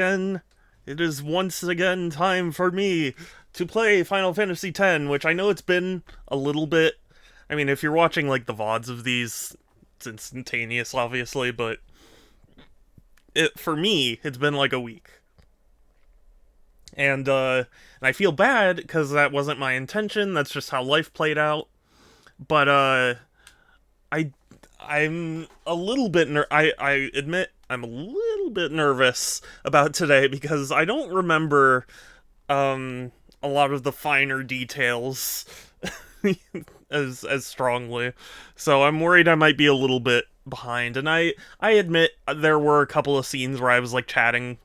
And it is once again time for me to play Final Fantasy X, which I know it's been a little bit. I mean, if you're watching like the VODs of these, it's instantaneous, obviously, but for me, it's been like a week. And I feel bad because that wasn't my intention. That's just how life played out. But I I'm a little bit I admit I'm a little bit nervous about today because I don't remember a lot of the finer details as strongly. So I'm worried I might be a little bit behind. And I admit there were a couple of scenes where I was like chatting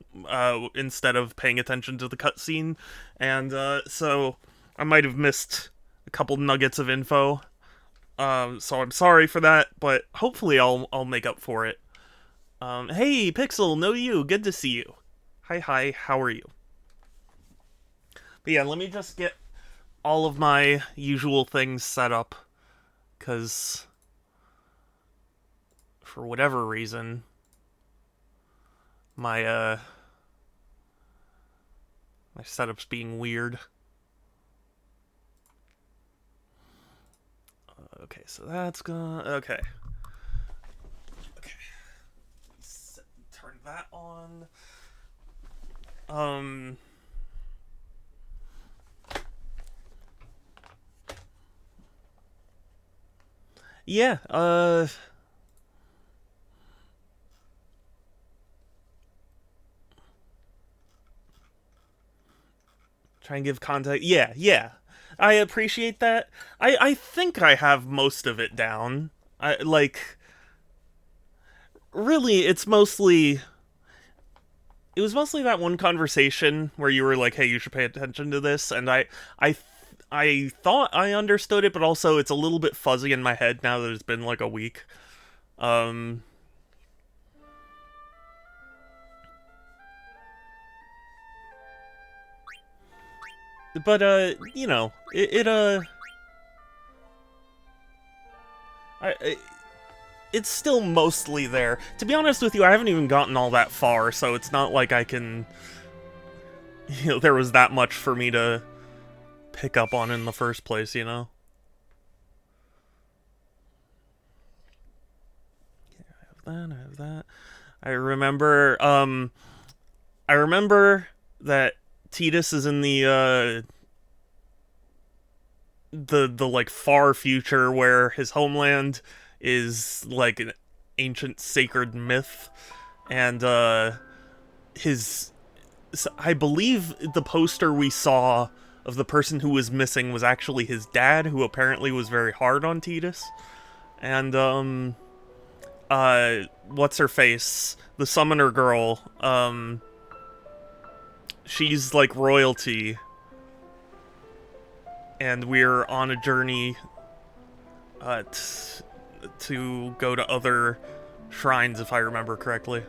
instead of paying attention to the cutscene, and so I might have missed a couple nuggets of info. So I'm sorry for that, but hopefully I'll make up for it. Hey, Pixel, know you. Good to see you. Hi, how are you? But yeah, let me just get all of my usual things set up, because for whatever reason, my my setup's being weird. Okay, so that's gonna... Okay. Okay. Turn that on. Um... Yeah, try and give context. Yeah. I appreciate that. I think I have most of it down. I like really it's mostly it was mostly that one conversation where you were like, "Hey, you should pay attention to this," and I thought I understood it, but also it's a little bit fuzzy in my head now that it's been like a week. Um, but you know, I it's still mostly there. To be honest with you, I haven't even gotten all that far, so it's not like I can, there was that much for me to pick up on in the first place, you know? I have that. I remember that Tidus is in the like far future where his homeland is like an ancient sacred myth, and his I believe the poster we saw of the person who was missing was actually his dad, who apparently was very hard on Tidus. And what's her face, the summoner girl, she's like royalty, and we're on a journey to go to other shrines, if I remember correctly.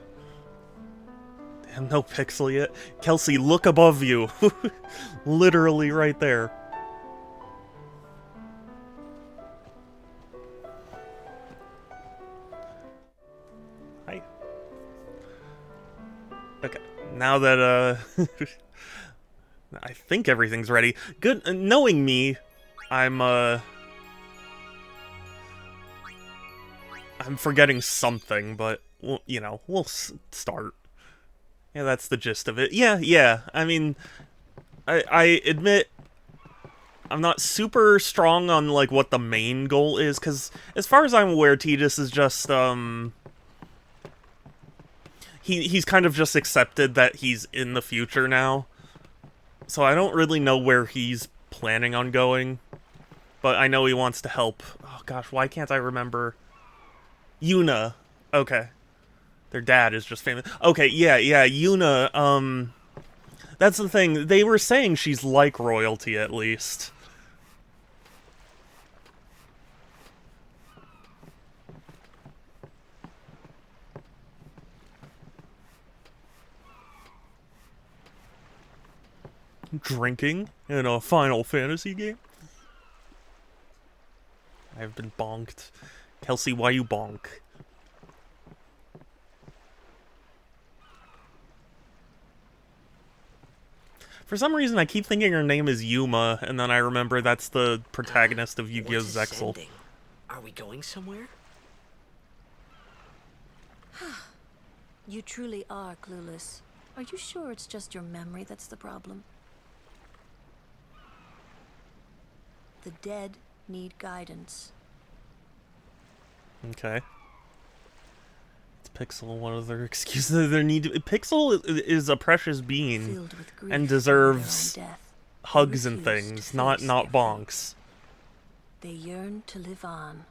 Damn, no pixel yet. Kelsey, look above you. Literally right there. Hi. Okay, now that, I think everything's ready. Good, knowing me, I'm forgetting something, but, well, you know, we'll start. Yeah, that's the gist of it. Yeah, I mean, I admit I'm not super strong on, like, what the main goal is, because as far as I'm aware, Tidus is just, he's kind of just accepted that he's in the future now. So I don't really know where he's planning on going, but I know he wants to help. Oh gosh, why can't I remember? Yuna. Okay. Their dad is just famous. Okay, yeah, Yuna, that's the thing. They were saying she's like royalty, at least. Drinking in a Final Fantasy game? I've been bonked. Kelsey, why you bonk? For some reason, I keep thinking her name is Yuma, and then I remember that's the protagonist of Yu-Gi-Oh! Zexal. Are we going somewhere? You truly are clueless. Are you sure it's just your memory that's the problem? The dead need guidance. Okay. It's Pixel. What other excuses there need to be? Pixel is a precious being and deserves hugs and things, not bonks. They yearn to live on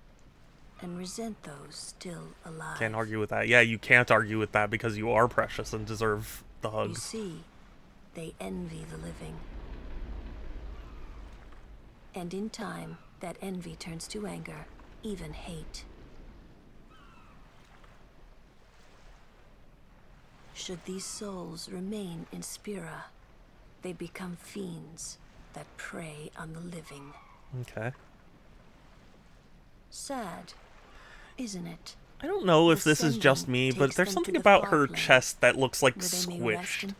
and resent those still alive. Can't argue with that. Yeah, you can't argue with that because you are precious and deserve the hugs. You see, they envy the living. And in time, that envy turns to anger, even hate. Should these souls remain in Spira, they become fiends that prey on the living. Okay. Sad, isn't it? I don't know if this is just me, but there's something about her chest that looks like squished.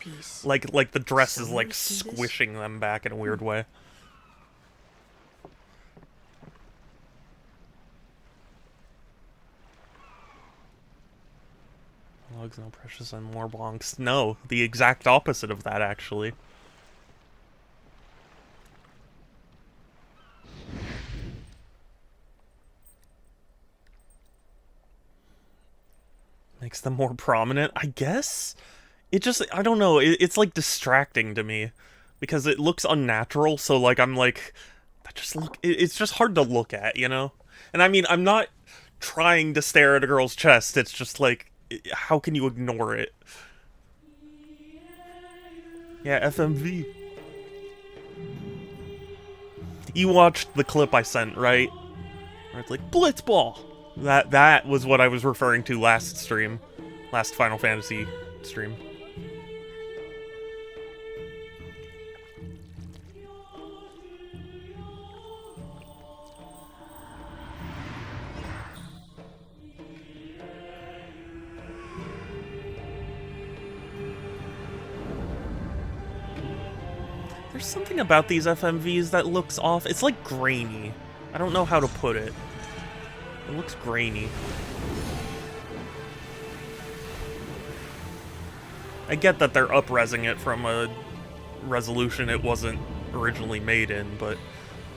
Like the dress is like squishing them back in a weird way. Hugs, no precious, and more bonks. No, the exact opposite of that, actually. Makes them more prominent, I guess? It just, I don't know, it's like distracting to me. Because it looks unnatural, so like, I'm like, it's just hard to look at, you know? And I mean, I'm not trying to stare at a girl's chest, it's just like, how can you ignore it? Yeah, FMV. You watched the clip I sent, right? Where it's like, Blitzball! That was what I was referring to last stream. Last Final Fantasy stream. There's something about these FMVs that looks off. It's like grainy. I don't know how to put it. It looks grainy. I get that they're up-resing it from a resolution it wasn't originally made in, but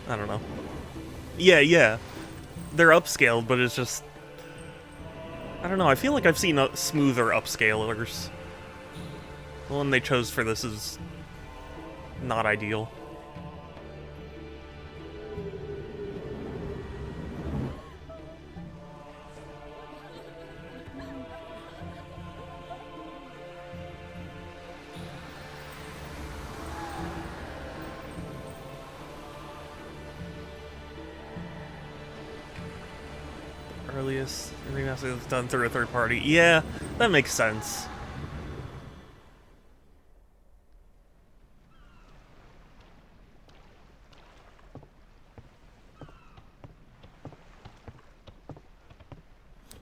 I don't know. Yeah. They're upscaled, but it's just... I don't know, I feel like I've seen smoother upscalers. The one they chose for this is not ideal. Earliest remaster is done through a third party. Yeah, that makes sense.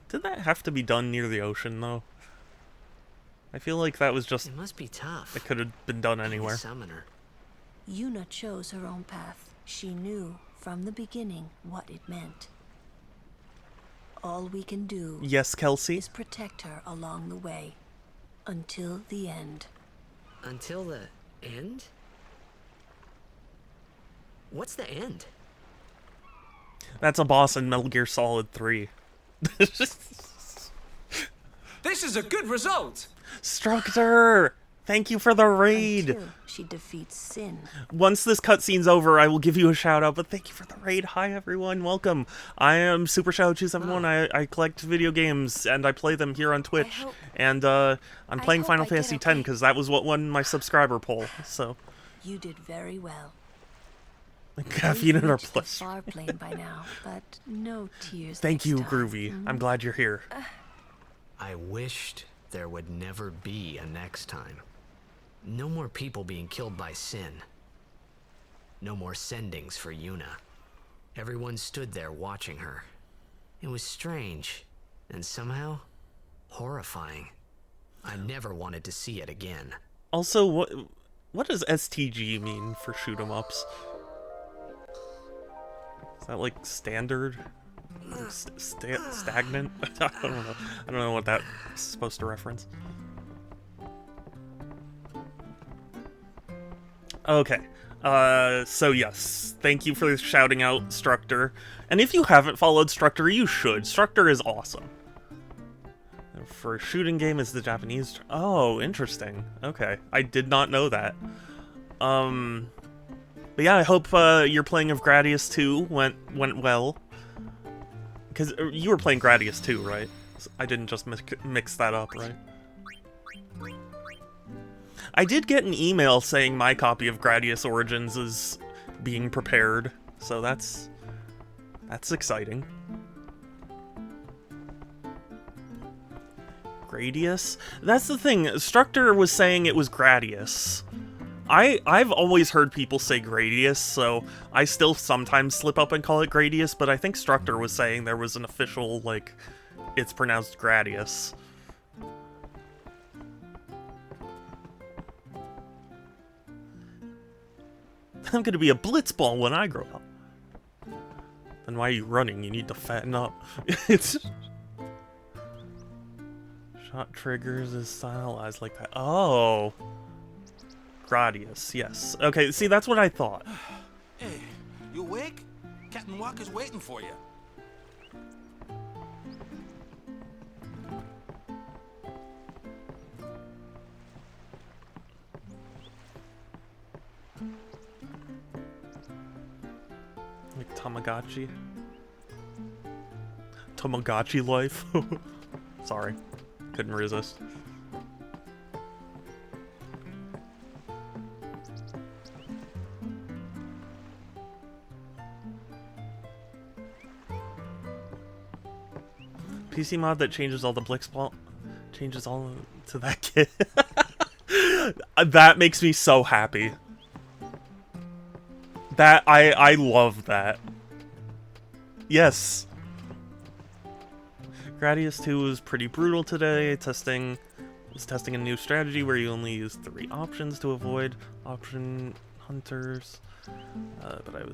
Did that have to be done near the ocean, though? I feel like that was just... It must be tough. It could have been done anywhere. Summoner. Yuna chose her own path. She knew from the beginning what it meant. All we can do... Yes, Kelsey? ...is protect her along the way. Until the end. Until the end? What's the end? That's a boss in Metal Gear Solid 3. This is a good result! Structure! Thank you for the raid! Until she defeats sin. Once this cutscene's over, I will give you a shout out, but thank you for the raid. Hi everyone, welcome. I am Super Shadow 271. I collect video games and I play them here on Twitch. And I'm playing Final Fantasy X because that was what won my subscriber poll. So you did very well. Caffeine in our plus. Far plane by now, but no tears. Thank you, Groovy. I'm glad you're here. I wished there would never be a next time. No more people being killed by sin. No more sendings for Yuna. Everyone stood there watching her. It was strange, and somehow horrifying. I never wanted to see it again. Also, What does STG mean for shoot 'em ups? Is that like standard? Stagnant? I don't know. I don't know what that's supposed to reference. Okay. So yes, thank you for shouting out Structor. And if you haven't followed Structor, you should. Structor is awesome. For a shooting game is the Japanese... Oh, interesting. Okay. I did not know that. But yeah, I hope your playing of Gradius 2 went well. Because you were playing Gradius 2, right? I didn't just mix that up, right? I did get an email saying my copy of Gradius Origins is being prepared, so that's exciting. Gradius? That's the thing, Structor was saying it was Gradius. I've always heard people say Gradius, so I still sometimes slip up and call it Gradius, but I think Structor was saying there was an official, like, it's pronounced Gradius. I'm gonna be a blitzball when I grow up. Then why are you running? You need to fatten up. It's... Shot triggers is stylized like that. Oh. Gradius, yes. Okay, see, that's what I thought. Hey, you awake? Captain Walker's waiting for you. Like Tamagotchi. Tamagotchi life. Sorry. Couldn't resist. PC mod that changes all the blitzball changes all to that kid. That makes me so happy. That I love that. Yes. Gradius 2 was pretty brutal today. Testing a new strategy where you only use 3 options to avoid option hunters. But I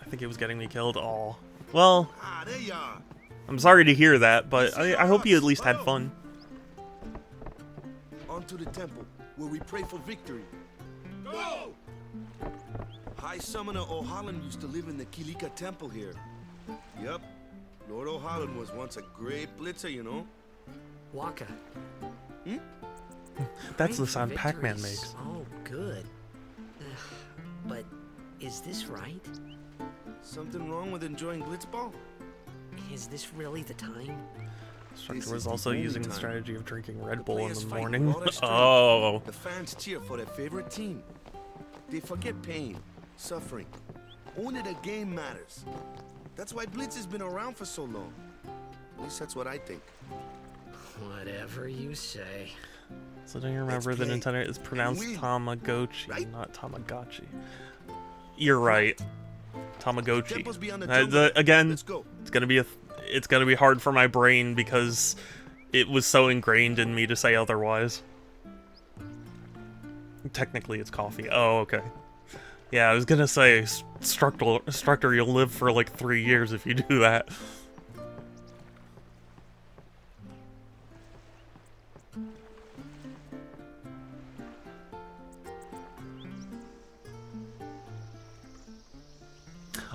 think it was getting me killed. Oh, well. There you are. I'm sorry to hear that, but I hope you at least had fun. On to the temple, where we pray for victory. Go! High Summoner O'Holland used to live in the Kilika Temple here. Yep. Lord O'Holland was once a great blitzer, you know? Waka. That's the Great sound Pac-Man victories. makes. Oh, good. But is this right? Something wrong with enjoying blitzball? Is this really the time? Structure This was is the also only using the time. strategy of drinking Red The Bull in players the fight morning. with all their strength. Oh. The fans cheer for their favorite team. They forget pain, suffering. Only the game matters. That's why Blitz has been around for so long. At least that's what I think. Whatever you say. So don't you remember the play. Nintendo is pronounced win. Tamagotchi, Right? not Tamagotchi. You're right. Tamagotchi. Temple's beyond the jungle. Again, Let's go. it's gonna be hard for my brain because it was so ingrained in me to say otherwise. Technically, it's coffee. Oh, okay. Yeah, I was gonna say, Structor, you'll live for like 3 years if you do that.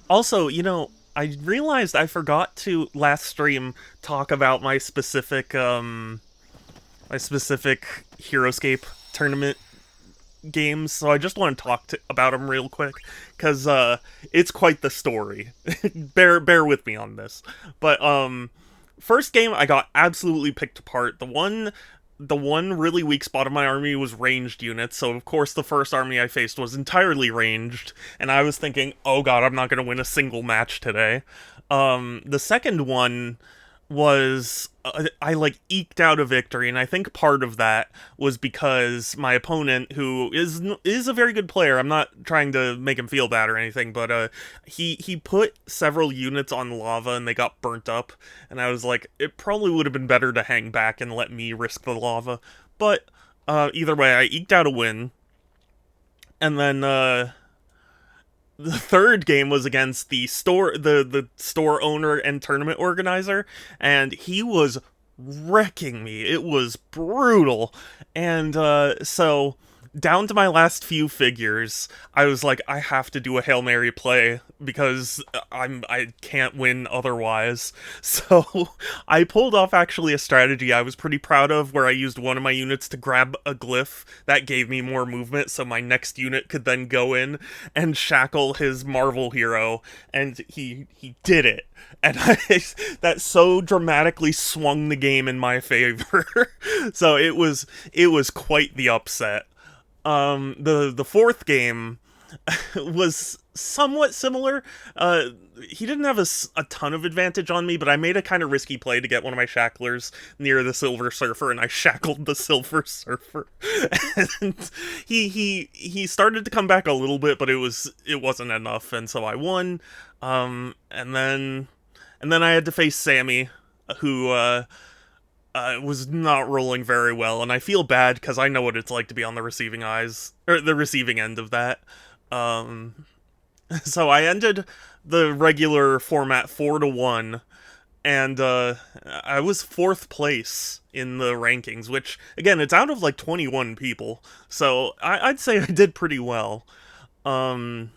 Also, you know, I realized I forgot to last stream talk about my specific Heroescape tournament games, so I just want to talk about them real quick, because it's quite the story. bear with me on this. But first game I got absolutely picked apart. The one really weak spot of my army was ranged units, so of course the first army I faced was entirely ranged, and I was thinking, oh god, I'm not going to win a single match today. The second one was, I like eked out a victory, and I think part of that was because my opponent, who is a very good player, I'm not trying to make him feel bad or anything, but he put several units on lava and they got burnt up, and I was like, it probably would have been better to hang back and let me risk the lava. But either way, I eked out a win. And then the third game was against the store owner and tournament organizer, and he was wrecking me. It was brutal. And so down to my last few figures, I was like, I have to do a Hail Mary play because I can't win otherwise. So I pulled off actually a strategy I was pretty proud of, where I used one of my units to grab a glyph that gave me more movement, so my next unit could then go in and shackle his Marvel hero, and he did it. And that so dramatically swung the game in my favor. So it was quite the upset. The fourth game was somewhat similar. He didn't have a ton of advantage on me, but I made a kind of risky play to get one of my shacklers near the Silver Surfer, and I shackled the Silver Surfer. And he started to come back a little bit, but it wasn't enough, and so I won. And then I had to face Sammy, who was not rolling very well, and I feel bad because I know what it's like to be on the receiving end of that. So I ended the regular format 4-1, and I was 4th place in the rankings, which, again, it's out of like 21 people, so I'd say I did pretty well. And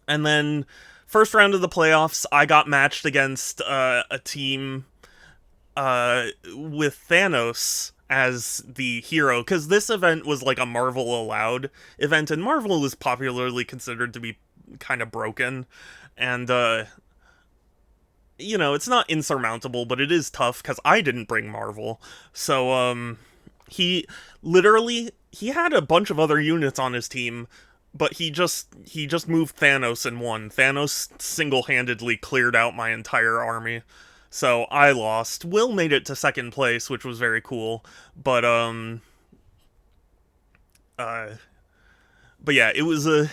then first round of the playoffs, I got matched against a team with Thanos as the hero, because this event was like a Marvel allowed event, and Marvel is popularly considered to be kind of broken, and it's not insurmountable, but it is tough because I didn't bring Marvel. So he had a bunch of other units on his team, but he just moved Thanos and won. Thanos single-handedly cleared out my entire army. So I lost. Will made it to 2nd place, which was very cool. But yeah, it was a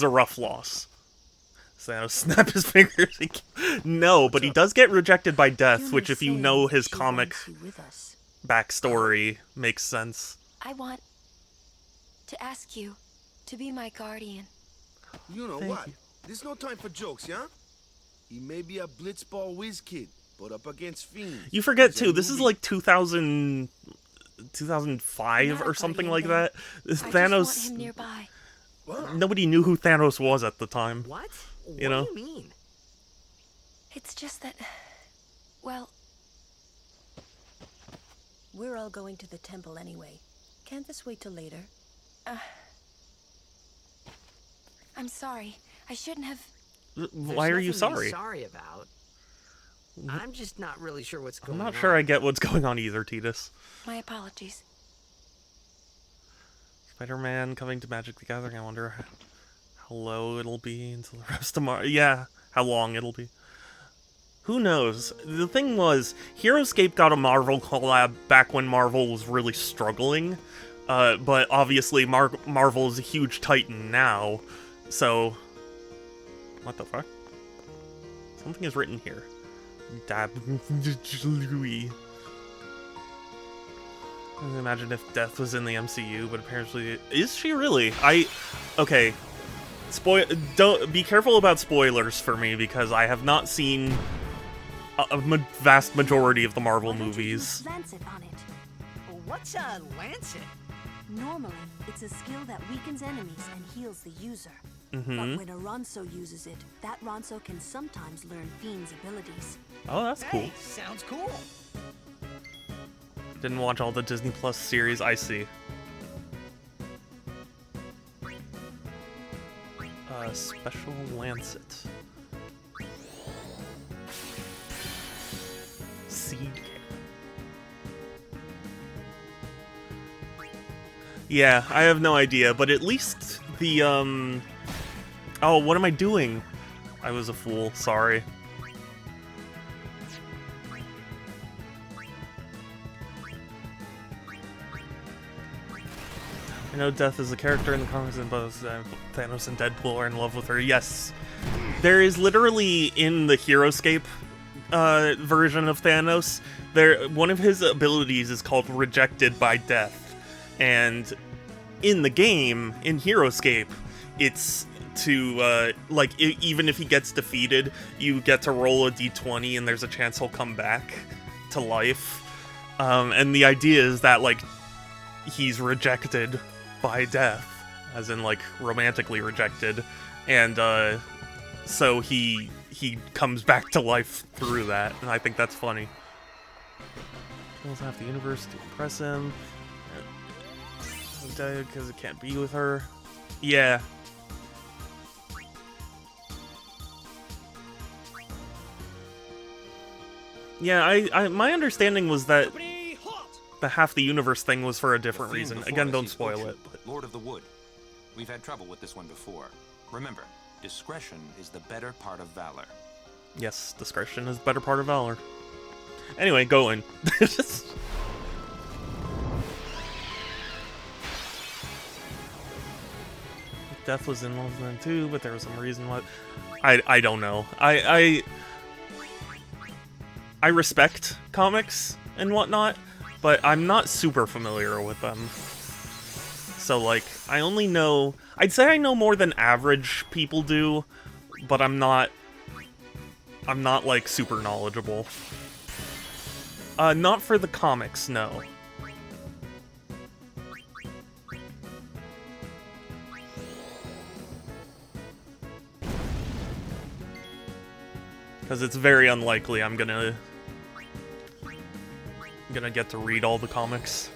rough loss. So snap his fingers. No, but he does get rejected by death, which, if you know his comic backstory, makes sense. I want to ask you to be my guardian. You know what? There's no time for jokes, yeah? He may be a blitzball whiz kid, but up against fiends. You forget too, this is like 2005 or something like that. Thanos. Just want him nearby. Nobody knew who Thanos was at the time. What? What You know? do you mean? It's just that, well, we're all going to the temple anyway. Can't this wait till later? I'm sorry. I shouldn't have. Why are you There's nothing to be sorry? sorry about. I'm just not really sure what's I'm going on. not sure I get what's going on either, Titus. My apologies. Spider-Man coming to Magic the Gathering. I wonder how low it'll be until the rest of March. Yeah, how long it'll be. Who knows? The thing was, Heroescape got a Marvel collab back when Marvel was really struggling. But obviously Marvel is a huge titan now. So, what the fuck? Something is written here. Dab. Imagine if Death was in the MCU, but apparently... Is she really? Okay. Don't be careful about spoilers for me, because I have not seen a vast majority of the Marvel movies. Lancet on it. What's a lancet? Normally, it's a skill that weakens enemies and heals the user. But when a Ronso uses it, that Ronso can sometimes learn Fiend's abilities. Oh, that's cool. Hey, sounds cool. Didn't watch all the Disney Plus series, I see. Special Lancet. Seed. Yeah, I have no idea, but at least the, Oh, what am I doing? I was a fool, sorry. I know Death is a character in the comics, and both Thanos and Deadpool are in love with her. Yes. There is literally, in the Heroescape version of Thanos, one of his abilities is called Rejected by Death. And in the game, in Heroescape, it's to, like, even if he gets defeated, you get to roll a d20 and there's a chance he'll come back to life. And the idea is that, like, he's rejected by death, as in, like, romantically rejected, and, so he comes back to life through that, and I think that's funny. Kills half the universe to impress him. Because it can't be with her. Yeah. Yeah, I my understanding was that the half the universe thing was for a different reason. Again, don't spoil it. But Lord of the Wood. We've had trouble with this one before. Remember, discretion is the better part of valor. Yes, discretion is the better part of valor. Anyway, go in. Death was in Wolfman too, but there was some reason why. I don't know. I respect comics and whatnot, but I'm not super familiar with them. So, like, I only know... I'd say I know more than average people do, but I'm not, like, super knowledgeable. Not for the comics, no. Because it's very unlikely I'm gonna get to read all the comics.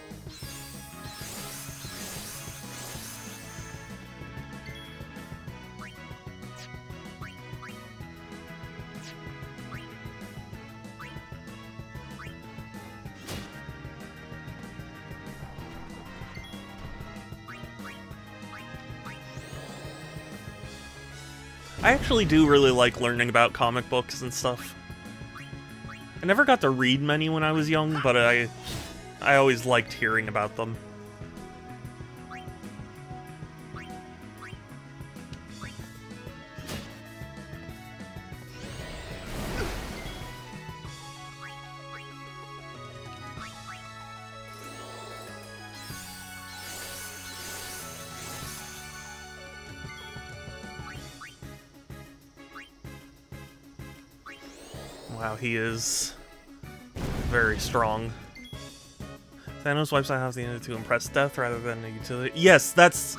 I actually do really like learning about comic books and stuff. I never got to read many when I was young, but I always liked hearing about them. Wow, he is very strong. Thanos wipes out half the enemy to impress death rather than a utility. Yes, that's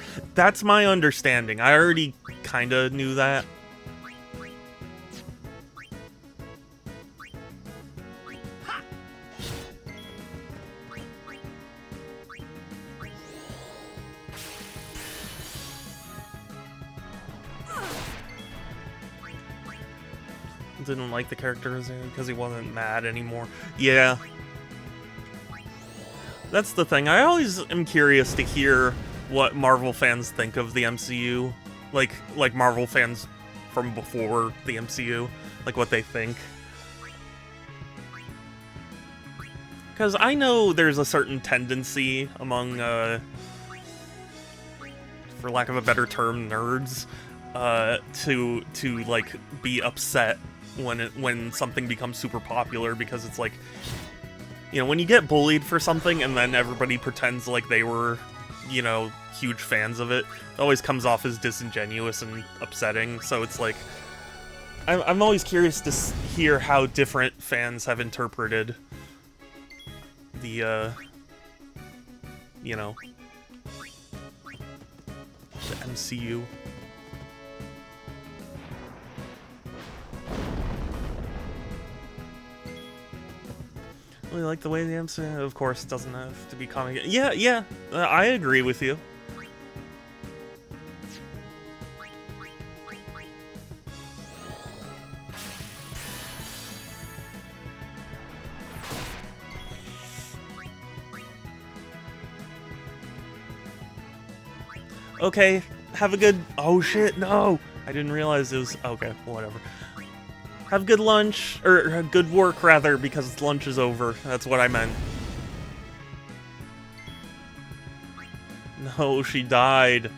my understanding. I already kinda knew that. Didn't like the character because he wasn't mad anymore. Yeah. That's the thing. I always am curious to hear what Marvel fans think of the MCU. Like Marvel fans from before the MCU. Like what they think. Because I know there's a certain tendency among, for lack of a better term, nerds, to like be upset when something becomes super popular, because it's like, you know, when you get bullied for something and then everybody pretends like they were, you know, huge fans of it, it always comes off as disingenuous and upsetting. So it's like, I'm always curious to hear how different fans have interpreted the, you know, the MCU. Really like the way the MCU, of course, doesn't have to be comic. Yeah, I agree with you. Okay, have a good... Oh shit, no! I didn't realize it was... Okay, whatever. Have good lunch, or good work, rather, because lunch is over. That's what I meant. No, she died.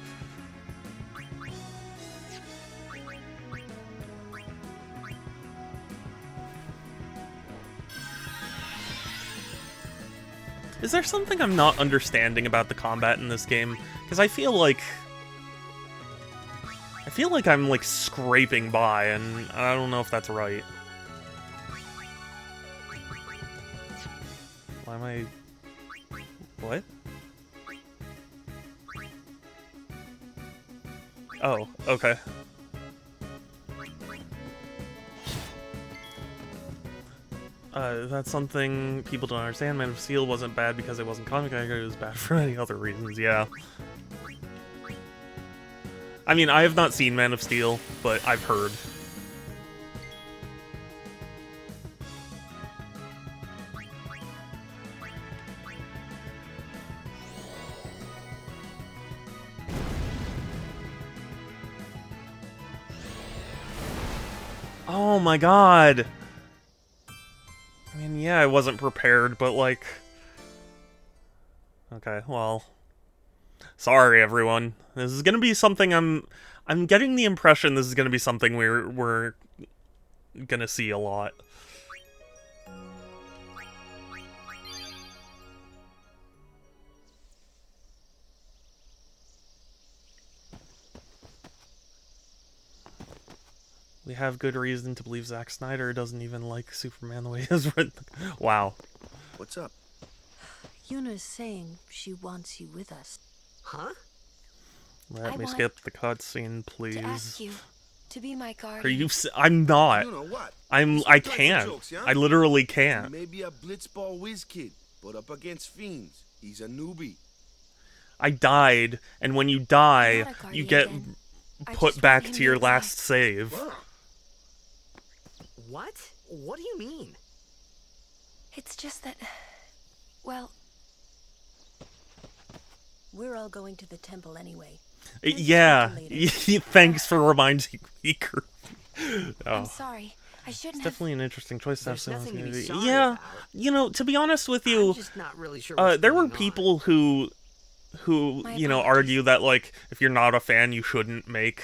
Is there something I'm not understanding about the combat in this game? Because I feel like I'm, like, scraping by, and I don't know if that's right. Why am I... What? Oh, okay. That's something people don't understand. Man of Steel wasn't bad because it wasn't comic accurate, it was bad for many other reasons, yeah. I mean, I have not seen Man of Steel, but I've heard. Oh my god! I mean, yeah, I wasn't prepared, but like... Okay, well... Sorry, everyone. This is gonna be something I'm getting the impression this is gonna be something we're gonna see a lot. We have good reason to believe Zack Snyder doesn't even like Superman the way he is written. Wow. What's up? Yuna's saying she wants you with us. Huh? Let me want skip the cutscene, To ask please. you to be my guardian. Are you? I'm not. You know what? I Some can't. jokes, yeah? I literally He can't. may be a blitzball whiz kid, but up against fiends, he's a newbie. I died, and when you I'm die, not a you guardian get then. I put just back want him to your nearby. last save. What? What do you mean? It's just that, well, we're all going to the temple anyway. Let's Yeah. talk later. Thanks for reminding me, Kirby. I'm Oh. sorry. I shouldn't It's have. definitely an interesting choice to have There's someone nothing to be community. sorry Yeah, about. you know, to be honest with I'm you, just not really sure what's there were going on. people who My you know, apologies. argue that like if you're not a fan, you shouldn't make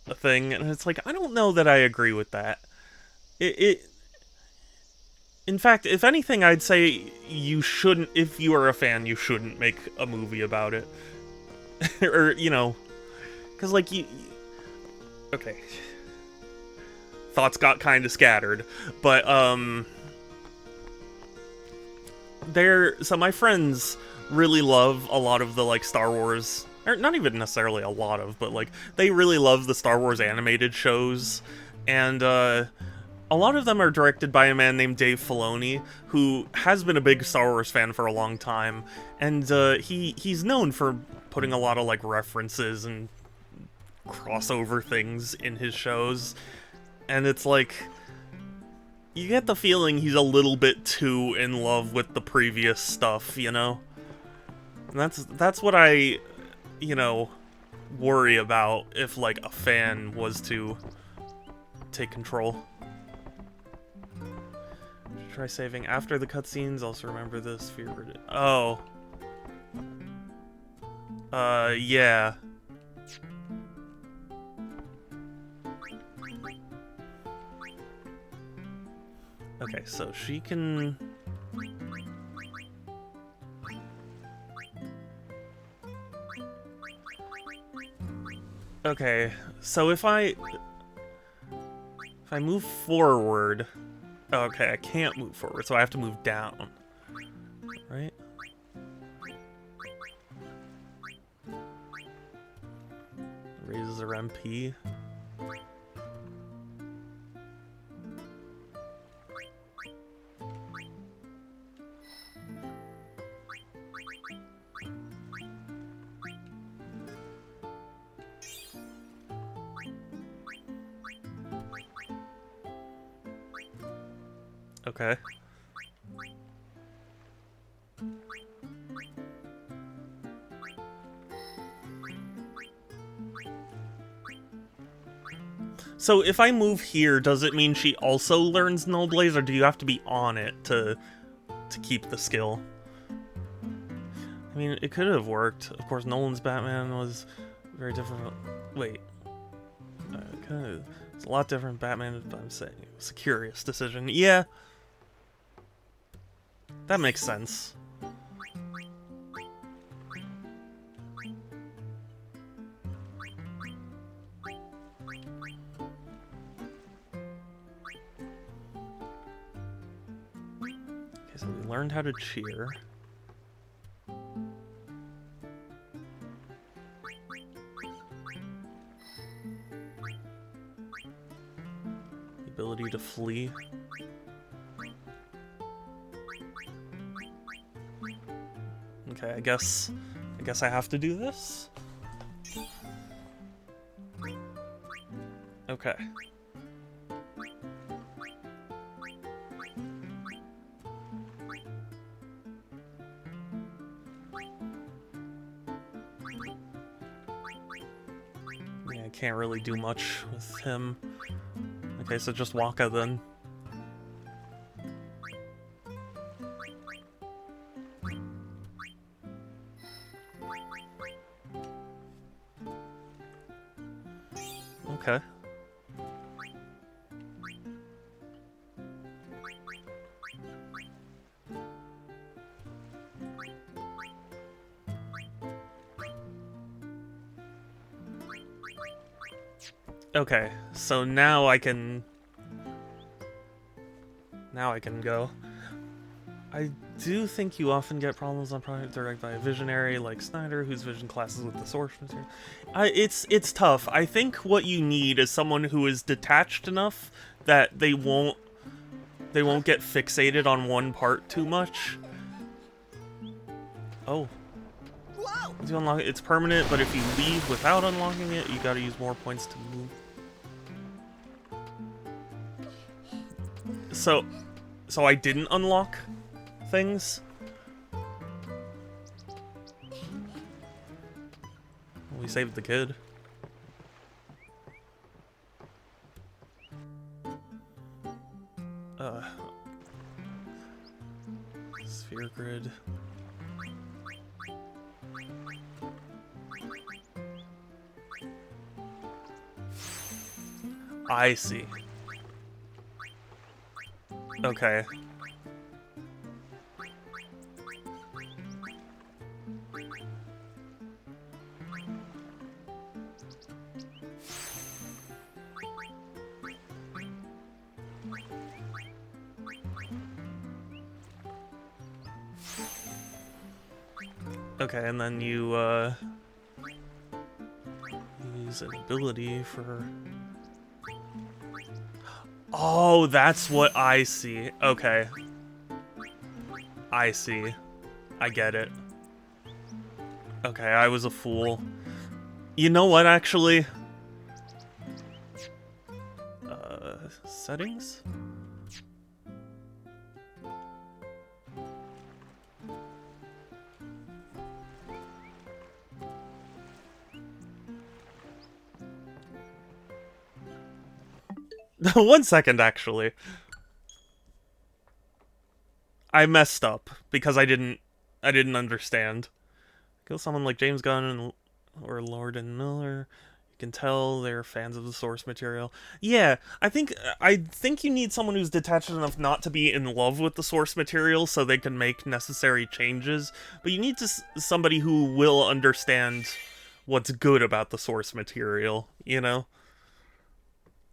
a thing, and it's like I don't know that I agree with that. In fact, if anything, I'd say you shouldn't. If you are a fan, you shouldn't make a movie about it, or you know, because like okay. Thoughts got kind of scattered, but so my friends really love a lot of the like Star Wars, or not even necessarily a lot of, but like they really love the Star Wars animated shows, and a lot of them are directed by a man named Dave Filoni, who has been a big Star Wars fan for a long time, and he's known for putting a lot of like references and crossover things in his shows. And it's like, you get the feeling he's a little bit too in love with the previous stuff, you know? And that's what I, you know, worry about if, like, a fan was to take control. Try saving after the cutscenes, also remember this favorite. Oh. Yeah. Okay, so she can... Okay, so if I move forward... Okay, I can't move forward, so I have to move down. Right? Raises her MP. Okay. So if I move here, does it mean she also learns Null Blaze, or do you have to be on it to keep the skill? I mean, it could have worked. Of course, Nolan's Batman was very different. Wait. It's a lot different Batman, but I'm saying it was a curious decision. Yeah. That makes sense. So we learned how to cheer. The ability to flee. Okay, I guess I have to do this. Okay. Yeah, I can't really do much with him. Okay, so just Waka then. Okay. Okay, so now I can go. I do think you often get problems on Project Direct by a visionary like Snyder, whose vision clashes with the source material. It's tough. I think what you need is someone who is detached enough that they won't get fixated on one part too much. Oh. To unlock it, it's permanent, but if you leave without unlocking it, you gotta use more points to move. So I didn't unlock things. We saved the kid. Sphere grid. I see. Okay. Okay, and then you use an ability for... Oh, that's what I see. Okay. I see. I get it. Okay, I was a fool. You know what, actually? Settings? One second, actually. I messed up because I didn't understand. Kill someone like James Gunn or Lord and Miller. You can tell they're fans of the source material. Yeah, I think you need someone who's detached enough not to be in love with the source material so they can make necessary changes. But you need somebody who will understand what's good about the source material, you know?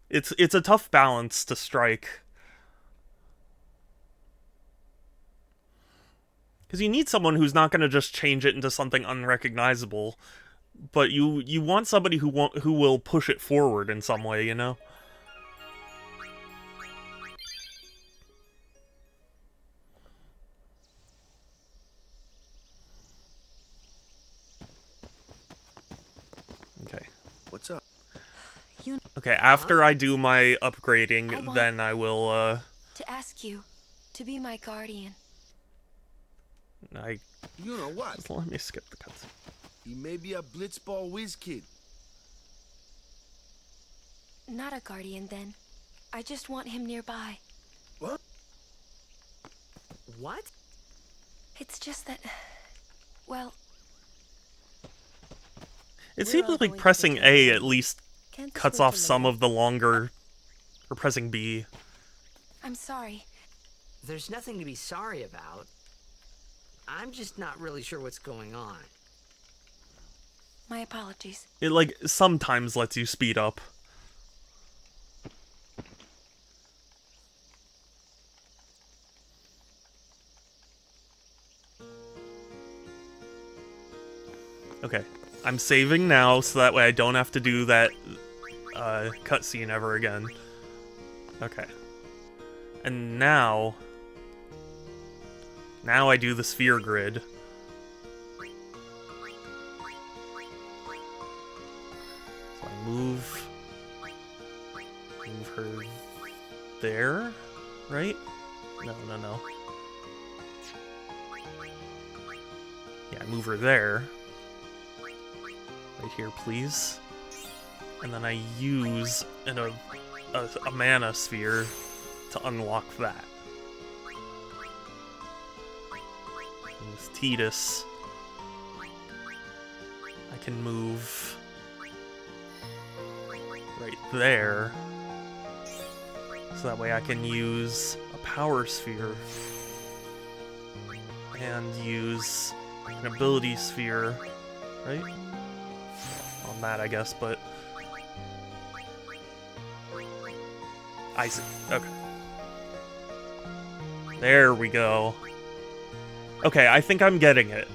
It's a tough balance to strike. Because you need someone who's not going to just change it into something unrecognizable, but you want somebody who will push it forward in some way, you know? Okay. What's up? Okay, after I do my upgrading, then I will, To ask you to be my guardian. You know what? Just let me skip the cutscene. He may be a blitzball whiz kid. Not a guardian, then. I just want him nearby. What? What? It's just that... Well... It seems like pressing A at least cuts off some of the longer... Or pressing B. I'm sorry. There's nothing to be sorry about. I'm just not really sure what's going on. My apologies. It, like, sometimes lets you speed up. Okay, I'm saving now so that way I don't have to do that cutscene ever again. Okay. And now I do the sphere grid. So I move her there, right? No. Yeah, I move her there. Right here, please. And then I use a mana sphere to unlock that. And with Tidus, I can move right there. So that way I can use a power sphere and use an ability sphere, right? On that, I guess, but I see. Okay. There we go. Okay, I think I'm getting it.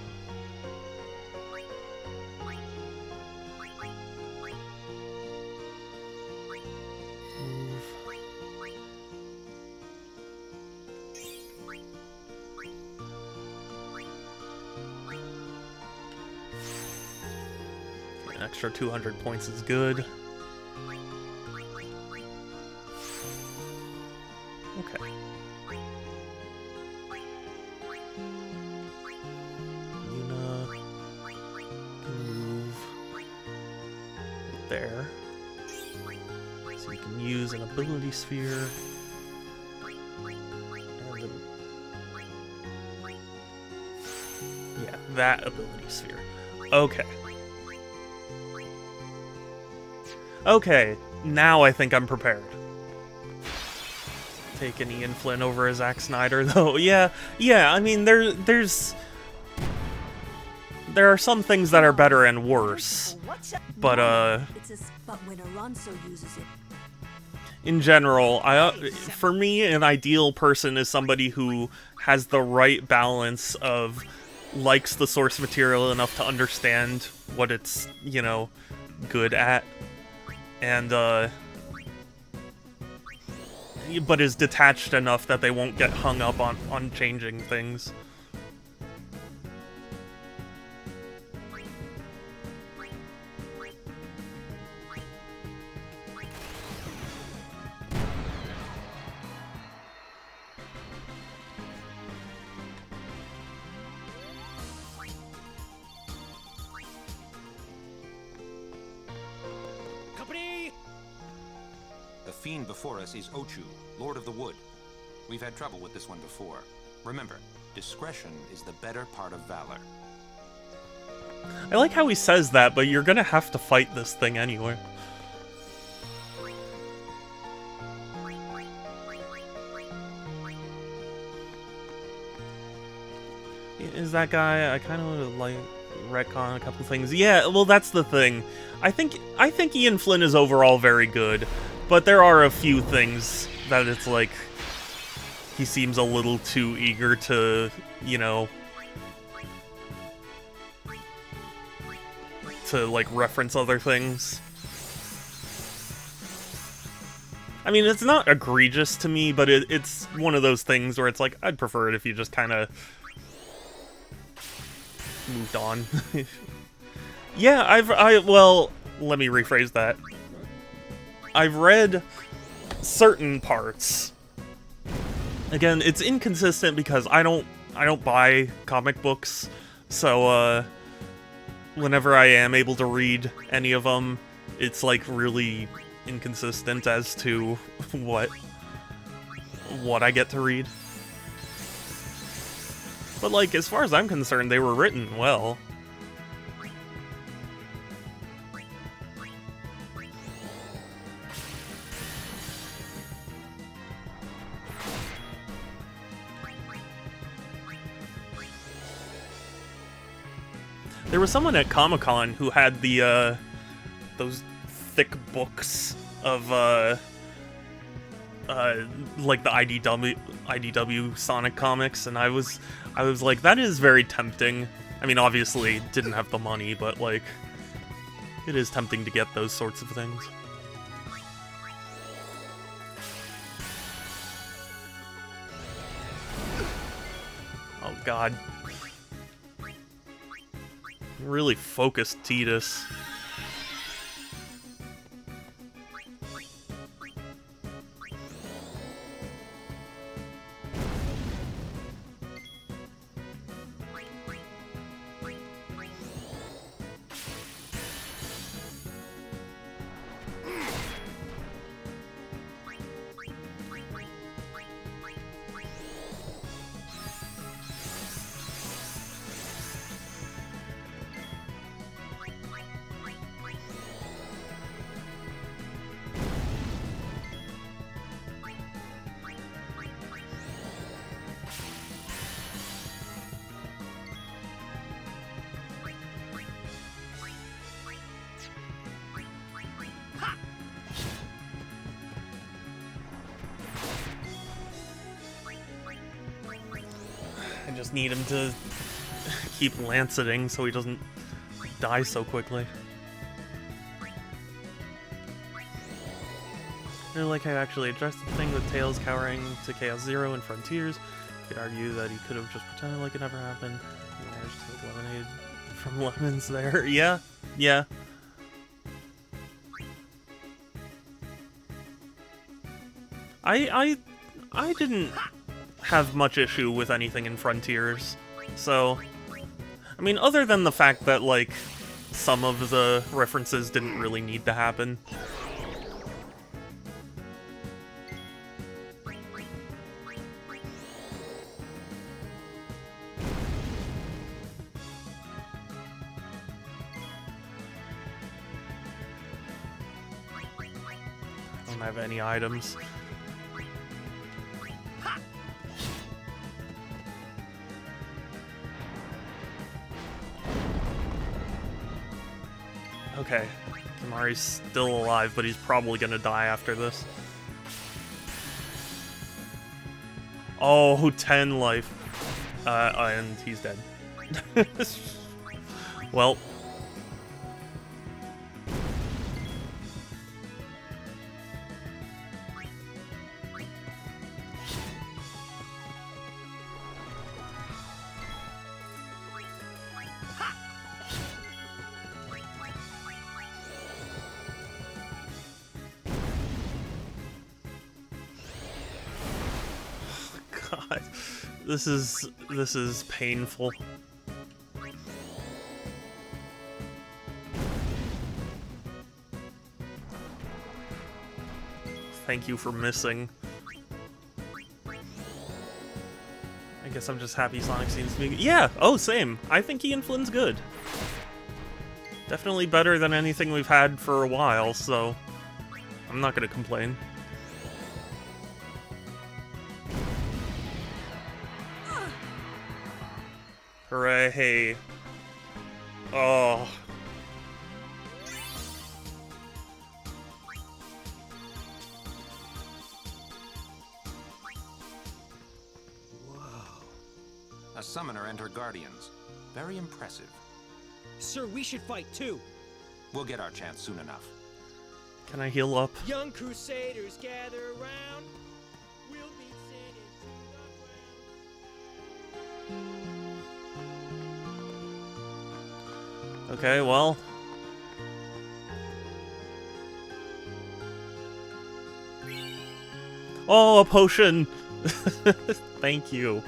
An extra 200 points is good. Okay. Yuna can move there. So you can use an ability sphere. And yeah, that ability sphere. Okay. Okay, now I think I'm prepared. Taking Ian Flynn over as Zack Snyder, though. Yeah, I mean, there are some things that are better and worse, but when Alonso uses it. In general, for me, an ideal person is somebody who has the right balance of likes the source material enough to understand what it's, you know, good at, and but is detached enough that they won't get hung up on changing things. The fiend before us is Ochu, Lord of the Wood. We've had trouble with this one before. Remember, discretion is the better part of valor. I like how he says that, but you're gonna have to fight this thing anyway. Is that guy? I kind of like retcon a couple things. Yeah, well, that's the thing. I think Ian Flynn is overall very good, but there are a few things that it's like he seems a little too eager to, you know, to like reference other things. I mean, it's not egregious to me, but it's one of those things where it's like, I'd prefer it if you just kind of moved on. Yeah, well, let me rephrase that. I've read certain parts. Again, it's inconsistent because I don't buy comic books, so whenever I am able to read any of them, it's like really inconsistent as to what I get to read. But like, as far as I'm concerned, they were written well. There was someone at Comic-Con who had the those thick books of like the IDW Sonic comics, and I was like, that is very tempting I mean, obviously, didn't have the money, but, like, it is tempting to get those sorts of things. Oh, God. Really focused Tidus. I just need him to keep lanceting so he doesn't die so quickly. I really like how I actually addressed the thing with Tails cowering to Chaos Zero in Frontiers. You could argue that he could have just pretended like it never happened. He managed to make lemonade from lemons there. Yeah, yeah. I didn't have much issue with anything in Frontiers, so... I mean, other than the fact that, like, some of the references didn't really need to happen. I don't have any items. Okay, Kimari's still alive, but he's probably gonna die after this. Oh, 10 life. And he's dead. Well. God, this is painful. Thank you for missing. I guess I'm just happy Sonic seems to be... Yeah! Oh, same. I think Ian Flynn's good. Definitely better than anything we've had for a while, so... I'm not gonna complain. Hooray. Oh. A summoner and her guardians. Very impressive. Sir, we should fight too. We'll get our chance soon enough. Can I heal up? Young crusaders gather around. We'll beat sin into the ground. Okay, well. Oh, a potion! Thank you.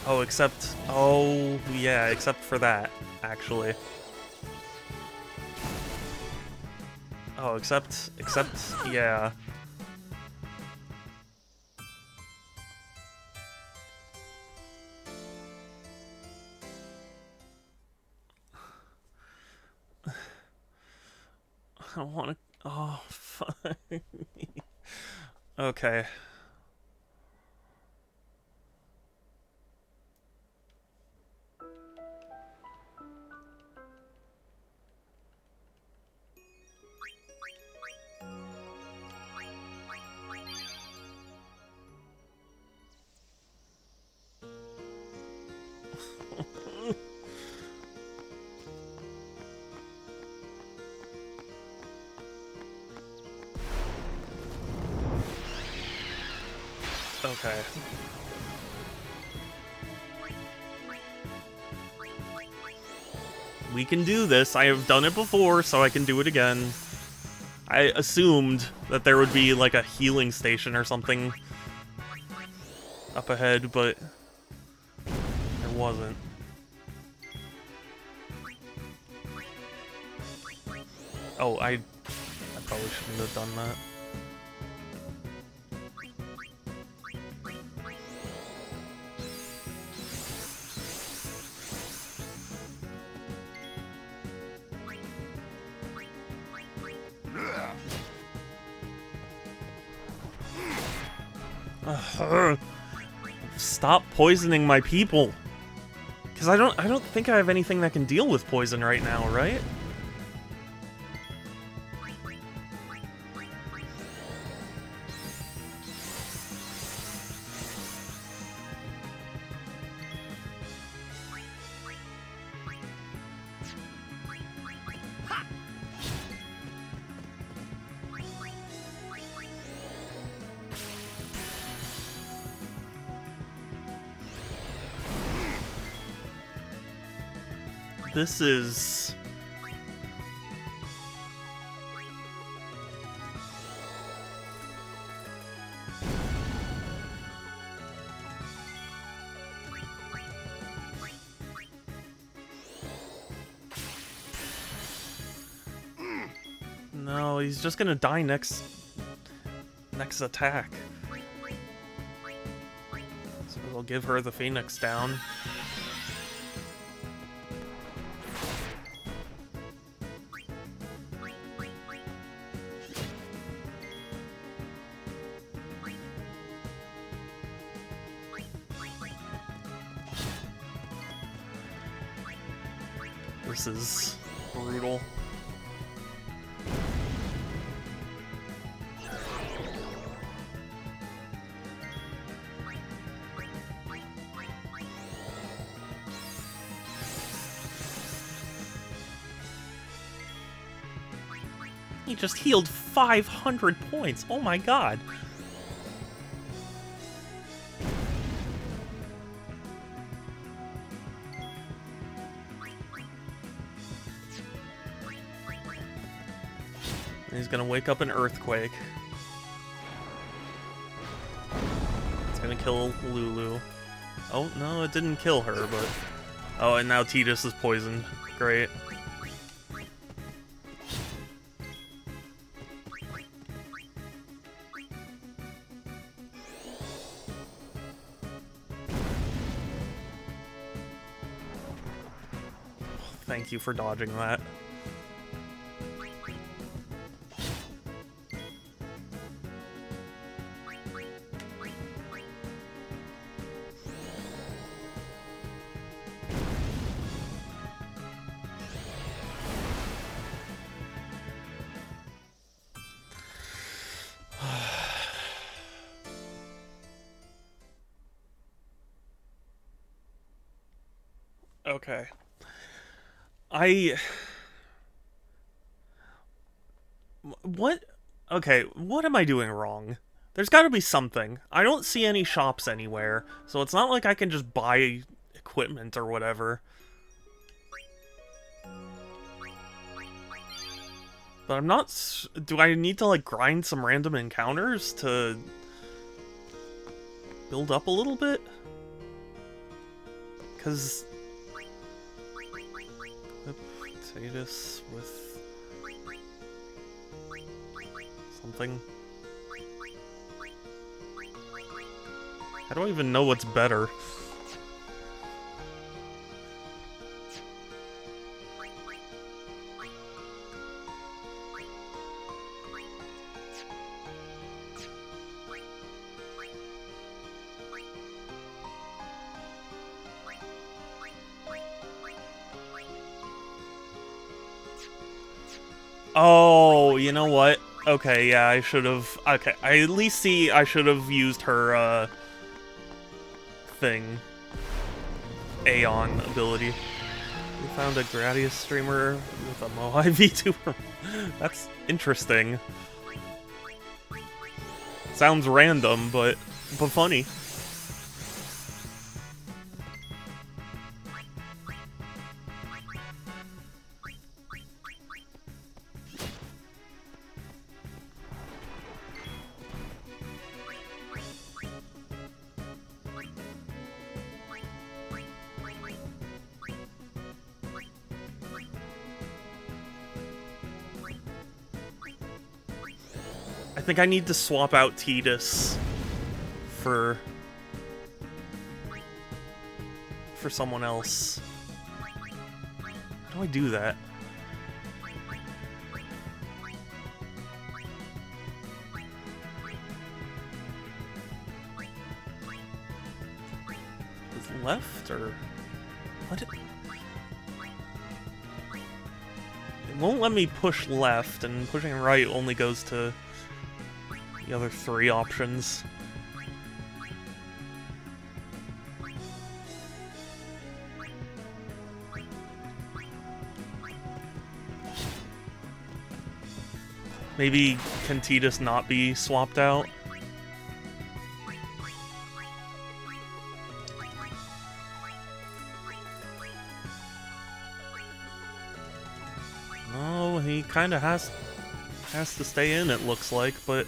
Oh, except... Oh, yeah, except for that, actually. Oh, except... Yeah. I don't want to... Oh, fuck. Okay. Okay. We can do this. I have done it before, so I can do it again. I assumed that there would be, like, a healing station or something up ahead, but there wasn't. Oh, I probably shouldn't have done that. Stop poisoning my people. Because I don't think I have anything that can deal with poison right now, right? This is... No, he's just gonna die next attack. So we'll give her the Phoenix down. This is brutal. He just healed 500 points. Oh my god. He's gonna wake up an earthquake. It's gonna kill Lulu. Oh, no, it didn't kill her, but... Oh, and now Tidus is poisoned. Great. Thank you for dodging that. Okay. What? Okay, what am I doing wrong? There's gotta be something. I don't see any shops anywhere, so it's not like I can just buy equipment or whatever. But I'm not... Do I need to, like, grind some random encounters to build up a little bit? Because... Tidus with... something. How do I even know what's better? Oh, you know what? Okay, yeah, I should have... Okay, I at least see I should have used her, thing. Aeon ability. We found a Gradius streamer with a Moai VTuber. That's interesting. Sounds random, but funny. I think I need to swap out Tidus for someone else. How do I do that? Is left or what? It won't let me push left, and pushing right only goes to the other 3 options. Maybe can Tidus not be swapped out? No, he kind of has to stay in, it looks like, but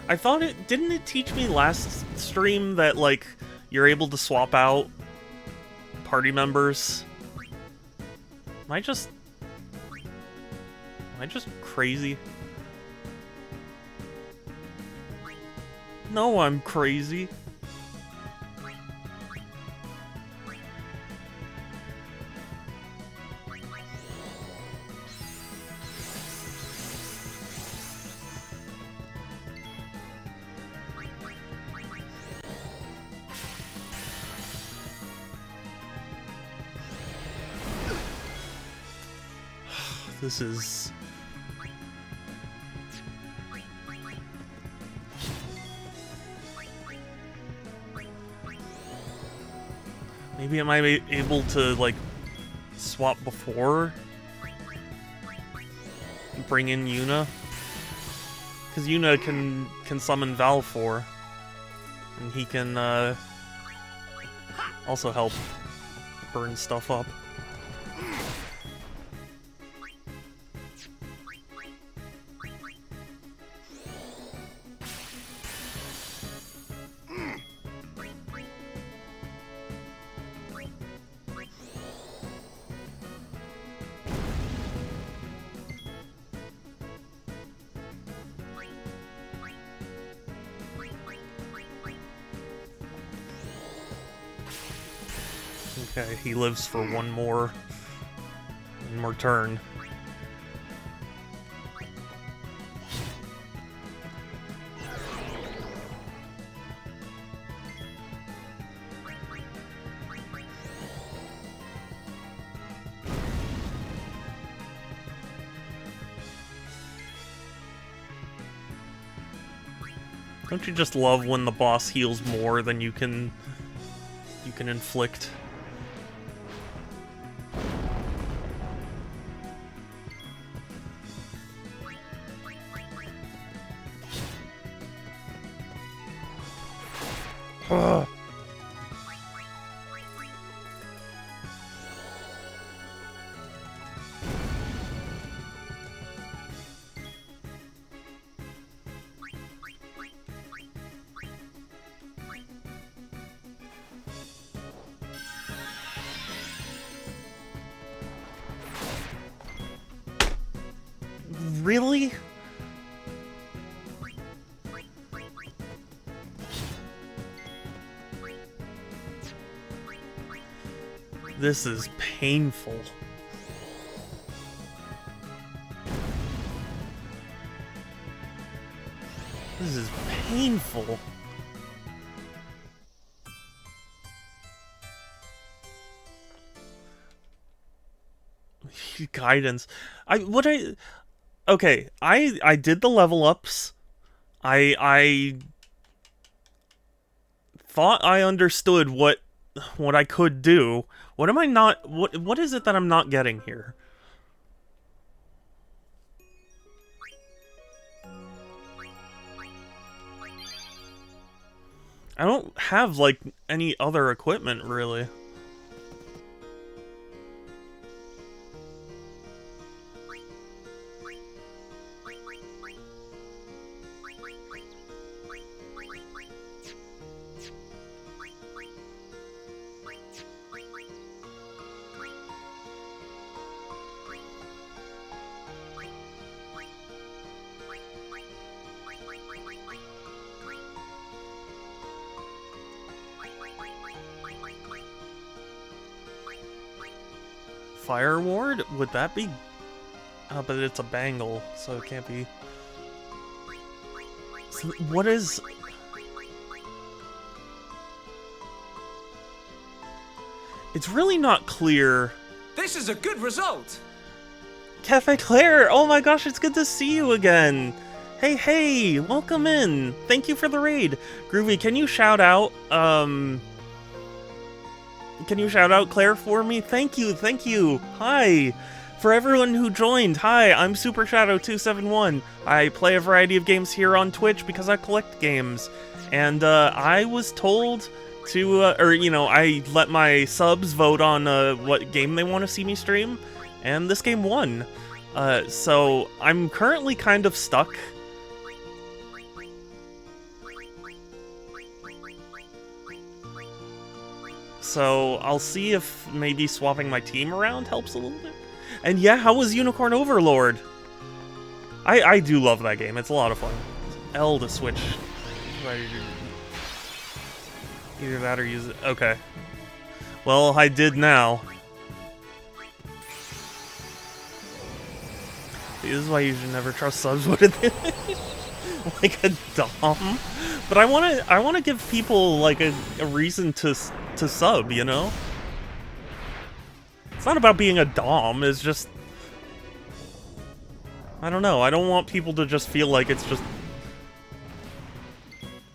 I thought didn't it teach me last stream that, like, you're able to swap out party members? Am I just crazy? No, I'm crazy. This is... Maybe am I able to, like, swap before? Bring in Yuna? Because Yuna can summon Valfor. And he can, also help burn stuff up. Okay, he lives for one more turn. Don't you just love when the boss heals more than you can inflict? Ugh. Really? This is painful. This is painful. Guidance. okay, I did the level ups. I thought I understood what I could do. What am I not? What is it that I'm not getting here? I don't have like any other equipment really. Fire ward? Would that be? But it's a bangle, so it can't be. So what is? It's really not clear. This is a good result. Cafe Claire! Oh my gosh, it's good to see you again! Hey, welcome in! Thank you for the raid! Groovy, can you shout out, Can you shout out Claire for me? Thank you! Hi! For everyone who joined, hi, I'm Super Shadow 271. I play a variety of games here on Twitch because I collect games. And, I was told to, I let my subs vote on, what game they want to see me stream, and this game won. So I'm currently kind of stuck. So I'll see if maybe swapping my team around helps a little bit. And yeah, how was Unicorn Overlord? I do love that game. It's a lot of fun. L to switch. Either that or use it. Okay. Well, I did now. See, this is why you should never trust subs with it. Like a dom. But I wanna give people like a reason to sub, you know? It's not about being a dom, it's just, I don't know, I don't want people to just feel like it's just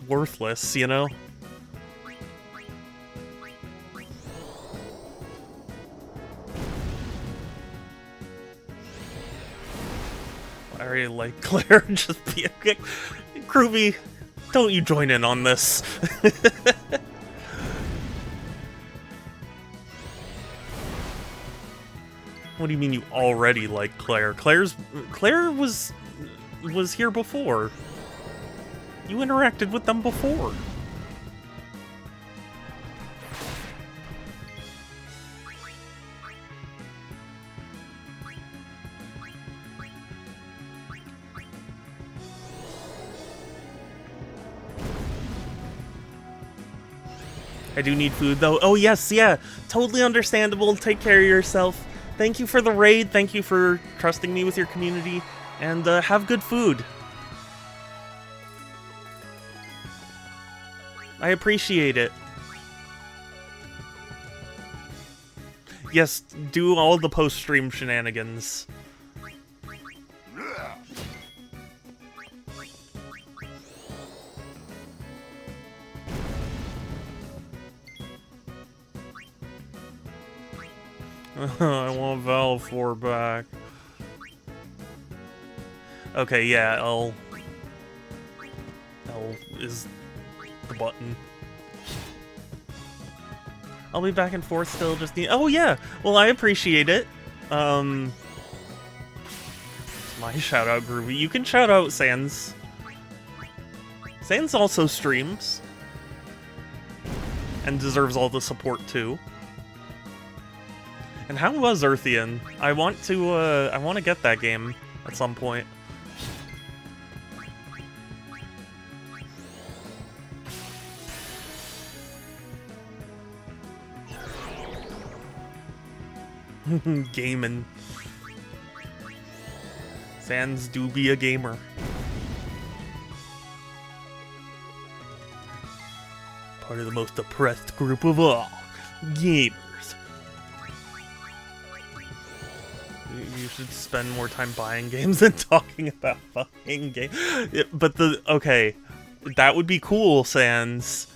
worthless, you know? I already like Claire, just be a Groovy, don't you join in on this. What do you mean you already like Claire? Claire was here before. You interacted with them before. I do need food though. Oh yes, yeah. Totally understandable. Take care of yourself. Thank you for the raid, thank you for trusting me with your community, and have good food. I appreciate it. Yes, do all the post-stream shenanigans. I want Valve 4 back. Okay, yeah, L is the button. I'll be back and forth still, just need— oh yeah! Well, I appreciate it. My shout out, Groovy. You can shout out Sans. Sans also streams. And deserves all the support too. And how was Earthian? I want to get that game at some point. Gamin'. Sans do be a gamer. Part of the most oppressed group of all. Gamers. You should spend more time buying games than talking about fucking games. But okay, that would be cool, Sans,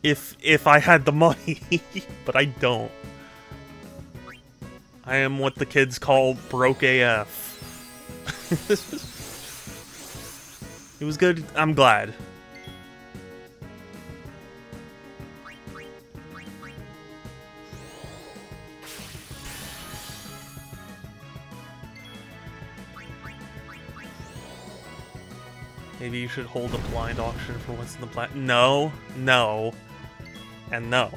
if I had the money, but I don't. I am what the kids call broke AF. It was good. I'm glad. Maybe you should hold a blind auction for what's in the plat. No, no, and no.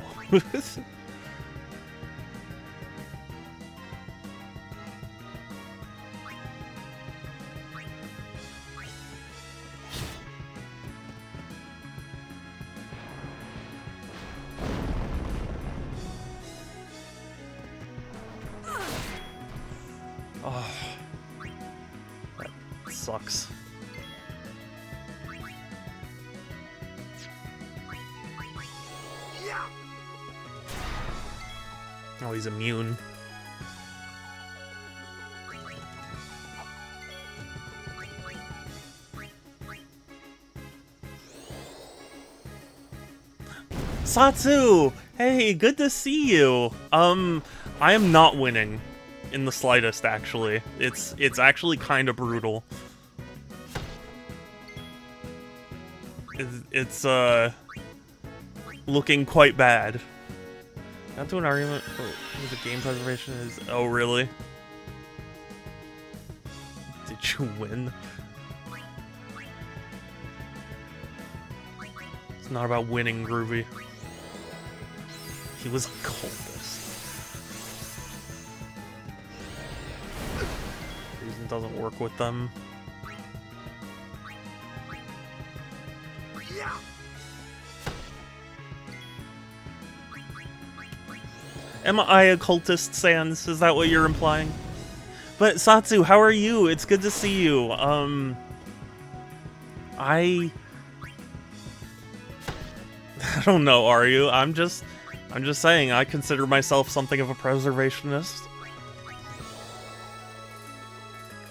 Oh, that sucks. Oh, he's immune. Satsu! Hey, good to see you. I am not winning in the slightest, actually. It's actually kind of brutal. It's looking quite bad. Not to an argument with the game preservation is... Oh, really? Did you win? It's not about winning, Groovy. He was a cultist. Reason doesn't work with them. Am I a cultist, Sans? Is that what you're implying? But Satsu, how are you? It's good to see you. I don't know, are you? I'm just saying I consider myself something of a preservationist. What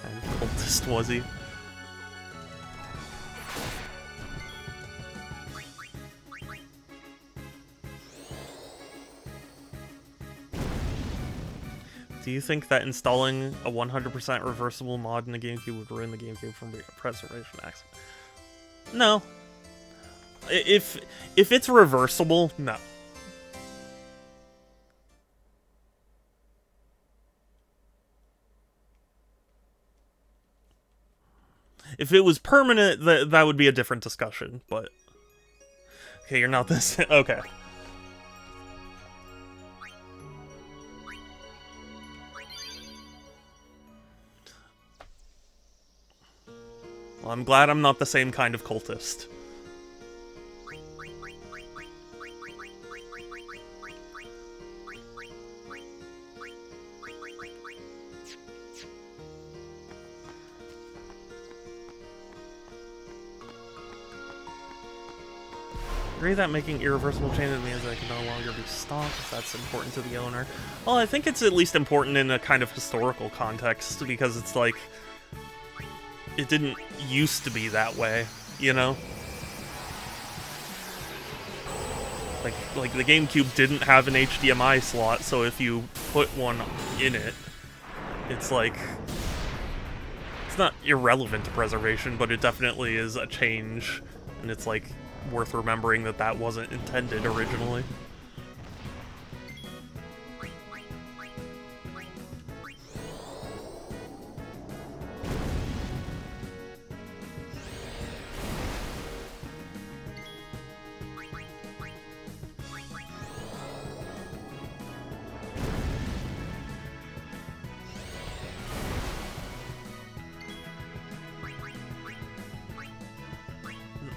kind of cultist was he? Do you think that installing a 100% reversible mod in the GameCube would ruin the GameCube from preservation access? No. If it's reversible, no. If it was permanent, that would be a different discussion, but... Okay, you're not this... Okay. Well, I'm glad I'm not the same kind of cultist. Agree that making irreversible changes means that it can no longer be stopped if that's important to the owner. Well, I think it's at least important in a kind of historical context, because it's like... It didn't used to be that way, you know? Like the GameCube didn't have an HDMI slot, so if you put one in it, it's like... It's not irrelevant to preservation, but it definitely is a change, and it's like worth remembering that that wasn't intended originally.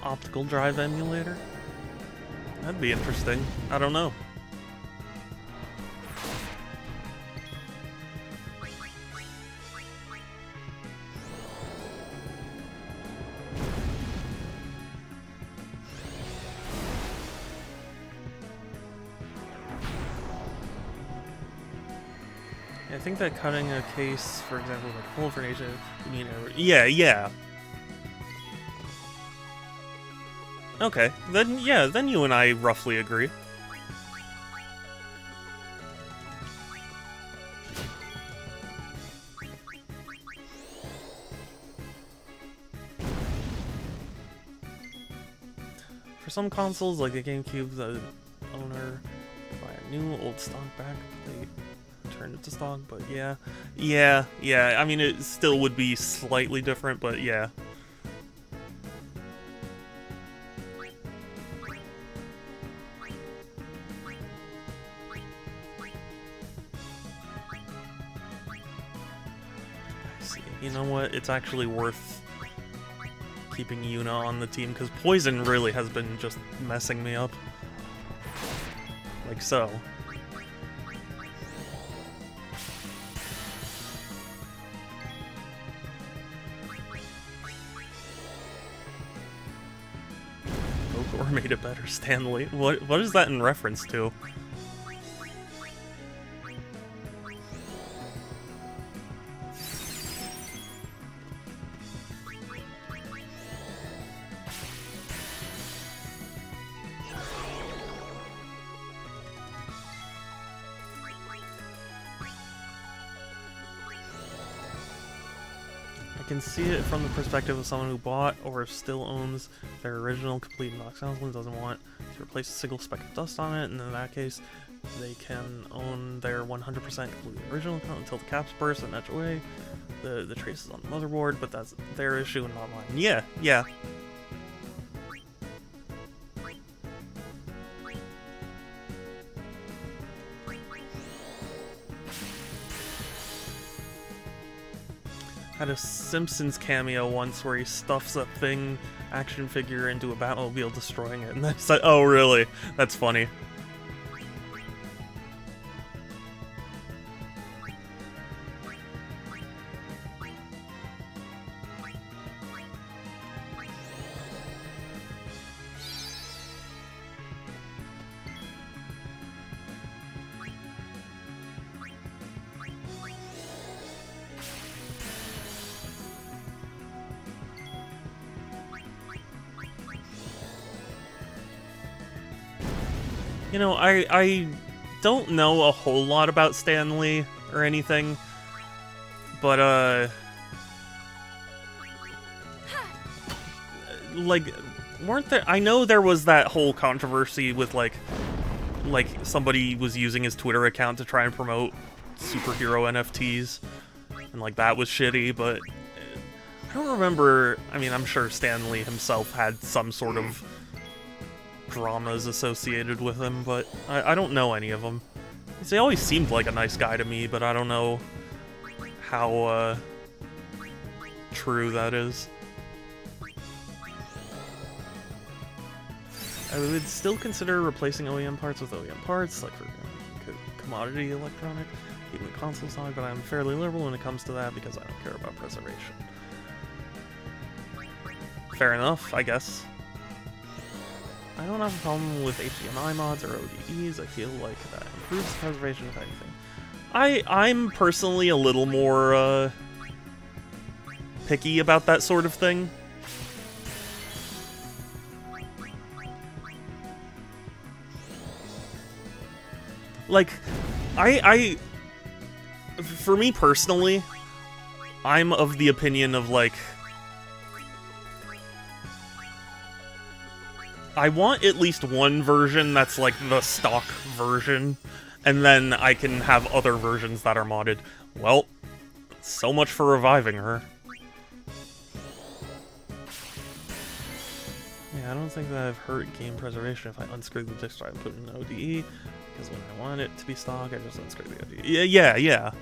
Optical drive emulator? That'd be interesting. I don't know. I think that cutting a case, for example, like full for nature, would mean yeah. Okay, then yeah, then you and I roughly agree. For some consoles, like the GameCube, the owner buy a new old stock back, they turn it to stock, but yeah. I mean, it still would be slightly different, but yeah. I see. You know what? It's actually worth keeping Yuna on the team, because Poison really has been just messing me up. Like so. Gogor made it better, Stanley. What is that in reference to? I can see it from the perspective of someone who bought or still owns their original complete Nox and doesn't want to replace a single speck of dust on it, and in that case, they can own their 100% completely original account until the caps burst and etch away the traces on the motherboard, but that's their issue and not mine. Yeah. Had a Simpsons cameo once where he stuffs a thing action figure into a Batmobile, destroying it, and then it's like, oh really? That's funny. You know, I don't know a whole lot about Stan Lee or anything, but, like, weren't there... I know there was that whole controversy with, like somebody was using his Twitter account to try and promote superhero NFTs, and, like, that was shitty, but I don't remember... I mean, I'm sure Stan Lee himself had some sort of dramas associated with him, but I don't know any of them. He always seemed like a nice guy to me, but I don't know how true that is. I would still consider replacing OEM parts with OEM parts, like for commodity electronic, keeping the console stock, but I'm fairly liberal when it comes to that because I don't care about preservation. Fair enough, I guess. I don't have a problem with HDMI mods or ODEs. I feel like that improves preservation, if anything. I'm personally a little more picky about that sort of thing. Like, for me personally, I'm of the opinion of, like, I want at least one version that's like the stock version, and then I can have other versions that are modded. Well, so much for reviving her. Yeah, I don't think that I've hurt game preservation if I unscrew the disk drive and put in an ODE, because when I want it to be stock, I just unscrew the ODE. Yeah.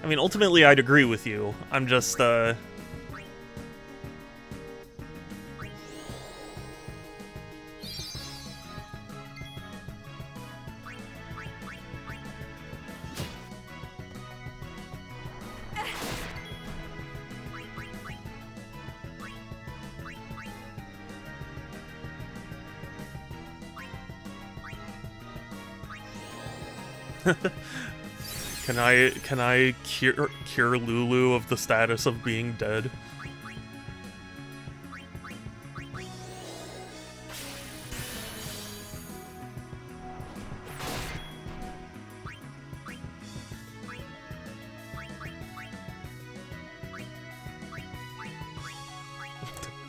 I mean, ultimately, I'd agree with you. I'm just, Can I cure Lulu of the status of being dead?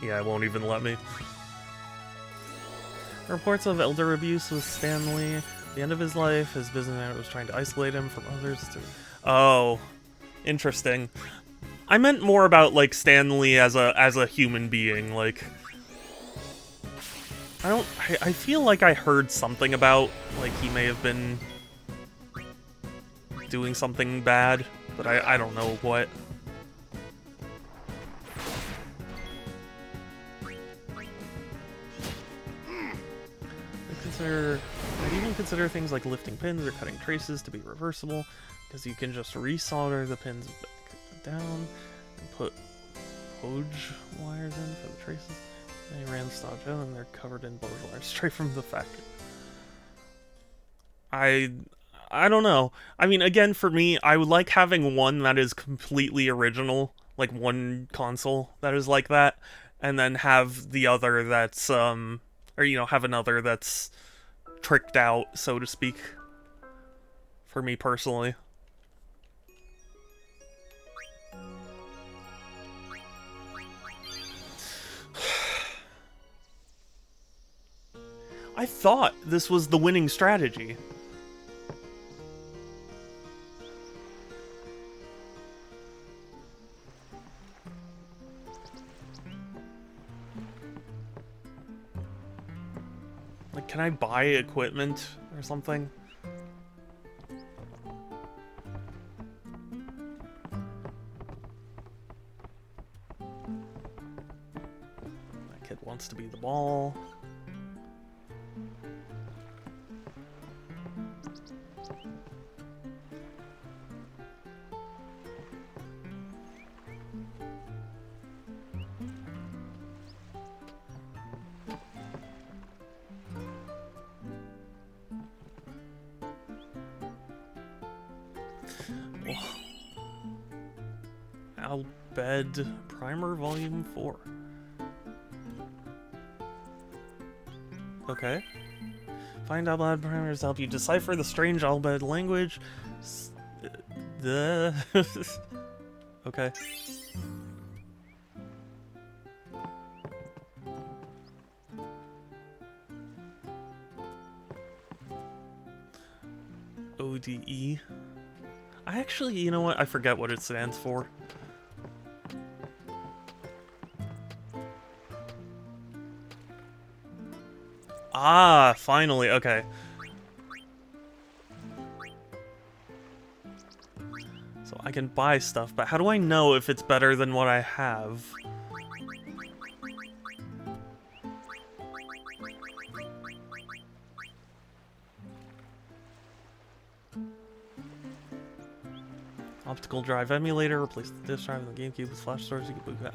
Yeah, it won't even let me. Reports of elder abuse with Stanley. At the end of his life, his business manager was trying to isolate him from others. Oh, interesting. I meant more about like Stanley as a human being. Like, I feel like I heard something about like he may have been doing something bad, but I don't know what. I'd even consider things like lifting pins or cutting traces to be reversible, because you can just resolder the pins back down and put Poj wires in for the traces. They ran stodge out and they're covered in Poj wires straight from the factory. I don't know. I mean, again, for me, I would like having one that is completely original, like one console that is like that, and then have the other that's or have another that's tricked out, so to speak, for me personally. I thought this was the winning strategy. Like, can I buy equipment or something? That kid wants to be the ball. Albed Primer Volume 4. Okay. Find Albed primers to help you decipher the strange Albed language. Okay. ODE. I actually, you know what? I forget what it stands for. Ah, finally. Okay. So I can buy stuff, but how do I know if it's better than what I have? Optical drive emulator, replace the disk drive in the GameCube with flash storage.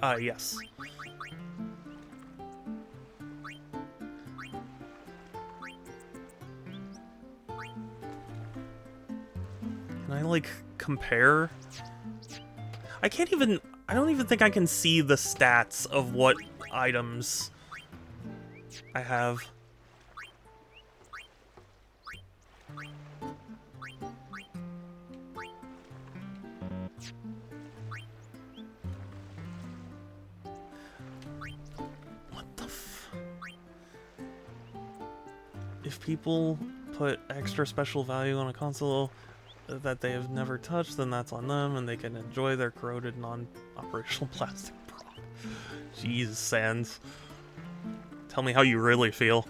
Ah, yes. Can I, like, compare? I don't even think I can see the stats of what items I have. If people put extra special value on a console that they have never touched, then that's on them, and they can enjoy their corroded, non-operational plastic prop. Jeez, Sans. Tell me how you really feel.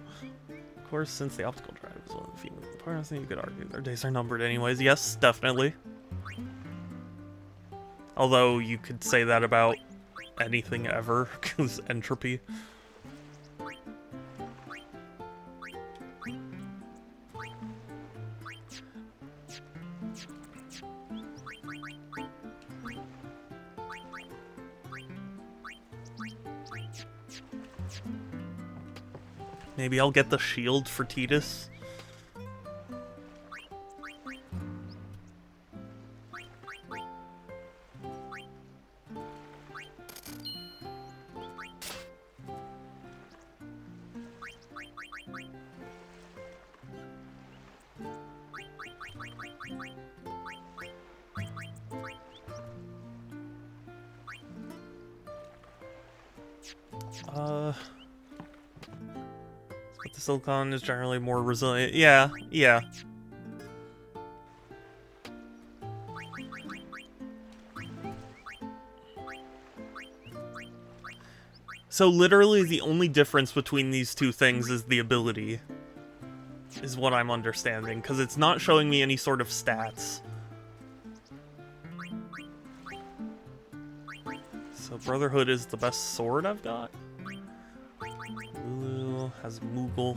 Of course, since the optical drive is one of the few moving parts, you could argue their days are numbered anyways. Yes, definitely. Although, you could say that about anything ever, because entropy. Maybe I'll get the shield for Tidus. But the silicon is generally more resilient. Yeah, yeah. So literally the only difference between these two things is the ability, is what I'm understanding, because it's not showing me any sort of stats. So Brotherhood is the best sword I've got. Lulu has Moogle.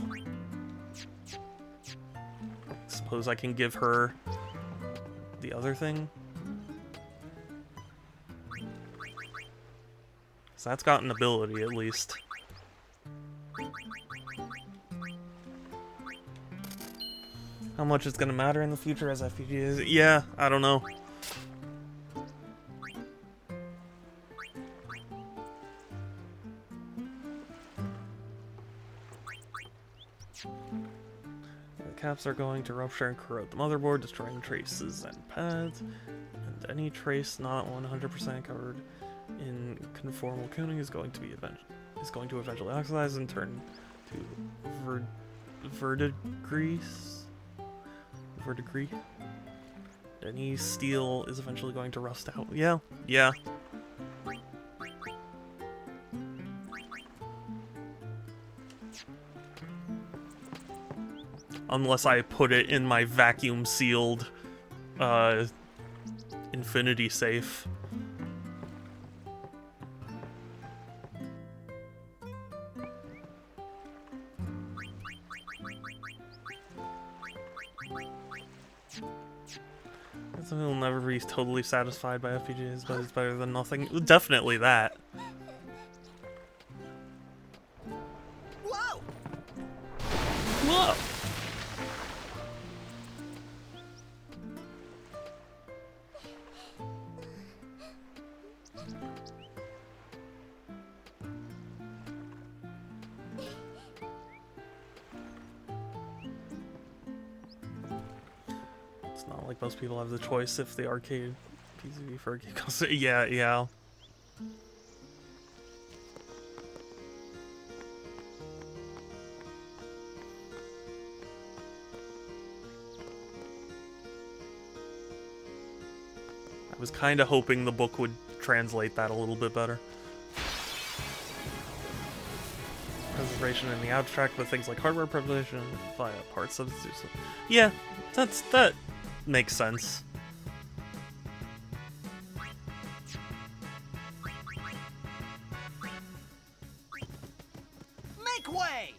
Suppose I can give her the other thing. So that's got an ability, at least. How much it's gonna matter in the future as FPGAs? Yeah, I don't know. The caps are going to rupture and corrode the motherboard, destroying traces and pads. And any trace not 100% covered in conformal coating is going to eventually oxidize and turn to verdigris. Any steel is eventually going to rust out. Yeah, yeah. Unless I put it in my vacuum sealed infinity safe. We'll never be totally satisfied by FPGAs, but it's better than nothing. Definitely that. Whoa! Whoa! It's not like most people have the choice if the arcade PCB for arcade costs. Yeah, yeah. I was kind of hoping the book would translate that a little bit better. Preservation in the abstract, but things like hardware preservation via part substitution. Yeah, that makes sense. Make way!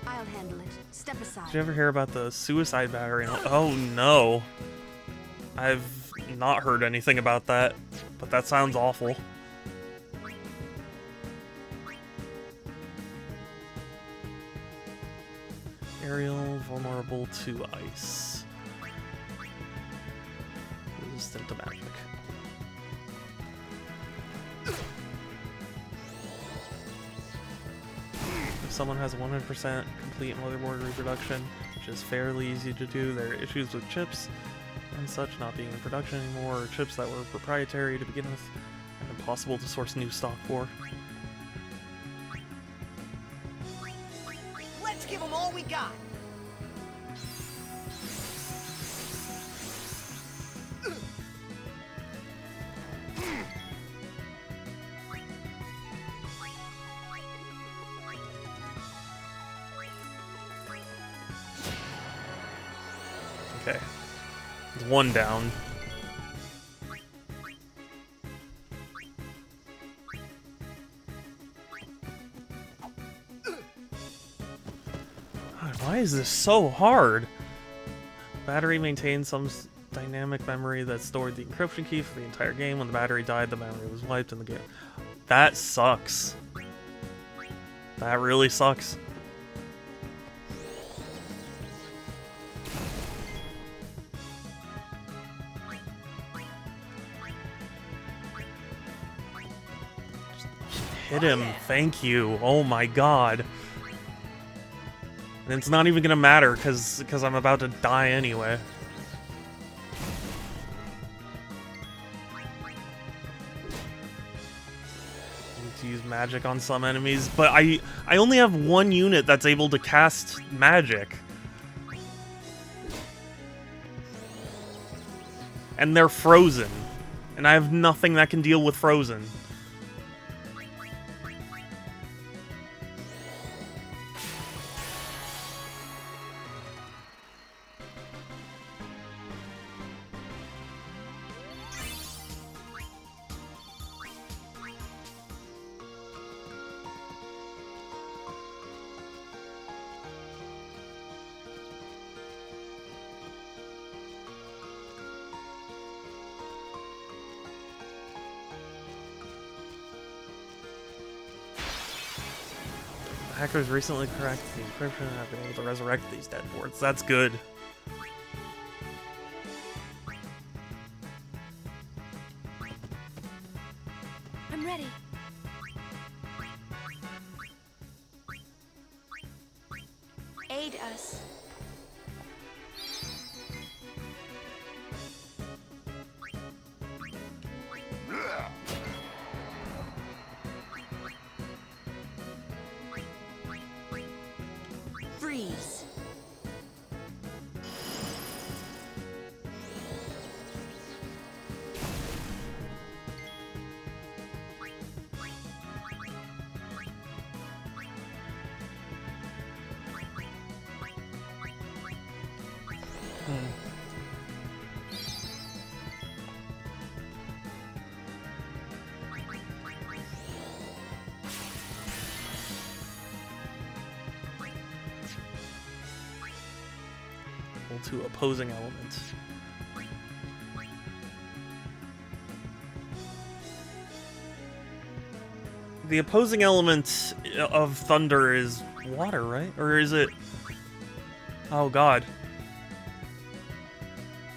I'll handle it. Step aside. Did you ever hear about the suicide battery? Oh no. I've not heard anything about that, but that sounds awful. Aerial, vulnerable to ice. Resistant to magic. If someone has 100% complete motherboard reproduction, which is fairly easy to do, there are issues with chips and such not being in production anymore, or chips that were proprietary to begin with and impossible to source new stock for. Let's give them all we got! Okay. There's one down. God, why is this so hard? Battery maintains some dynamic memory that stored the encryption key for the entire game. When the battery died, the memory was wiped in the game. That sucks. That really sucks. Hit him, thank you. Oh my god. And it's not even gonna matter, because I'm about to die anyway. To use magic on some enemies, but I only have one unit that's able to cast magic. And they're frozen. And I have nothing that can deal with frozen. Hackers recently corrected the encryption and have been able to resurrect these dead boards. That's good. I'm ready. Aid us. Freeze. To opposing elements. The opposing element of thunder is water, right? Or is it... Oh god.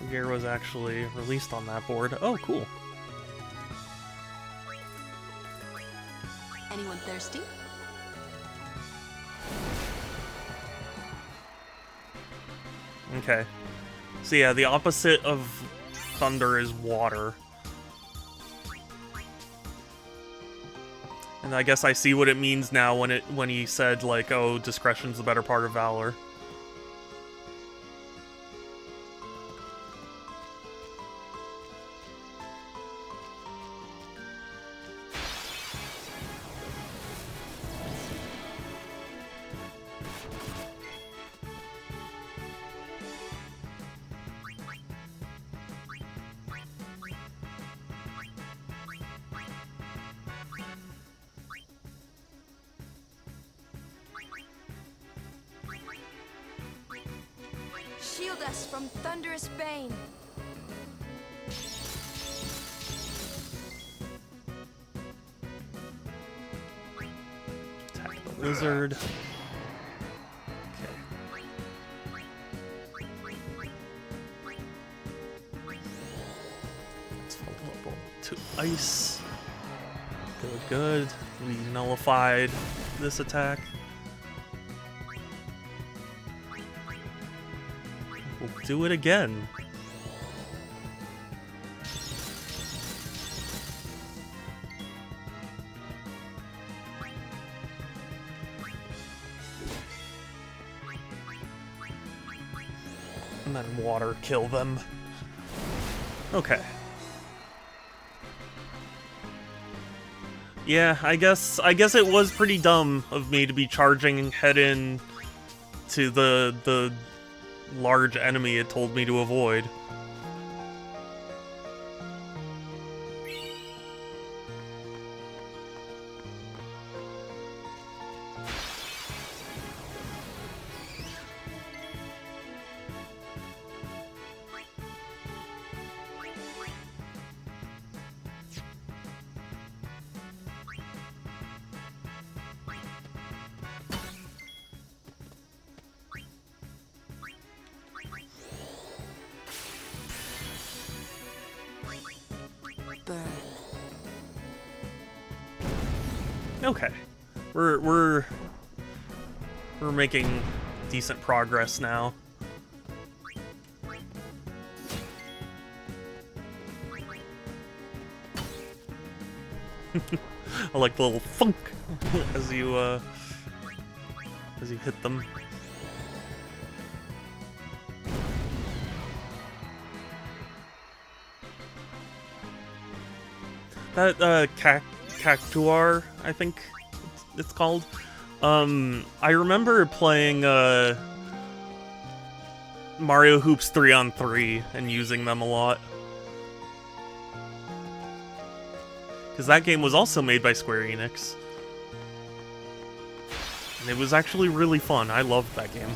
Gear was actually released on that board. Oh, cool. Anyone thirsty? Okay. So yeah, the opposite of thunder is water. And I guess I see what it means now when he said, like, oh, discretion's the better part of valor. Shield us from thunderous bane. Attack the lizard. It's vulnerable to ice. Good, good. We nullified this attack. We'll do it again. And then water kill them. Okay. Yeah, I guess it was pretty dumb of me to be charging head in to the large enemy it told me to avoid. Burn. Okay. We're making decent progress now. I like the little funk as you hit them. That Cactuar, I think it's called. I remember playing Mario Hoops 3-on-3 and using them a lot. Because that game was also made by Square Enix. And it was actually really fun. I loved that game.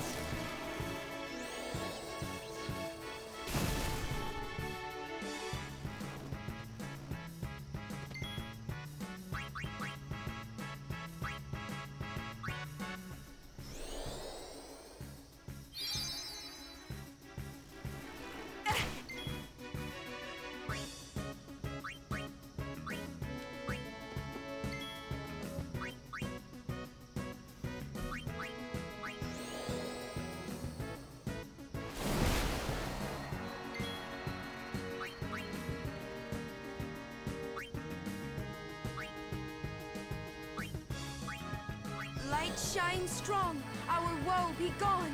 Light shine strong, our woe be gone.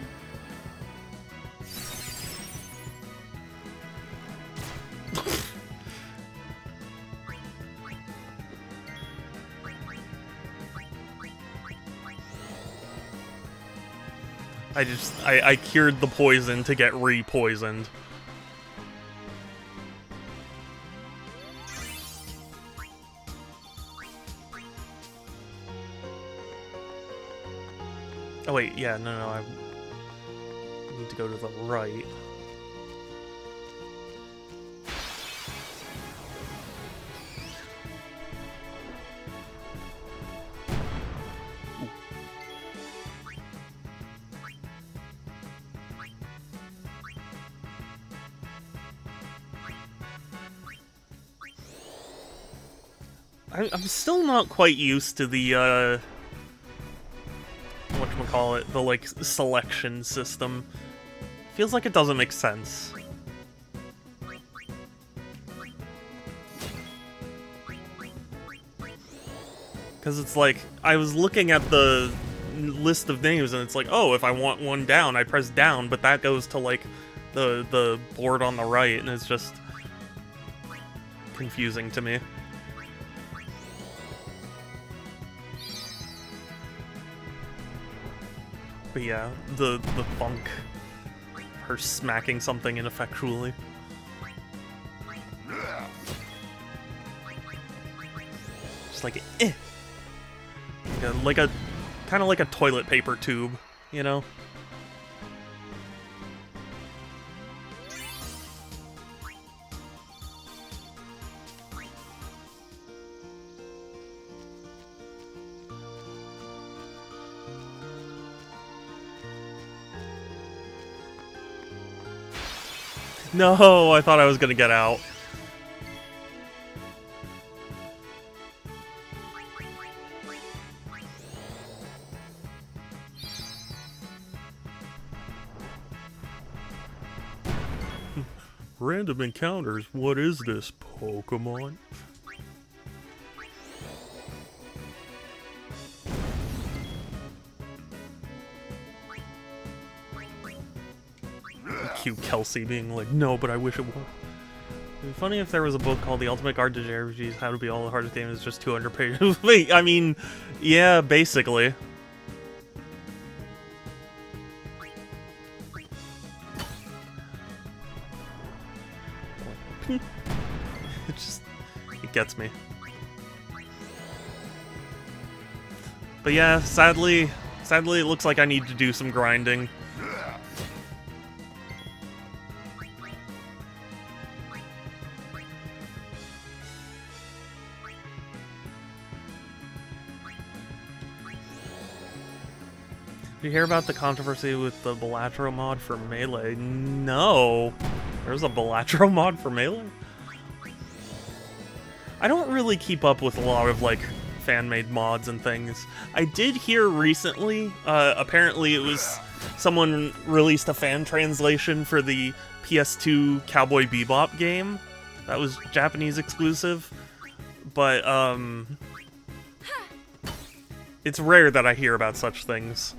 I cured the poison to get re-poisoned. Oh wait, yeah, no, I need to go to the right. I'm still not quite used to the, whatchamacallit, the, like, selection system. Feels like it doesn't make sense. Because it's like, I was looking at the list of names, and it's like, oh, if I want one down, I press down, but that goes to, like, the board on the right, and it's just confusing to me. But yeah, the funk, her smacking something ineffectually. Just like, eh. Like a kind of like a toilet paper tube, you know? No, I thought I was gonna get out. Random encounters, what is this, Pokemon? Cute Kelsey being like, no, but I wish it would. It'd be funny if there was a book called The Ultimate Guide to JRPGs, How to Be All the Hardest Game. It's just 200 pages. Wait, I mean, yeah, basically. It gets me. But yeah, sadly it looks like I need to do some grinding. Did you hear about the controversy with the Balatro mod for Melee? No! There's a Balatro mod for Melee? I don't really keep up with a lot of, like, fan-made mods and things. I did hear recently, apparently it was someone released a fan translation for the PS2 Cowboy Bebop game. That was Japanese exclusive. But, it's rare that I hear about such things.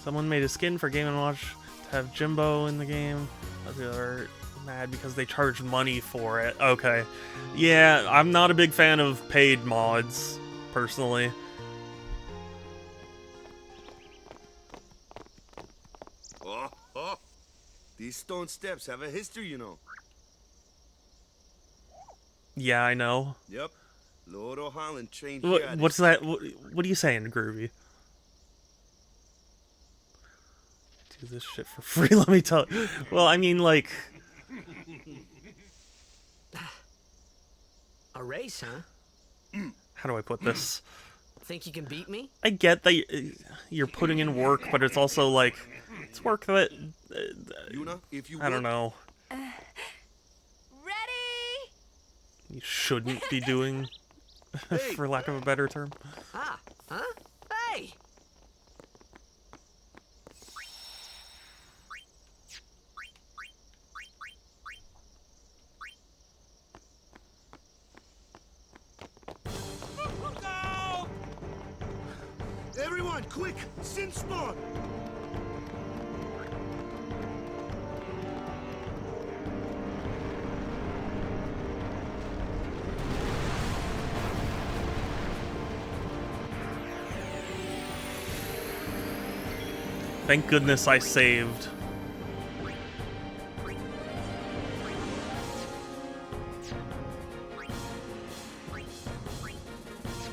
Someone made a skin for Game & Watch to have Jimbo in the game. They're mad because they charged money for it. Okay. Yeah, I'm not a big fan of paid mods, personally. Oh. These stone steps have a history, you know. Yeah, I know. Yep. Lord O'Holland trained What's that? What are you saying, Groovy? Do this shit for free, let me tell you. Well, I mean, like... A race, huh? How do I put this? Think you can beat me? I get that you're putting in work, but it's also, like... It's work that... Yuna, if you I don't know. Ready? You shouldn't be doing, for lack of a better term. Ah, huh? Hey! Everyone, quick! Sin spawn! Thank goodness I saved.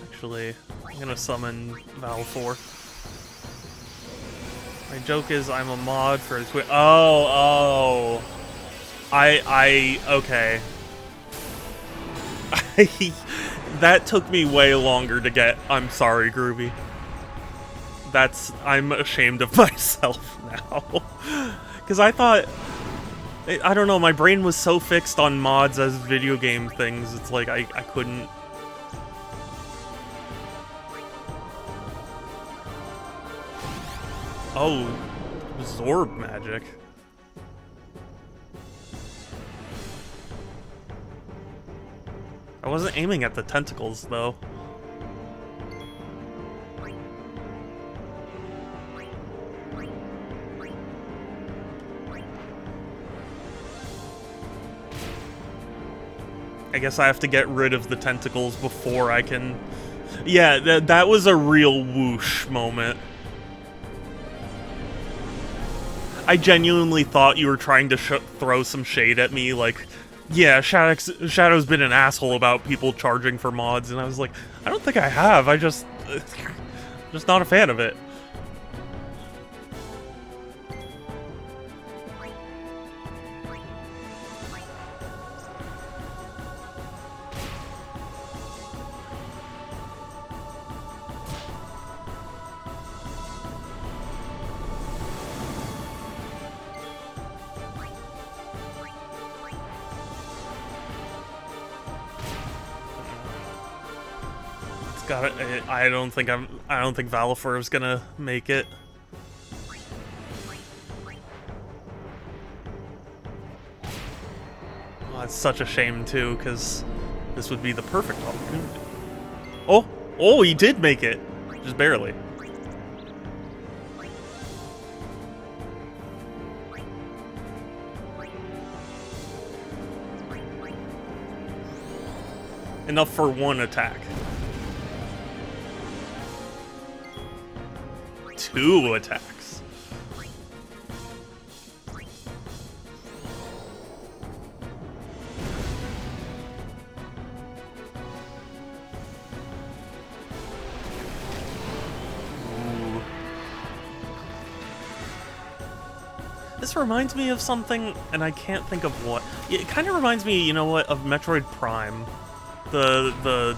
Actually, I'm gonna summon Val 4. My joke is I'm a mod for Twitch. Oh. Okay. That took me way longer to get. I'm sorry, Groovy. I'm ashamed of myself now. Because I thought, I don't know, my brain was so fixed on mods as video game things, it's like I couldn't. Oh, Zorb magic. I wasn't aiming at the tentacles, though. I guess I have to get rid of the tentacles before I can... Yeah, that was a real whoosh moment. I genuinely thought you were trying to throw some shade at me, like, yeah, Shadow's been an asshole about people charging for mods, and I was like, I don't think I have, just not a fan of it. I don't think Valifer is gonna make it. Oh, it's such a shame too, because this would be the perfect opportunity. Oh, he did make it, just barely. Enough for one attack. 2 attacks. Ooh. This reminds me of something, and I can't think of what. It kind of reminds me, you know what, of Metroid Prime, the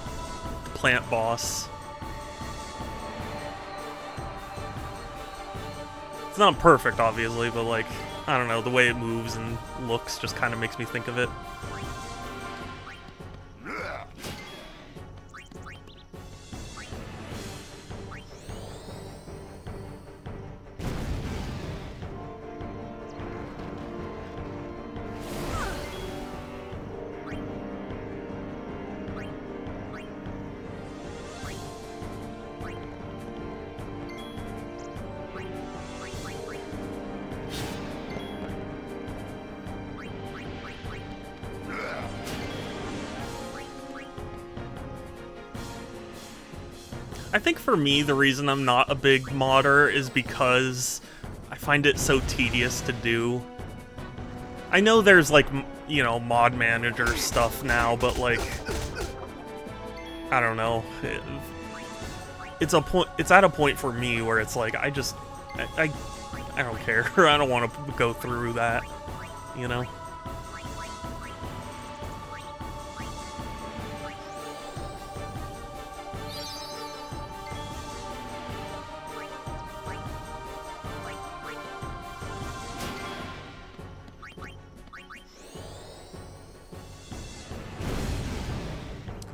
plant boss. It's not perfect, obviously, but like, I don't know, the way it moves and looks just kind of makes me think of it. I think for me, the reason I'm not a big modder is because I find it so tedious to do. I know there's, like, you know, mod manager stuff now, but, like, I don't know. It's at a point for me where it's like, I don't care. I don't want to go through that, you know?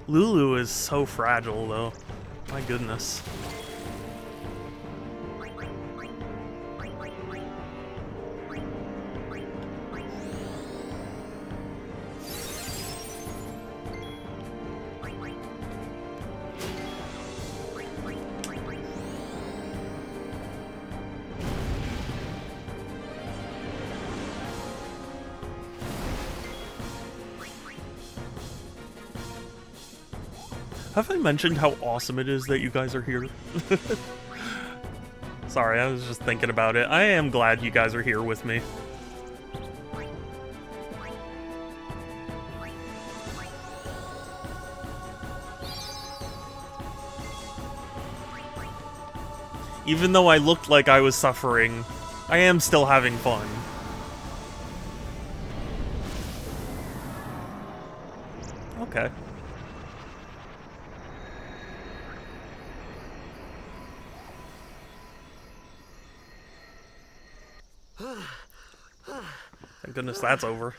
Lulu is so fragile, though. My goodness. Have I mentioned how awesome it is that you guys are here? Sorry, I was just thinking about it. I am glad you guys are here with me. Even though I looked like I was suffering, I am still having fun. Okay. Thank goodness that's over.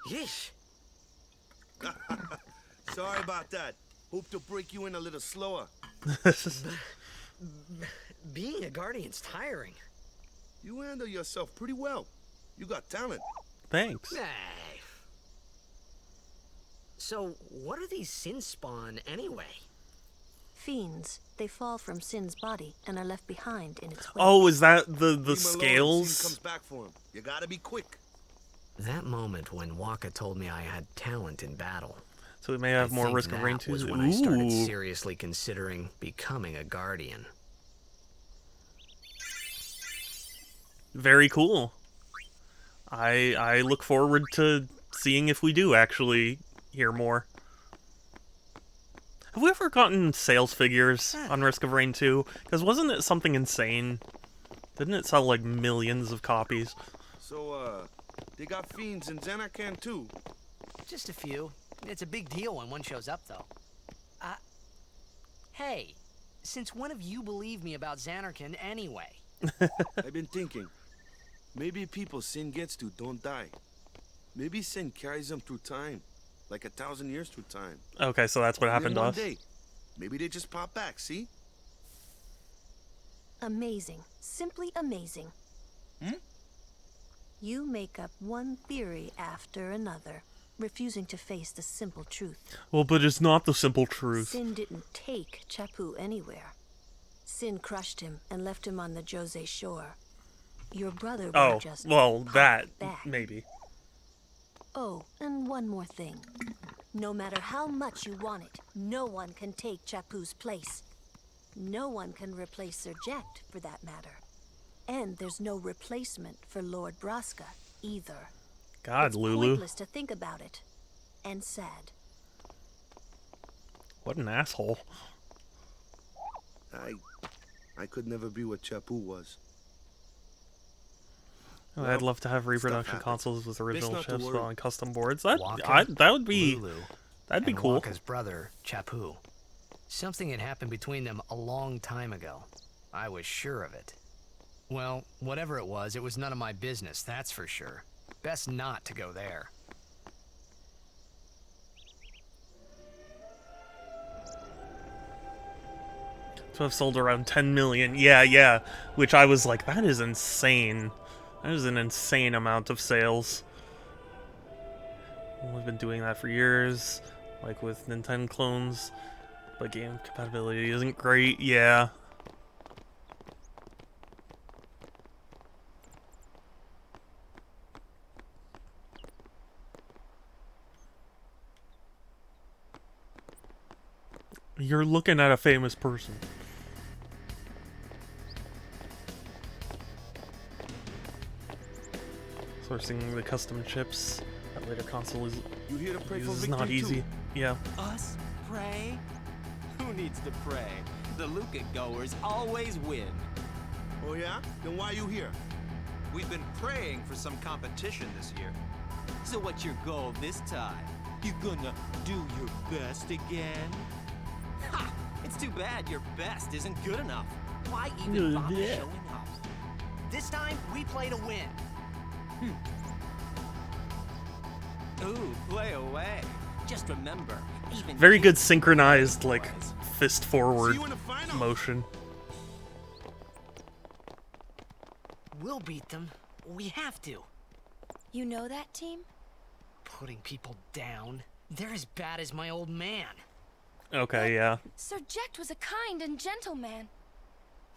Yeesh. Sorry about that. Hope to break you in a little slower. Being a guardian's tiring. You handle yourself pretty well. You got talent. Thanks. Hey. So, what are these sin spawn anyway? Fiends. They fall from Sin's body and are left behind in its wake. Oh, is that the Leave him alone, scales? Sin comes back for him. You gotta be quick. That moment when Waka told me I had talent in battle. So we may have more I think Risk of Rain that 2. was when I started Ooh. seriously considering becoming a guardian. Very cool. I look forward to seeing if we do actually hear more. Have we ever gotten sales figures on Risk of Rain 2? Because wasn't it something insane? Didn't it sell like millions of copies? So, they got fiends in Xanarkand too. Just a few. It's a big deal when one shows up, though. Hey, since when have you believed me about Xanarkand anyway? I've been thinking. Maybe people Sin gets to don't die. Maybe Sin carries them through time. Like 1,000 years through time. Okay, so that's what And happened to then us. one day, maybe they just pop back, see? Amazing. Simply amazing. You make up one theory after another, refusing to face the simple truth. Well, but it's not the simple truth. Sin didn't take Chapu anywhere. Sin crushed him and left him on the Jose shore. Your brother Oh, won't just well, pop that, back. maybe. Oh, and one more thing. No matter how much you want it, no one can take Chapu's place. No one can replace Serject, for that matter. And there's no replacement for Lord Braska, either. God, It's Lulu. pointless to think about it. And sad. What an asshole. I could never be what Chapu was. Oh, I'd love to have reproduction happens. consoles with original not to chips worry. on custom boards. That Waka, that would be Lulu, that'd be and cool. Waka's brother, Chapu. Something had happened between them a long time ago. I was sure of it. Well, whatever it was none of my business, that's for sure. Best not to go there. To have sold around 10 million. Yeah. Which I was like, that is insane. That is an insane amount of sales. We've been doing that for years, like with Nintendo clones, but game compatibility isn't great. Yeah. You're looking at a famous person. Sourcing the custom chips that later console is You here to pray for is victory not easy. too? Yeah. Us? Pray? Who needs to pray? The Luca goers always win. Oh yeah? Then why you here? We've been praying for some competition this year. So what's your goal this time? You gonna do your best again? Ha! It's too bad your best isn't good enough. Why even bother showing up? This time, we play to win. Ooh, play away. Just remember, even Very good kids synchronized, like, otherwise. fist See forward you in the final. motion. We'll beat them. We have to. You know that team? Putting people down. They're as bad as my old man. Okay, yeah. Sir Jecht was a kind and gentle man.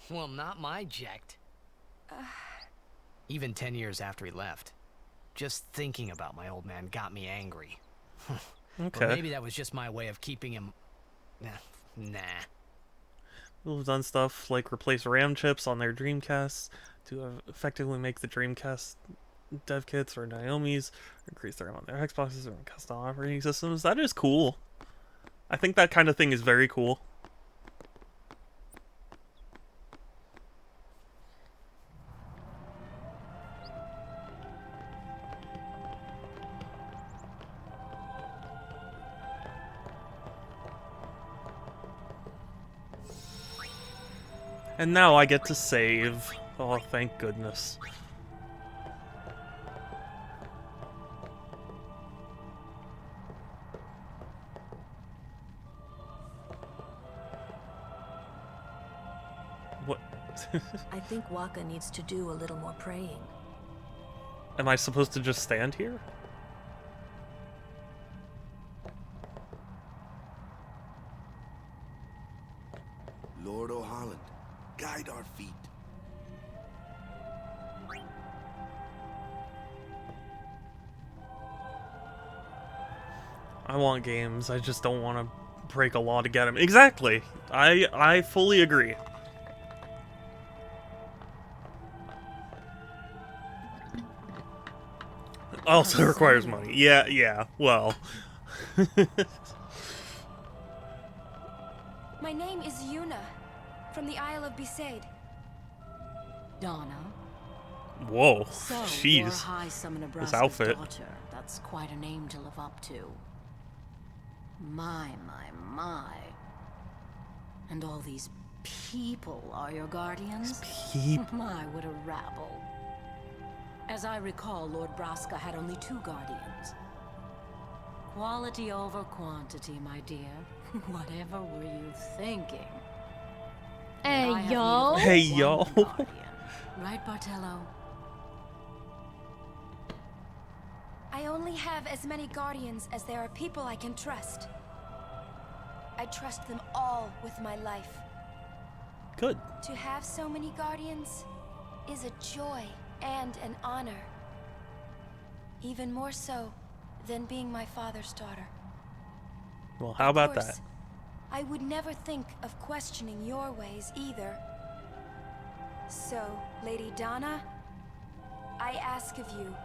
Well, not my Jecht. Even 10 years after he left. Just thinking about my old man got me angry. Okay. Or maybe that was just my way of keeping him... Nah. People have done stuff like replace RAM chips on their Dreamcasts to effectively make the Dreamcast dev kits or Naomi's, increase their RAM on their Xboxes or on custom operating systems. That is cool. I think that kind of thing is very cool. And now I get to save. Oh, thank goodness. What? I think Waka needs to do a little more praying. Am I supposed to just stand here? Lord O'Holland, guide our feet. I want games. I just don't want to break a law to get them. Exactly. I fully agree. Also requires money. Yeah. Well. My name is Yuna, from the Isle of Besaid. Donna. Whoa. So, Jeez. you're High Summoner This Braska's outfit. daughter. That's quite a name to live up to. My. And all these people are your guardians? People. My, what a rabble. As I recall, Lord Braska had only 2 guardians. Quality over quantity, my dear. Whatever were you thinking? Hey, I have y'all. neither Hey, one y'all. guardian. Right, Bartello? I only have as many guardians as there are people I can trust. I trust them all with my life. Good. To have so many guardians is a joy and an honor. Even more so than being my father's daughter. Well, how about Of course, that? I would never think of questioning your ways either. So, Lady Donna, I ask of you,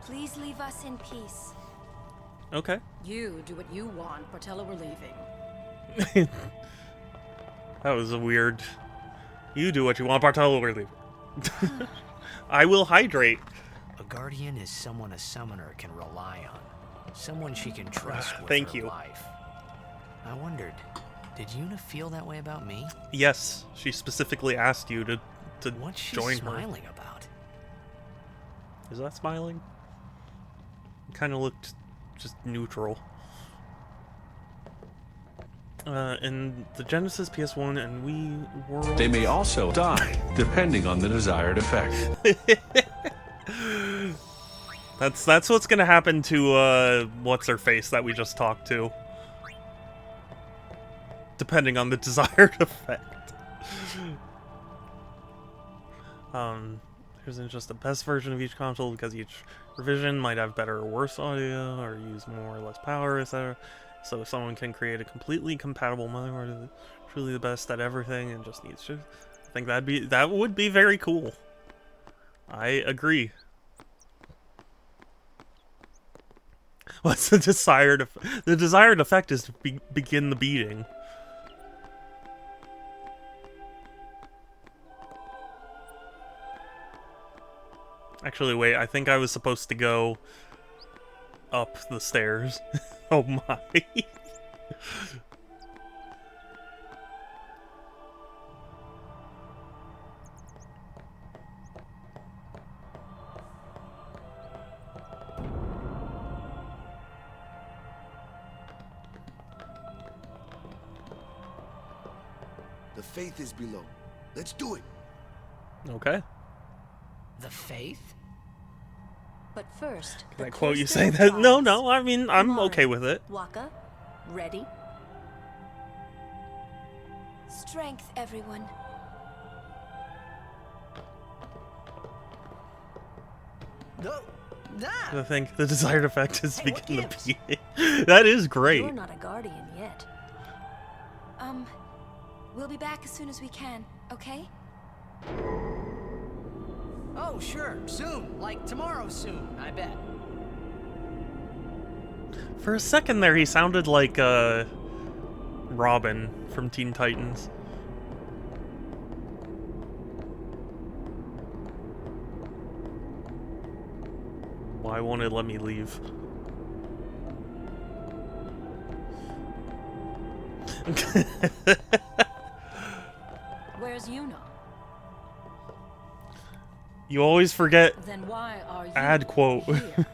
please leave us in peace. Okay. You do what you want, Bartello, we're leaving. That was a weird. You do what you want, Bartolo. We're leaving. I will hydrate. A guardian is someone a summoner can rely on. Someone she can trust with Thank her you. life. I wondered, did Yuna feel that way about me? Yes, she specifically asked you to What's she join her. smiling about? Is that smiling? It kind of looked just neutral. In the Genesis, PS1, and Wii world... They may also die, depending on the desired effect. That's what's gonna happen to, what's-her-face that we just talked to. Depending on the desired effect. Here's just the best version of each console, because each revision might have better or worse audio, or use more or less power, etc. So if someone can create a completely compatible motherboard, truly the best at everything, and just needs to, I think that would be very cool. I agree. What's the desired effect? The desired effect is to begin the beating. Actually, wait, I think I was supposed to go up the stairs. Oh my. The faith is below. Let's do it. Okay. The faith? But first, Can I quote you saying that? No, I mean, I'm okay with it. Waka, ready? Strength, everyone. No. I think the desired effect is to begin the beating. That is great. You're not a guardian yet. We'll be back as soon as we can, okay? Oh, sure. Soon. Like tomorrow soon, I bet. For a second there, he sounded like, Robin from Teen Titans. Why won't it let me leave? Where's Yuna? You always forget Then why are you ad quote. here?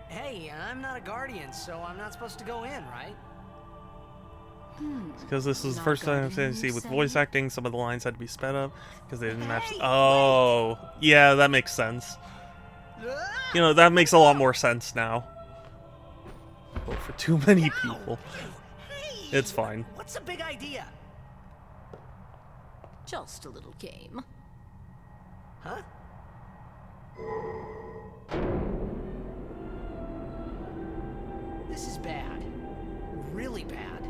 Hey, I'm not a guardian, so I'm not supposed to go in, right? Because this was the Not first time guardian, I've seen you with say? voice acting, some of the lines had to be sped up because they didn't match. Oh, yeah, that makes sense. You know, that makes a lot more sense now. But for too many people, Hey, it's fine. What's the big idea? Just a little game. Huh? This is bad. Really bad.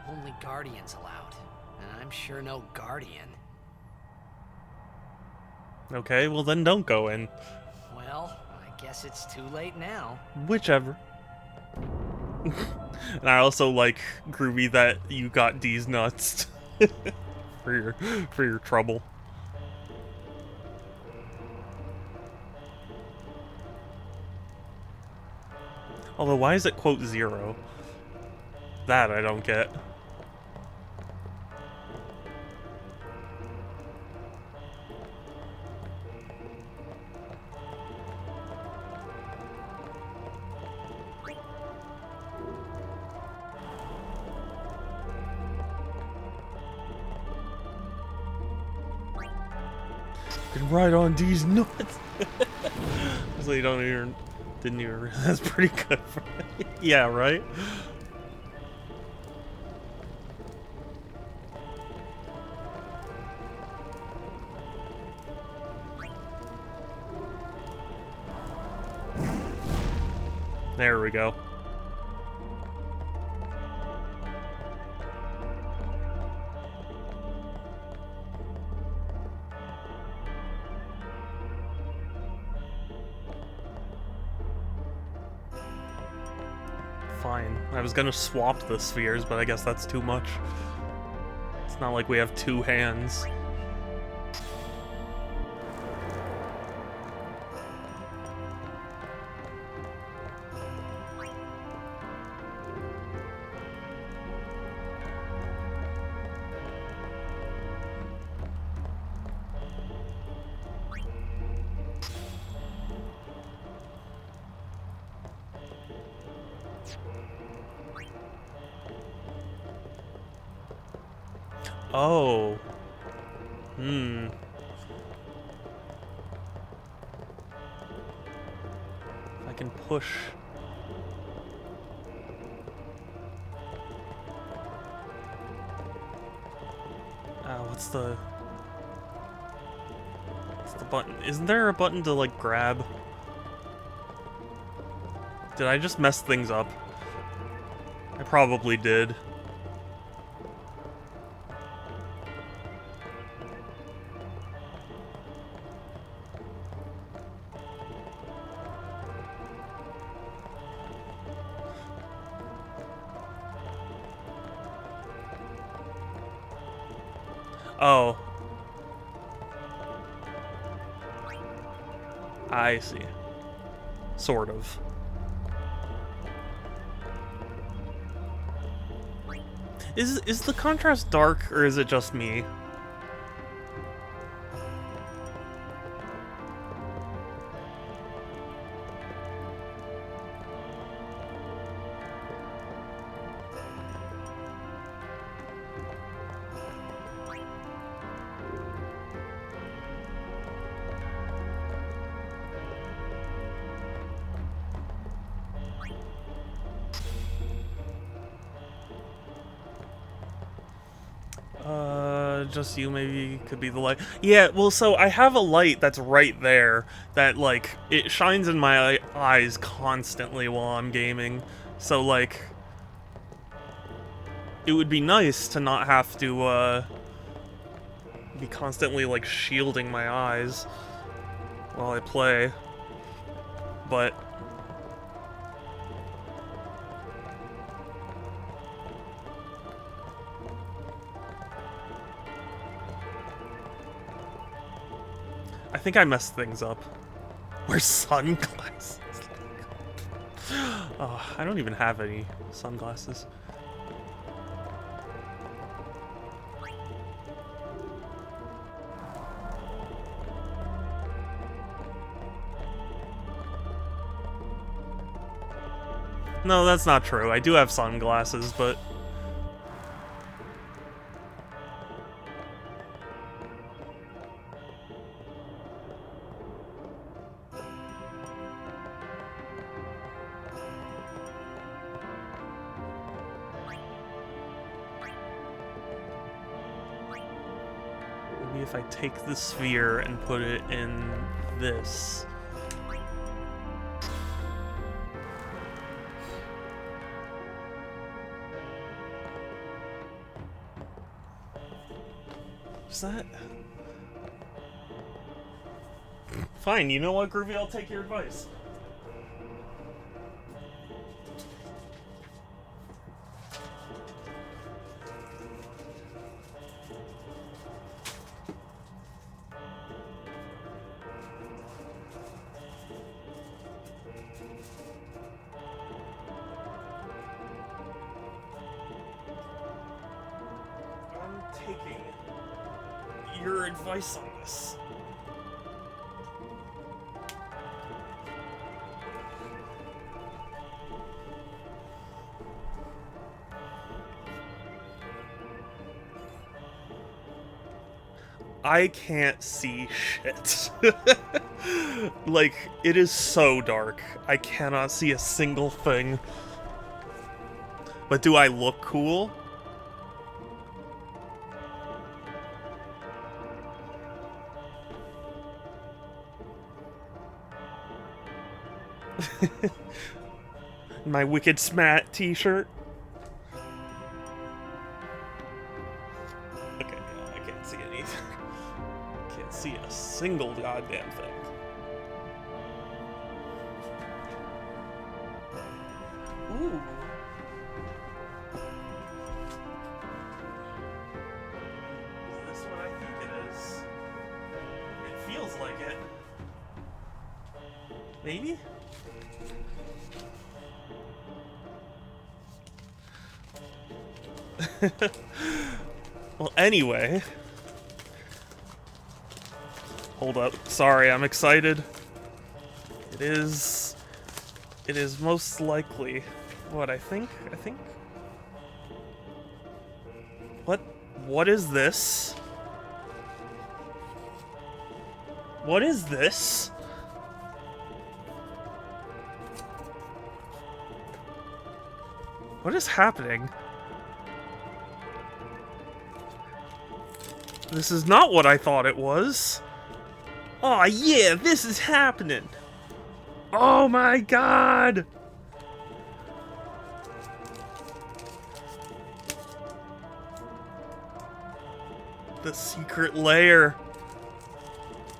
Only guardians allowed. And I'm sure no guardian. Okay, well then don't go in. Well, I guess it's too late now. Whichever. And I also like Groovy that you got D's nuts for your trouble. Although why is it quote 0? That I don't get. Can ride on D's nuts. So you didn't even. That's pretty good. Yeah, right. There we go. fine. I was gonna swap the spheres, but I guess that's too much. It's not like we have two hands. Oh. I can push. What's the button? Isn't there a button to, like, grab? Did I just mess things up? I probably did. Oh. I see. Sort of. Is the contrast dark, or is it just me? Just you maybe could be the light. Yeah, well, so I have a light that's right there that, like, it shines in my eyes constantly while I'm gaming. So, like, it would be nice to not have to, be constantly, like, shielding my eyes while I play. But I think I messed things up. Wear sunglasses. Oh, I don't even have any sunglasses. No, that's not true. I do have sunglasses, but maybe if I take the sphere and put it in this. Is that? Fine, you know what, Groovy? I'll take your advice. I'm taking your advice on this. I can't see shit. Like, it is so dark. I cannot see a single thing. But do I look cool? My Wicked Smat t-shirt. Okay, yeah, I can't see anything. Can't see a single goddamn thing. Ooh. Maybe? Well, anyway. Hold up. Sorry, I'm excited. It is most likely what I think. What is this? What is this? What is happening? This is not what I thought it was. Oh yeah, this is happening. Oh my god! The secret lair.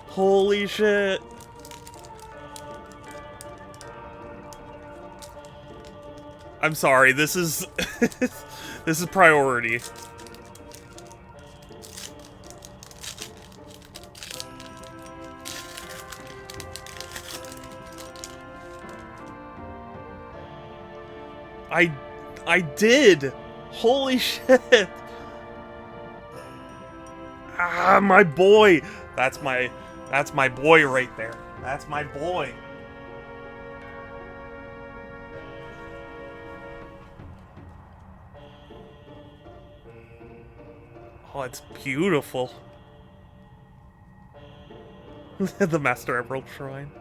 Holy shit. I'm sorry, this is this is priority. I did. Holy shit. Ah, my boy. That's my boy right there. That's my boy. Oh, it's beautiful. The Master Emerald Shrine.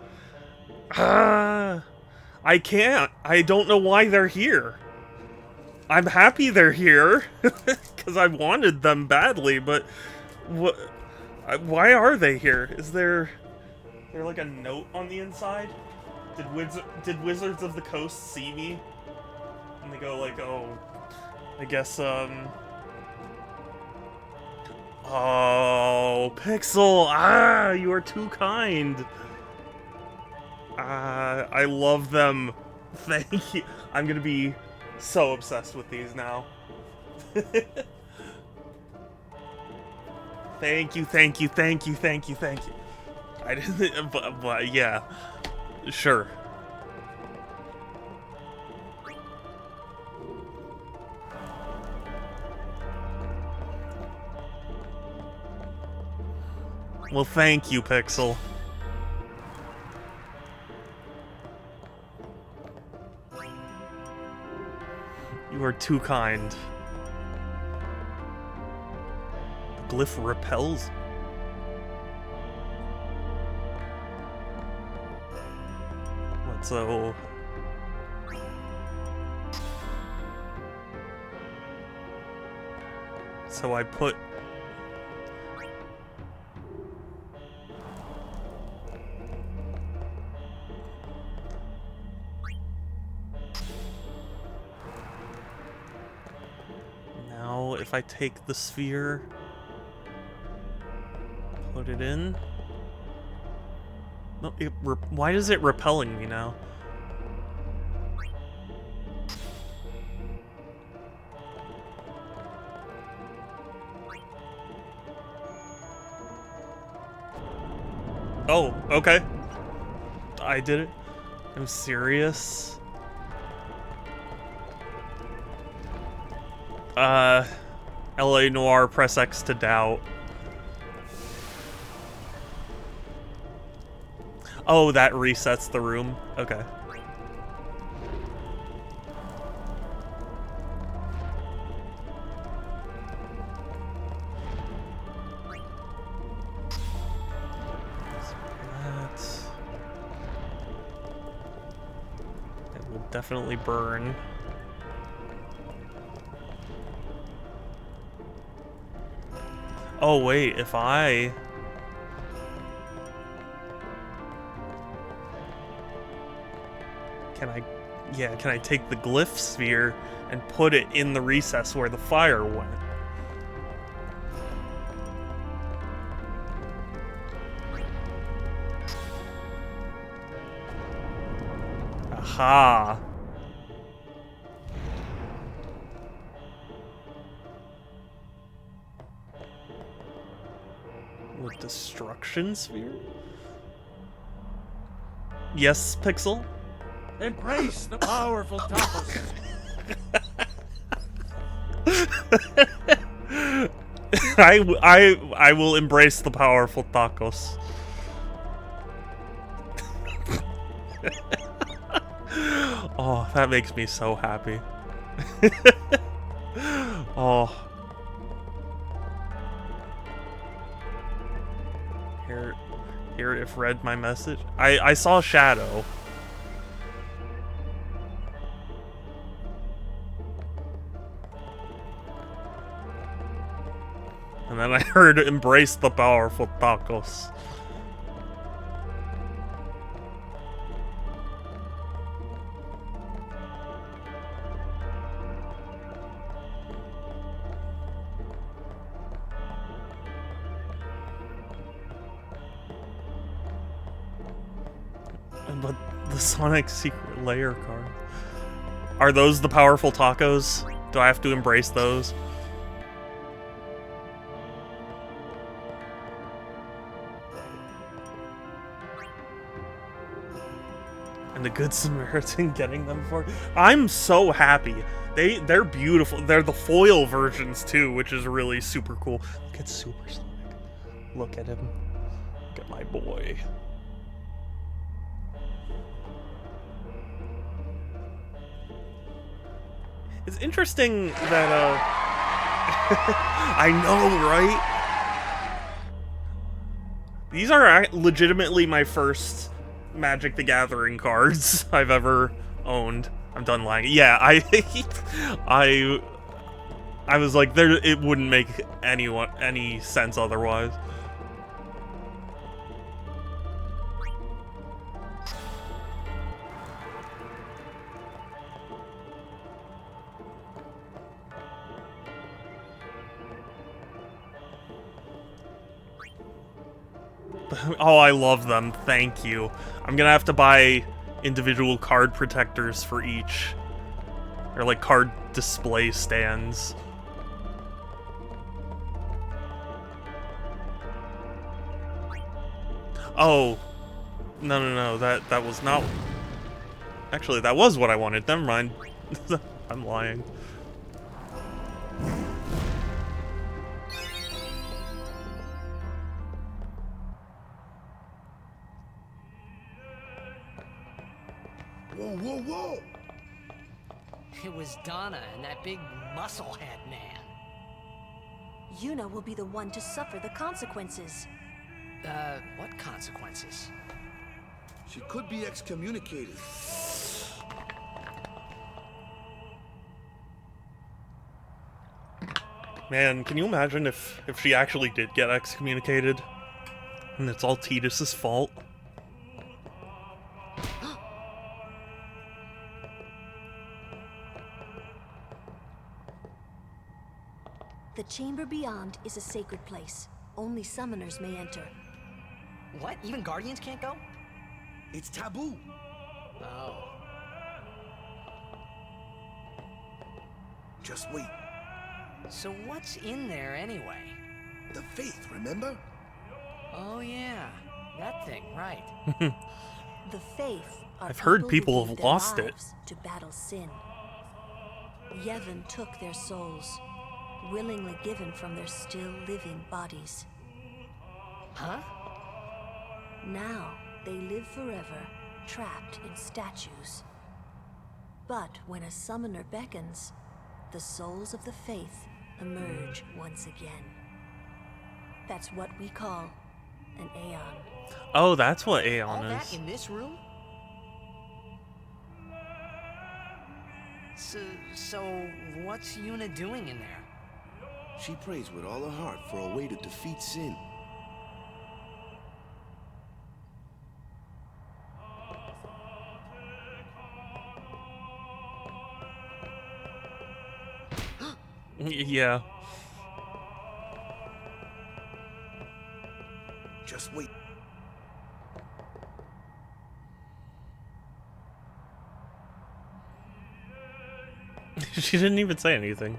Ah, I can't. I don't know why they're here. I'm happy they're here because I wanted them badly, but what? Why are they here? Is there like a note on the inside? Did Wizards of the Coast see me? And they go like, oh, I guess oh, Pixel! Ah, you are too kind. Ah, I love them. Thank you. I'm gonna be so obsessed with these now. Thank you. I didn't, but yeah, sure. Well, thank you, Pixel. You are too kind. The glyph repels. What, so... So I put... Now, if I take the sphere, put it in. No, why is it repelling me now? Oh, okay. I did it. I'm serious. LA Noire, press X to doubt. Oh, that resets the room. Okay. It will definitely burn. Oh wait, if I... Can I take the glyph sphere and put it in the recess where the fire went? Aha! With destruction sphere? Yes, Pixel? Embrace the powerful tacos. I will embrace the powerful tacos. Oh, that makes me so happy. Oh. Here if read my message. I saw Shadow. And then I heard embrace the powerful tacos. But the Sonic Secret Lair card. Are those the powerful tacos? Do I have to embrace those? And the Good Samaritan getting them for... I'm so happy. They're beautiful. They're the foil versions too, which is really super cool. Look at Super Sonic. Look at him. Look at my boy. It's interesting that, I know, right? These are legitimately my first Magic the Gathering cards I've ever owned. I'm done lying. Yeah, I was like, it wouldn't make any sense otherwise. Oh, I love them. Thank you. I'm gonna have to buy individual card protectors for each. Or like card display stands. Oh. No. That was not... Actually, that was what I wanted. Never mind. I'm lying. Whoa! It was Donna and that big musclehead man. Yuna will be the one to suffer the consequences. What consequences? She could be excommunicated. Man, can you imagine if she actually did get excommunicated? And it's all Tidus's fault? The chamber beyond is a sacred place. Only summoners may enter. What? Even Guardians can't go? It's taboo. Oh. Just wait. So what's in there anyway? The faith, remember? Oh yeah, that thing, right. The faith are I've heard people who have gave their lost it. lives to battle sin. Yevon took their souls, willingly given from their still living bodies. Huh? Now they live forever, trapped in statues. But when a summoner beckons, the souls of the faith emerge once again. That's what we call an Aeon. Oh, that's what All Aeon that is. in this room? So what's Yuna doing in there? She prays with all her heart for a way to defeat sin. Yeah. Just wait. She didn't even say anything.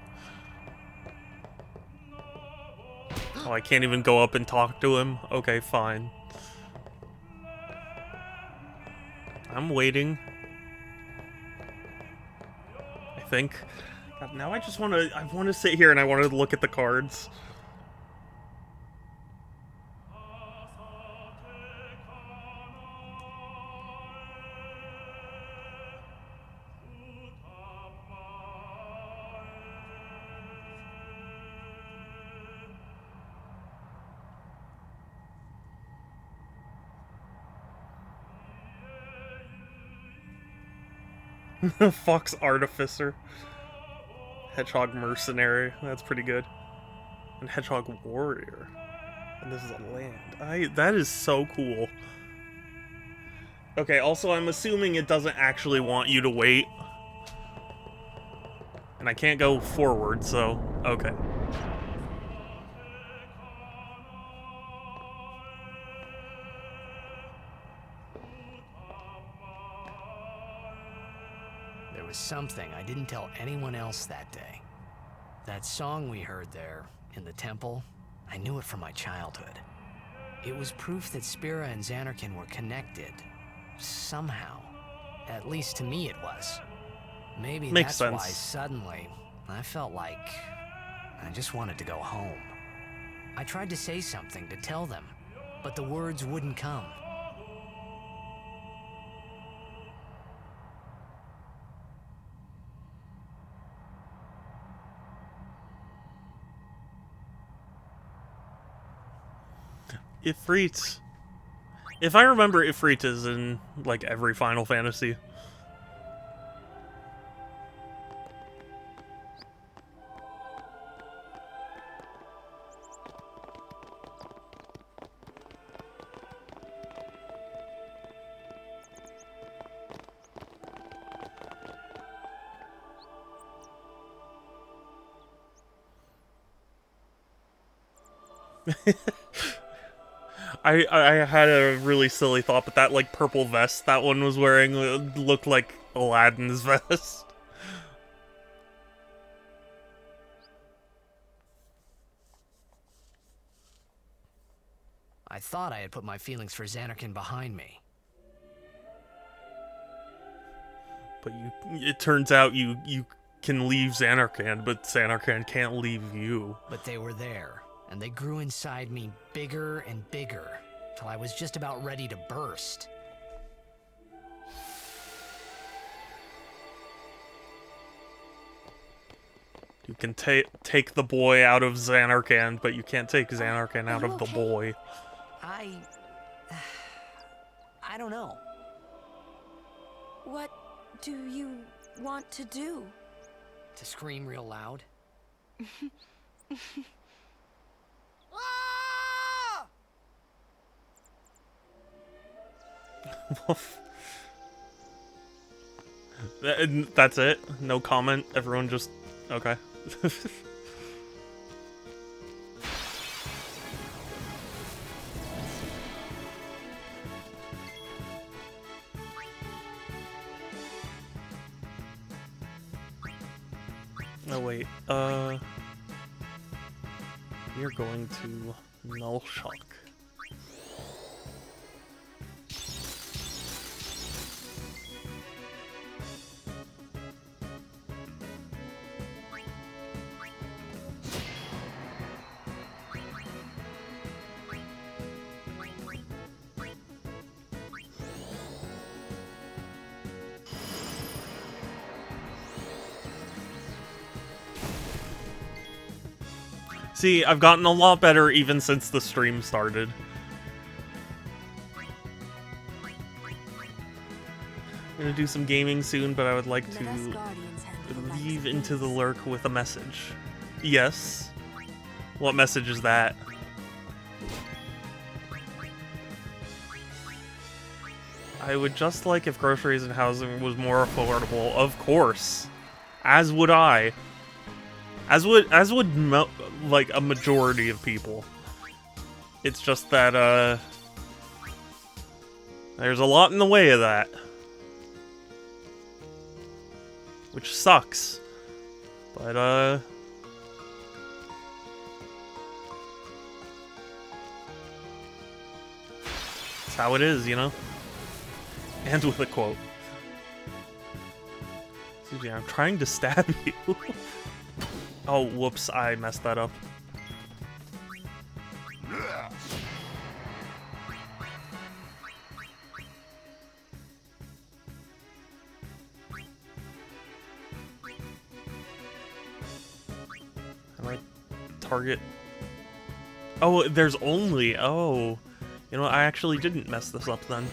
Oh, I can't even go up and talk to him? Okay, fine. I'm waiting. I think. God, now I just want to. I want to sit here and I want to look at the cards. Fox Artificer. Hedgehog Mercenary. That's pretty good. And Hedgehog Warrior. And this is a land. That is so cool. Okay, also I'm assuming it doesn't actually want you to wait. And I can't go forward, so okay. There was something I didn't tell anyone else that day. That song we heard there, in the temple, I knew it from my childhood. It was proof that Spira and Xanarkin were connected. Somehow. At least to me it was. Maybe Makes that's sense. why suddenly, I felt like I just wanted to go home. I tried to say something to tell them, but the words wouldn't come. Ifrit. If I remember, Ifrit is in, like, every Final Fantasy. I had a really silly thought, but that, like, purple vest that one was wearing looked like Aladdin's vest. I thought I had put my feelings for Xanarkin behind me. But it turns out you can leave Xanarkan, but Xanarkan can't leave you. But they were there, and they grew inside me bigger and bigger, till I was just about ready to burst. You can take the boy out of Xanarkan, but you can't take Xanarkan out of the boy. I don't know. What do you want to do? To scream real loud? That's it? No comment? Everyone just... Okay. Oh wait, we're going to Null Shock. See, I've gotten a lot better even since the stream started. I'm gonna do some gaming soon, but I would like to leave into the lurk with a message. Yes. What message is that? I would just like if groceries and housing was more affordable, of course. As would I. As would like a majority of people. It's just that there's a lot in the way of that. Which sucks. But it's how it is, you know? And with a quote. Excuse me, I'm trying to stab you. Oh, whoops, I messed that up. Am I target? Oh, there's only... Oh. You know, I actually didn't mess this up then.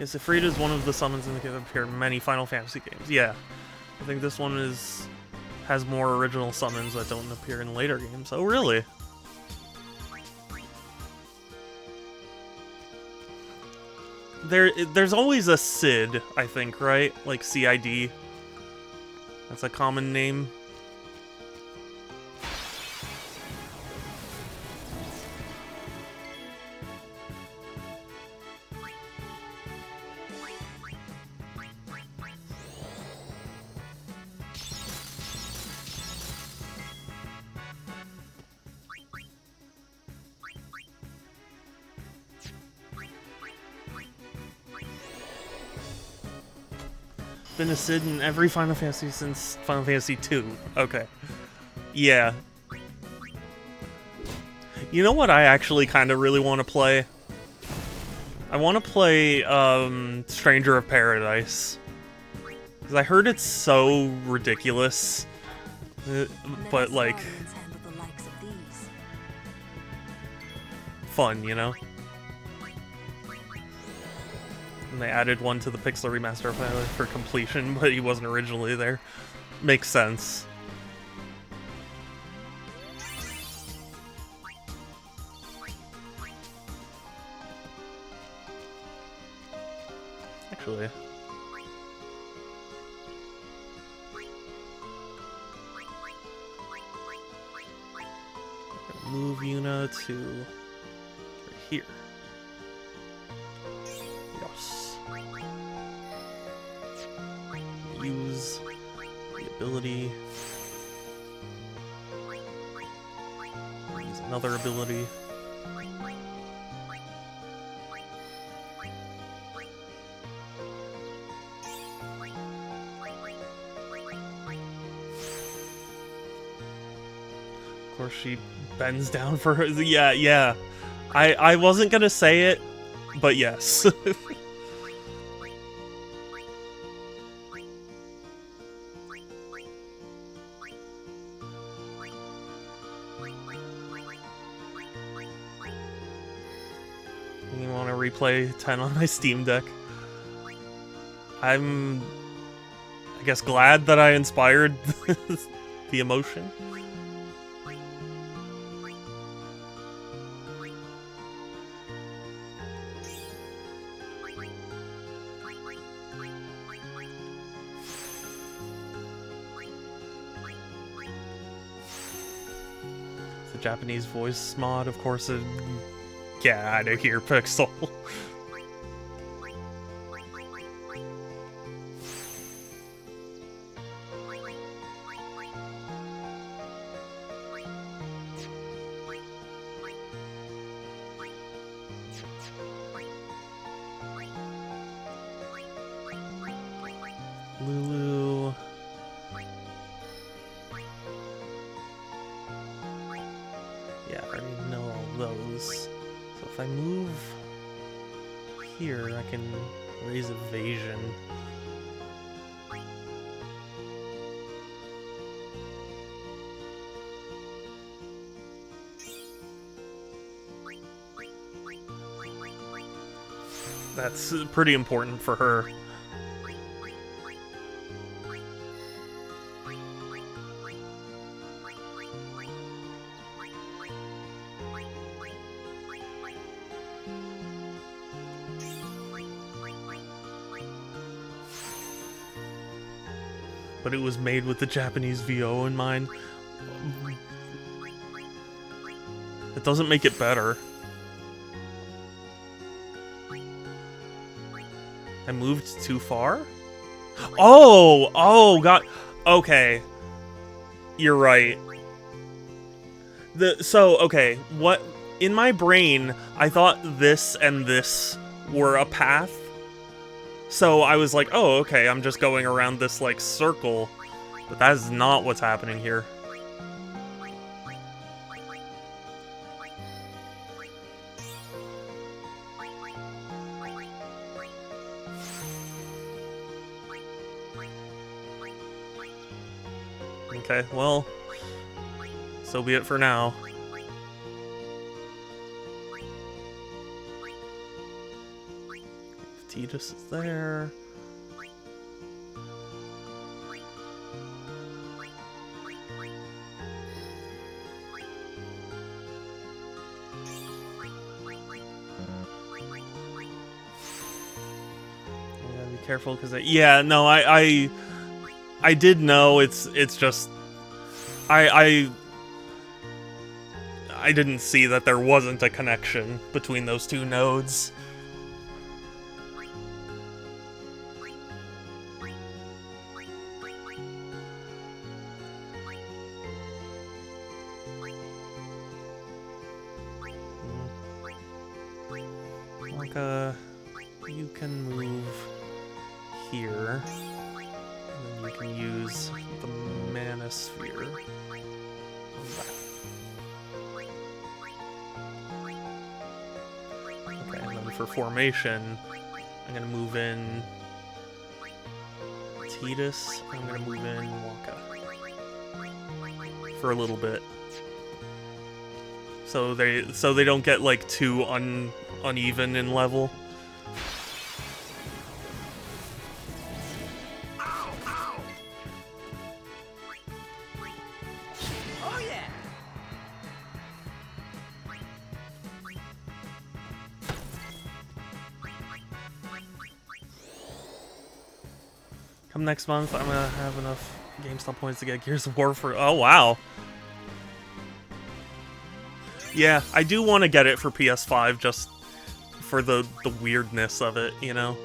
Yes, Ifrit is one of the summons in the game that appear in many Final Fantasy games. Yeah. I think this one has more original summons that don't appear in later games. Oh, really? There's always a Cid, I think, right? Like CID. That's a common name. Been a Cid in every Final Fantasy since Final Fantasy 2. Okay. Yeah. You know what I actually kind of really want to play? I want to play Stranger of Paradise. Because I heard it's so ridiculous. But, like... fun, you know? And they added one to the Pixel Remaster finally for completion, but he wasn't originally there. Makes sense. Actually... move Yuna to right here. Yes. Use the ability. Use another ability. Of course, she bends down for her. Yeah. I wasn't gonna say it, but yes. You want to replay 10 on my Steam Deck? I'm, I guess, glad that I inspired the emotion. Japanese voice mod, of course. Get out of here, Pixel. Lulu. Yeah, I already know all those. So if I move here, I can raise evasion. That's pretty important for her. But it was made with the Japanese VO in mind. It doesn't make it better. I moved too far? Oh, God. Okay. You're right. Okay, what in my brain, I thought this and this were a path. So I was like, oh, okay, I'm just going around this, like, circle. But that is not what's happening here. Okay, well, so be it for now. Titus is there. Gotta be careful because yeah, no, I did know it's just I didn't see that there wasn't a connection between those two nodes. You can move here, and then you can use the Manosphere. Okay, and then for formation, I'm gonna move in Titus. I'm gonna move in Wonka for a little bit, so they don't get like too uneven in level. Come next month, I'm gonna have enough GameStop points to get Gears of War for... Oh, wow. Yeah, I do want to get it for PS5 just for the weirdness of it, you know?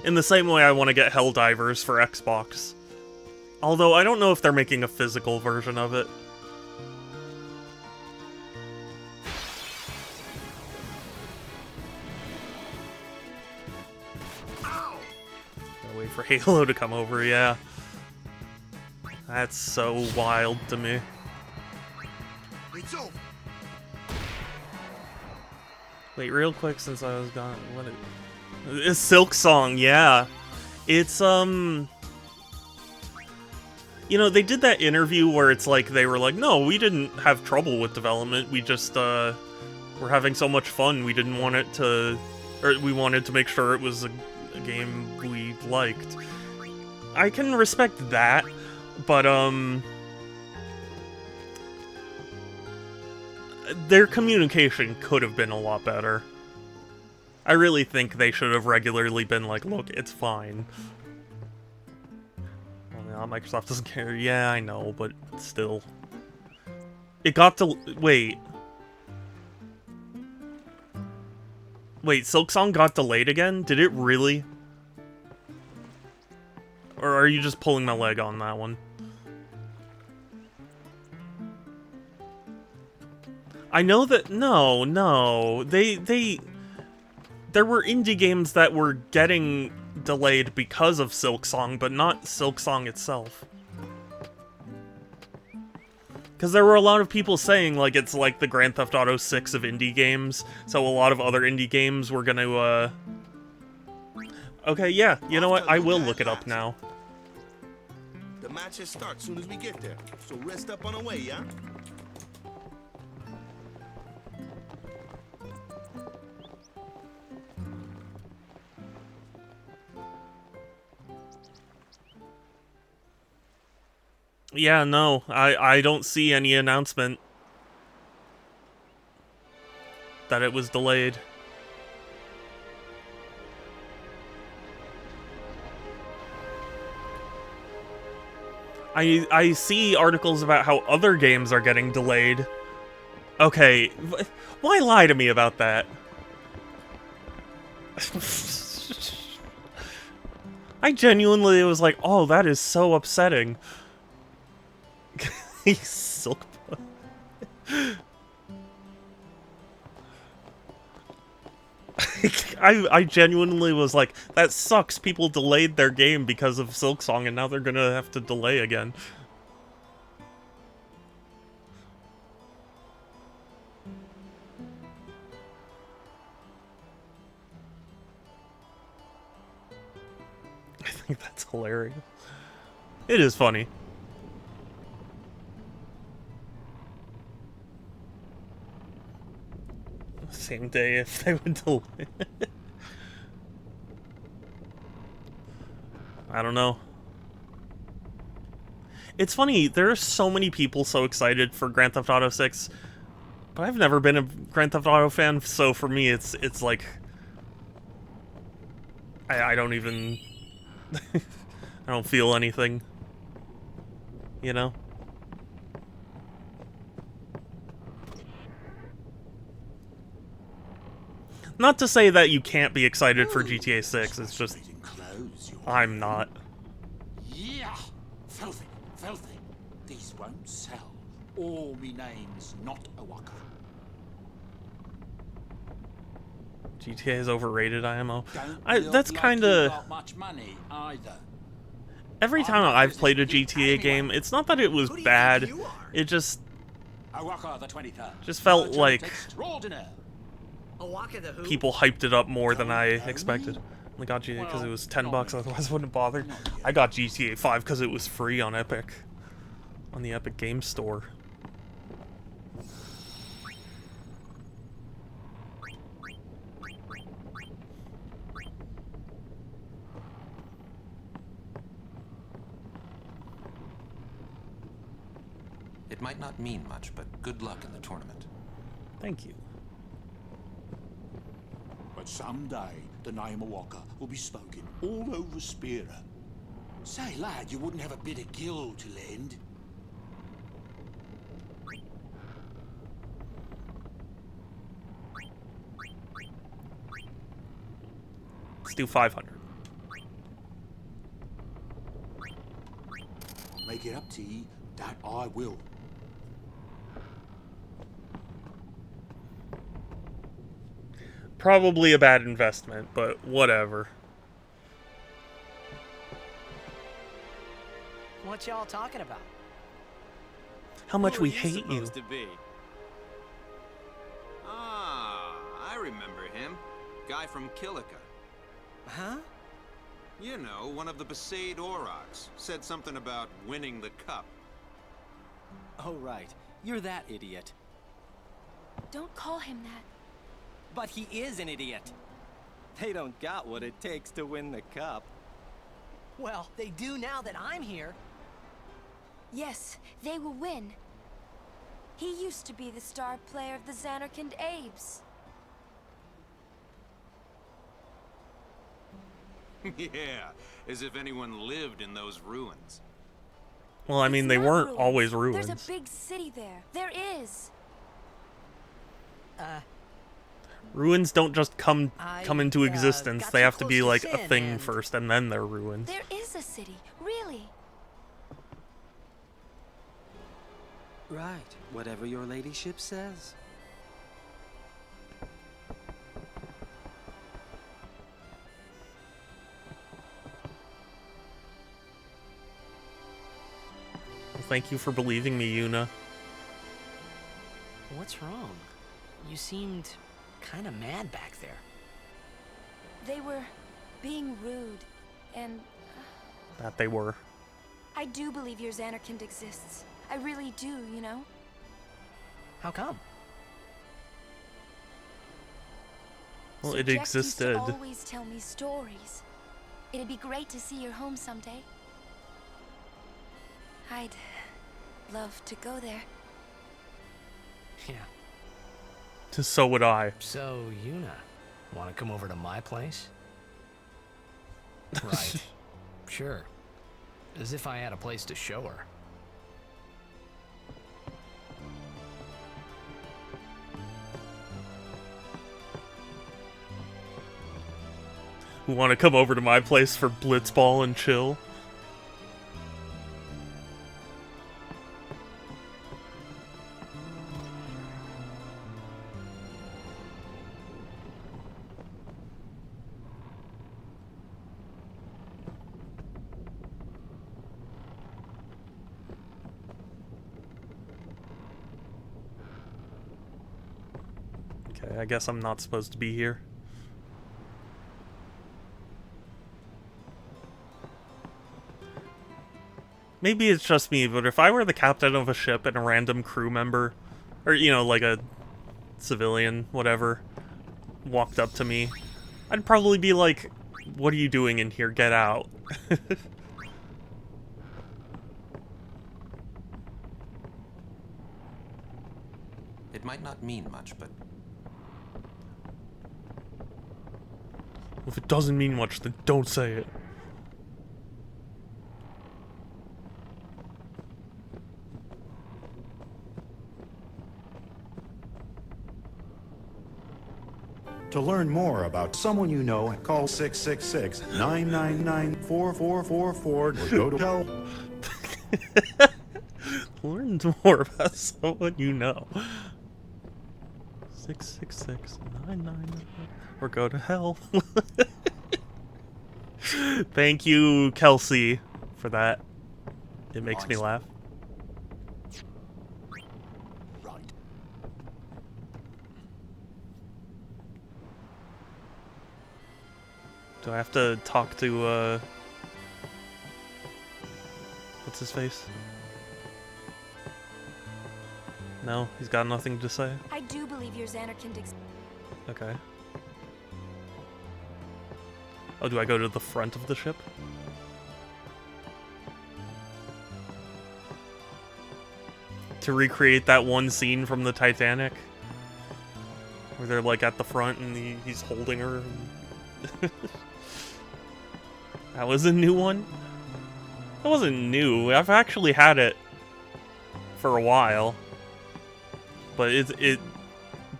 In the same way I want to get Helldivers for Xbox. Although, I don't know if they're making a physical version of it. Wait for Halo to come over, yeah. That's so wild to me. It's over. Wait, real quick, since I was gone, it's Silk Song, yeah. It's, you know, they did that interview where it's like, they were like, no, we didn't have trouble with development, we just, we're having so much fun, we didn't want it to, or we wanted to make sure it was a game we liked. I can respect that, but, their communication could have been a lot better. I really think they should have regularly been like, look, it's fine. Well, no, Microsoft doesn't care. Yeah, I know, but still. It got to... Wait. Wait, Silksong got delayed again? Did it really? Or are you just pulling my leg on that one? I know that... No. There were indie games that were getting delayed because of Silksong, but not Silksong itself. Because there were a lot of people saying, like, it's like the Grand Theft Auto 6 of indie games, so a lot of other indie games were gonna, Okay, yeah, you know what? I will look it up now. The matches start soon as we get there, so rest up on the way, yeah? Yeah, no, I don't see any announcement that it was delayed. I see articles about how other games are getting delayed. Okay, why lie to me about that? I genuinely was like, oh, that is so upsetting. Silk. I genuinely was like, that sucks. People delayed their game because of Silksong, and now they're gonna have to delay again. I think that's hilarious. It is funny. Same day if they would delay. I don't know. It's funny, there are so many people so excited for Grand Theft Auto 6, but I've never been a Grand Theft Auto fan, so for me it's like... I don't even... I don't feel anything. You know? Not to say that you can't be excited for GTA 6, it's just... I'm not. Yeah! Filthy, filthy. These won't sell. All me name's not a waka. GTA is overrated, IMO. Don't That's look kind like you of... got much money either. Every time I've played a GTA game, it's not that it was bad, it just... Awaka the 23rd. Just felt Merchant like... extraordinaire. people hyped it up more than I expected. I got GTA because it was $10, otherwise I wouldn't have bothered. I got GTA 5 because it was free on Epic. On the Epic Game Store. It might not mean much, but good luck in the tournament. Thank you. But someday, the name of Waka will be spoken all over Spira. Say, lad, you wouldn't have a bit of gill to lend? Let's do 500. Make it up to ye, that I will. Probably a bad investment, but whatever. What y'all talking about? How much Who are we you hate you. supposed to be? Ah, I remember him. Guy from Kilika. Huh? You know, one of the Besaid Aurochs. Said something about winning the cup. Oh, right. You're that idiot. Don't call him that. But he is an idiot. They don't got what it takes to win the cup. Well, they do now that I'm here. Yes, they will win. He used to be the star player of the Xanarkand Abes. Yeah, as if anyone lived in those ruins. Well, I mean, they Not weren't ruins. always ruins. There's a big city there. There is. Ruins don't just come into existence. got They too have to close be to like a sin thing and- first, and then they're ruins. There is a city, really. Right. Whatever your ladyship says. Well, thank you for believing me, Yuna. What's wrong? You seemed kind of mad back there. They were being rude, and That they were. I do believe your Xanarkand exists. I really do, you know? How come? Well, Sir it Jack used existed. to always tell me stories. It'd be great to see your home someday. I'd love to go there. Yeah. So would I. So, Yuna, want to come over to my place? Right. Sure. As if I had a place to show her. Who want to come over to my place for blitzball and chill? I guess I'm not supposed to be here. Maybe it's just me, but if I were the captain of a ship and a random crew member, or, you know, like a civilian, whatever, walked up to me, I'd probably be like, what are you doing in here? Get out. It might not mean much, but If it doesn't mean much, then don't say it. To learn more about someone you know, call 666-999-4444 or go to hell. Learn more about someone you know. 666-999 or go to hell. Thank you, Kelsey, for that. It makes me laugh. Right. Do I have to talk to, what's his face? No, he's got nothing to say? I do believe your Xanarkand Okay. Oh, do I go to the front of the ship? To recreate that one scene from the Titanic? Where they're like at the front and he's holding her. That was a new one? That wasn't new. I've actually had it for a while. But it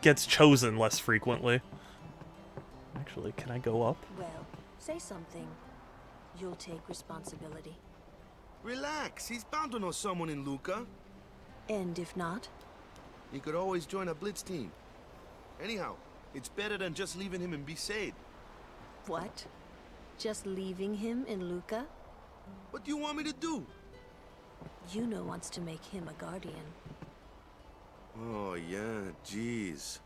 gets chosen less frequently. Actually, can I go up? Well, say something. You'll take responsibility. Relax, he's bound to know someone in Luca. And if not? He could always join a blitz team. Anyhow, it's better than just leaving him in Besaid. What? Just leaving him in Luca? What do you want me to do? Yuna wants to make him a guardian. Oh, yeah, jeez.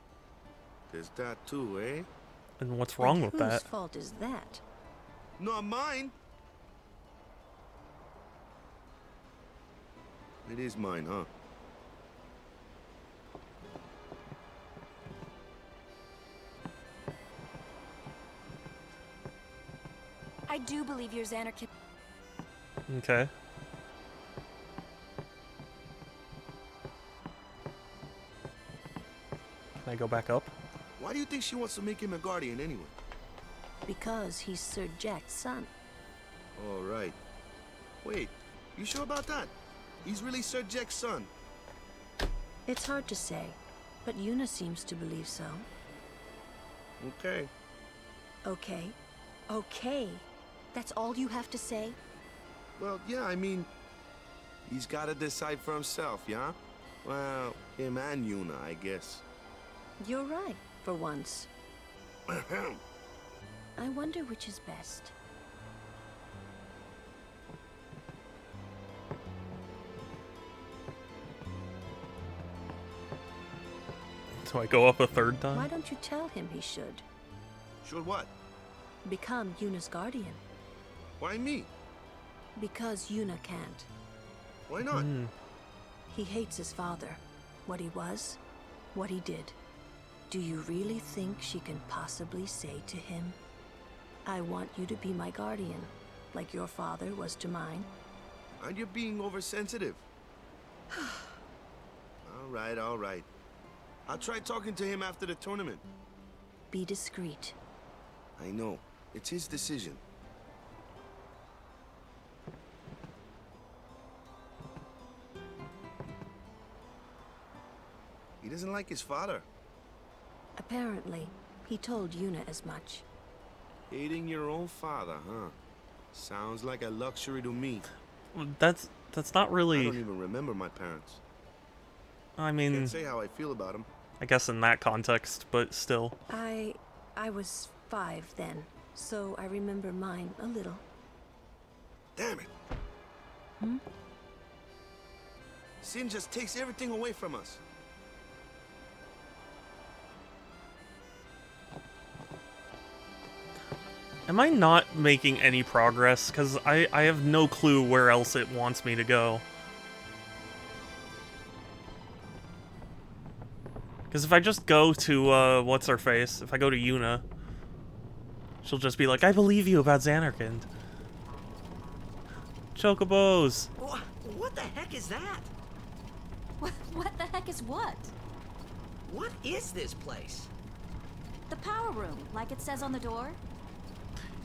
There's that too, eh? And what's wrong with that? Whose fault is that? Not mine. It is mine, huh? I do believe your Xanarkand. Okay. Can I go back up? Why do you think she wants to make him a guardian anyway? Because he's Sir Jack's son. All right. Wait, you sure about that? He's really Sir Jack's son. It's hard to say, but Yuna seems to believe so. Okay. Okay. Okay. That's all you have to say? Well, yeah, I mean, he's got to decide for himself, yeah? Well, him and Yuna, I guess. You're right, for once. I wonder which is best. So I go up a third time? Why don't you tell him he should? Should what? Become Yuna's guardian. Why me? Because Yuna can't. Why not? He hates his father. What he was, what he did. Do you really think she can possibly say to him, I want you to be my guardian, like your father was to mine? Aren't you being oversensitive? All right, all right. I'll try talking to him after the tournament. Be discreet. I know. It's his decision. He doesn't like his father. Apparently, he told Yuna as much. Hating your own father, huh? Sounds like a luxury to me. That's not really... I don't even remember my parents. I mean... Can't say how I feel about them. I guess in that context, but still. I was 5 then, so I remember mine a little. Damn it! Hmm? Sin just takes everything away from us. Am I not making any progress? Because I have no clue where else it wants me to go. Because if I just go to, what's-her-face, if I go to Yuna, she'll just be like, I believe you about Xanarkand. Chocobos! What the heck is that? What the heck is what? What is this place? The power room, like it says on the door.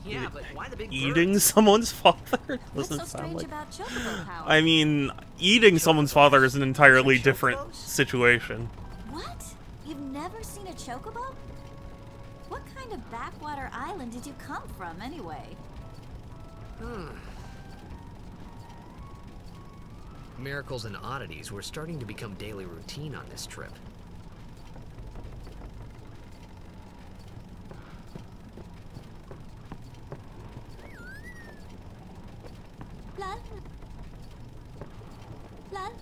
Yeah, but why the big Eating someone's father? What's Doesn't so sound strange like... about chocobo power? I mean, eating someone's father is an entirely different situation. What? You've never seen a chocobo? What kind of backwater island did you come from, anyway? Miracles and oddities were starting to become daily routine on this trip. La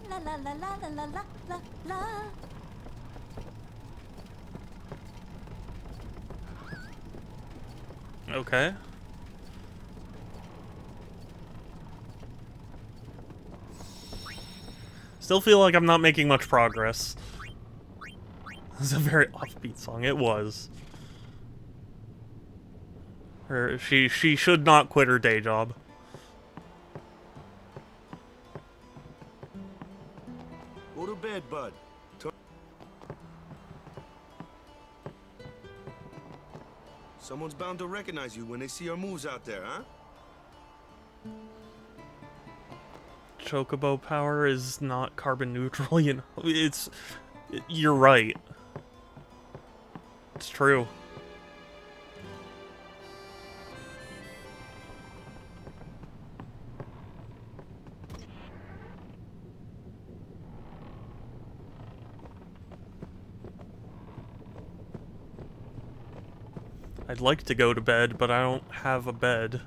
la la la la la la la la la. Okay. Still feel like I'm not making much progress. It's a very offbeat song. It was. She should not quit her day job. Go to bed, bud. Someone's bound to recognize you when they see our moves out there, huh? Chocobo power is not carbon neutral, you know. You're right. It's true. I'd like to go to bed, but I don't have a bed.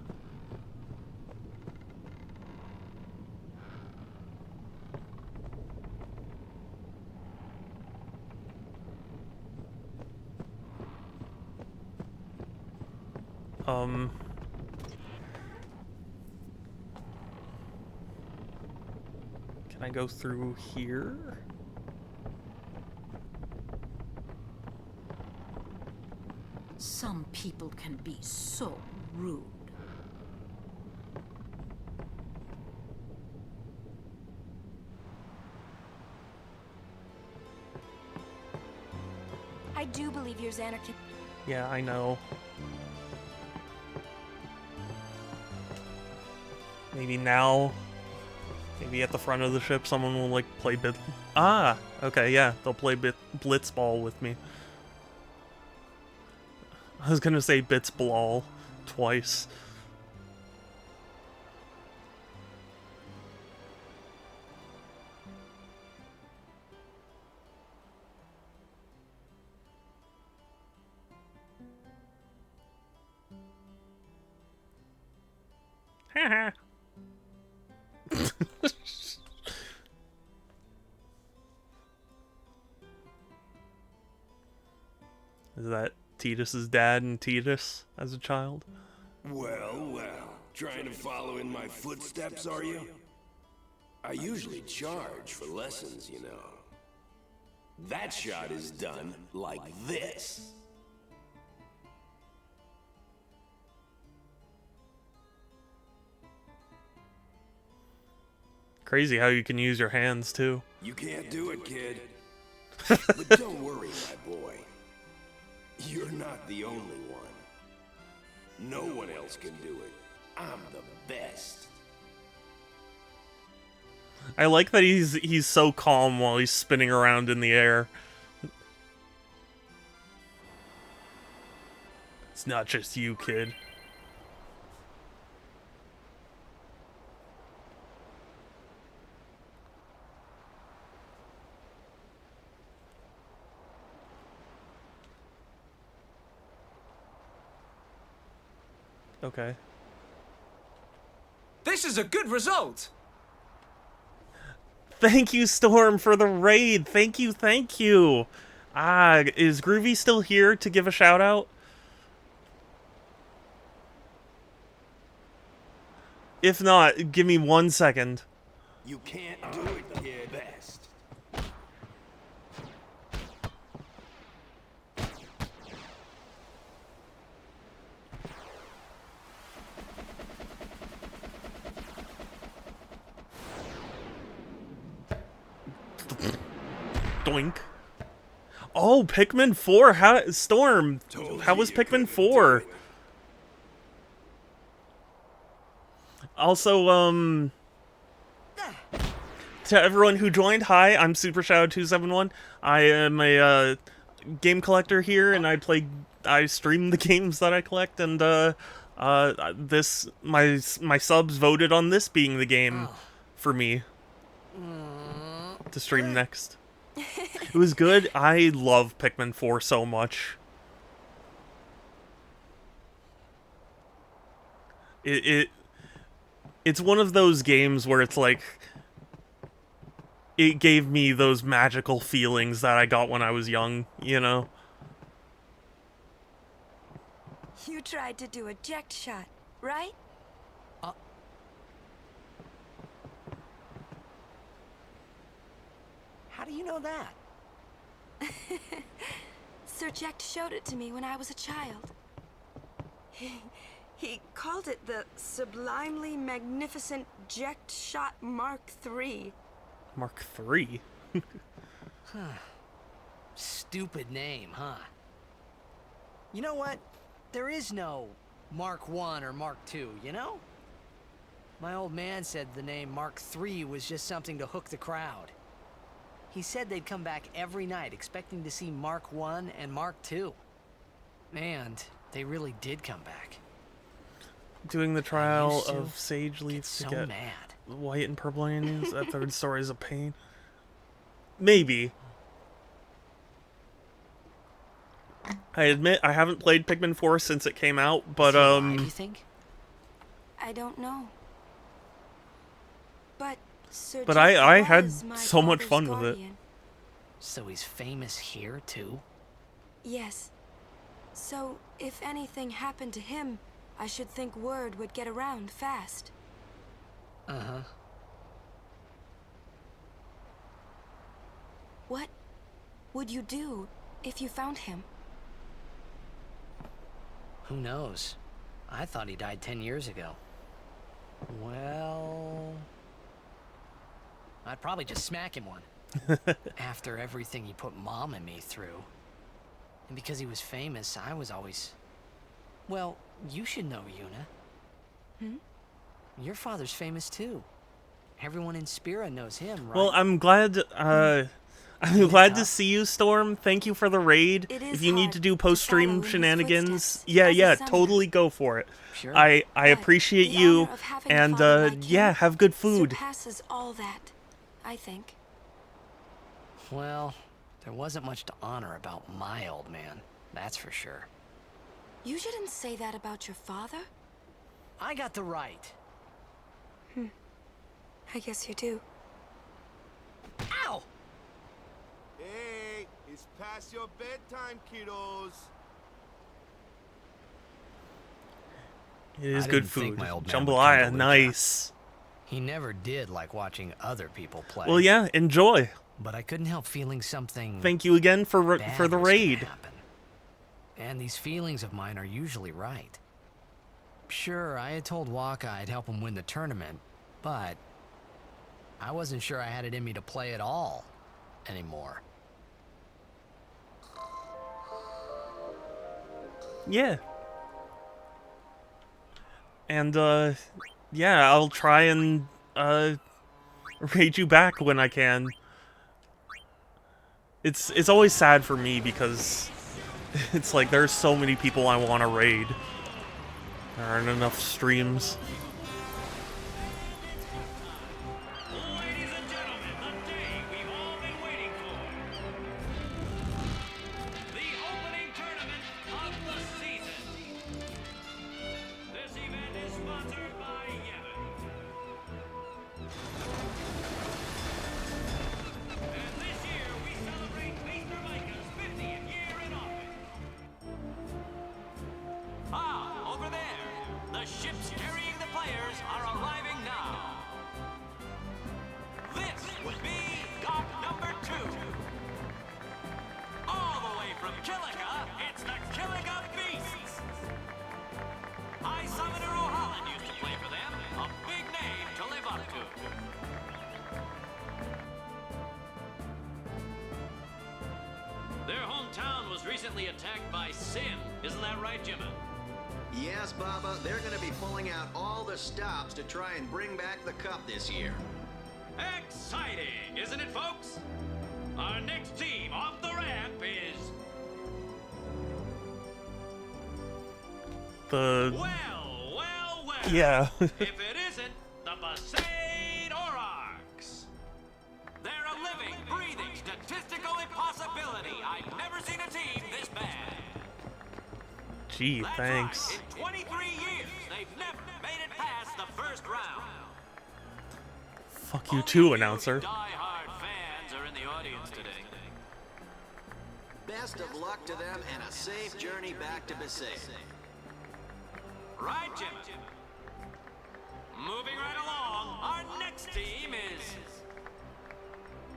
Can I go through here? Some people can be so rude. I do believe you're Xanarkand. Yeah, I know. Maybe now, maybe at the front of the ship, someone will, like, play Ah! Okay, yeah, they'll play Blitzball with me. I was gonna say Blitzball twice. Haha. Is that Titus's dad and Titus as a child? Well, well. Trying to follow in my footsteps, are you? I usually charge for lessons, you know. That shot is done like this. Crazy how you can use your hands, too. You can't do it, kid. But don't worry, my boy. You're not the only one. No one else can do it. I'm the best. I like that he's so calm while he's spinning around in the air. It's not just you, kid. Okay. This is a good result! Thank you, Storm, for the raid. Thank you, thank you. Ah, is Groovy still here to give a shout out? If not, give me 1 second. You can't do it, kid. Best. Doink. Oh, Pikmin 4. Storm, how was Pikmin 4? Also, to everyone who joined, hi, I'm Super Shadow 271. I am a game collector here, and I stream the games that I collect, and my subs voted on this being the game for me to stream next. It was good. I love Pikmin 4 so much. It's one of those games where it's like, it gave me those magical feelings that I got when I was young, you know? You tried to do a eject shot, right? How do you know that? Sir Ject showed it to me when I was a child. He called it the Sublimely Magnificent Ject Shot Mark III. Mark III? Huh. Stupid name, huh? You know what? There is no Mark I or Mark II, you know? My old man said the name Mark III was just something to hook the crowd. He said they'd come back every night expecting to see Mark I and Mark II. And they really did come back. Doing the trial of Sage Leaf to so get mad. white and purple onions. That third story is a pain. Maybe. I admit I haven't played Pikmin 4 since it came out, but Why do you think? I don't know. But Sir But Ject I had was my so much father's fun with it. guardian. So he's famous here, too? Yes. So, if anything happened to him, I should think word would get around fast. Uh-huh. What would you do if you found him? Who knows? I thought he died 10 years ago. Well... I'd probably just smack him one. After everything he put Mom and me through. And because he was famous, I was always... Well, you should know, Yuna. Hmm? Your father's famous too. Everyone in Spira knows him, right? Well, I'm glad to see you, Storm. Thank you for the raid. If you need to do post-stream shenanigans, yeah, totally go for it. Sure. I appreciate you, and yeah, have good food. Surpasses all that, I think. Well, there wasn't much to honor about my old man, that's for sure. You shouldn't say that about your father. I got the right. I guess you do. Ow! Hey, it's past your bedtime, kiddos. It is I good didn't think food. my old man would Jambalaya, come to nice. He never did like watching other people play. Well, yeah, enjoy. But I couldn't help feeling something. Thank you again for the bad was gonna raid. happen. And these feelings of mine are usually right. Sure, I had told Waka I'd help him win the tournament, but I wasn't sure I had it in me to play at all anymore. Yeah. And, yeah, I'll try and, raid you back when I can. It's always sad for me because it's like there's so many people I want to raid. There aren't enough streams. Ah, over there. The ship's carrying the players are arriving now. This would be dock number 2. All the way from Killica, it's the Killica Beasts. High Summoner O'Holland used to play for them, a big name to live up to. Their hometown was recently attacked by Sin. Isn't that right, Jimmy? Yes, Baba, they're going to be pulling out all the stops to try and bring back the cup this year. Exciting, isn't it, folks? Our next team off the ramp is... The... Well. Yeah. If it isn't, the Besaid Aurochs. They're a living, breathing, statistical impossibility. I've never seen a team this bad. Gee, That's thanks. Right. In 23 years, they've never made it past the first round. Fuck you too, announcer. Die-hard fans are in the audience today. Best of luck to them and a safe journey back to Besaid. Right, Jim. Moving right along, our next team is...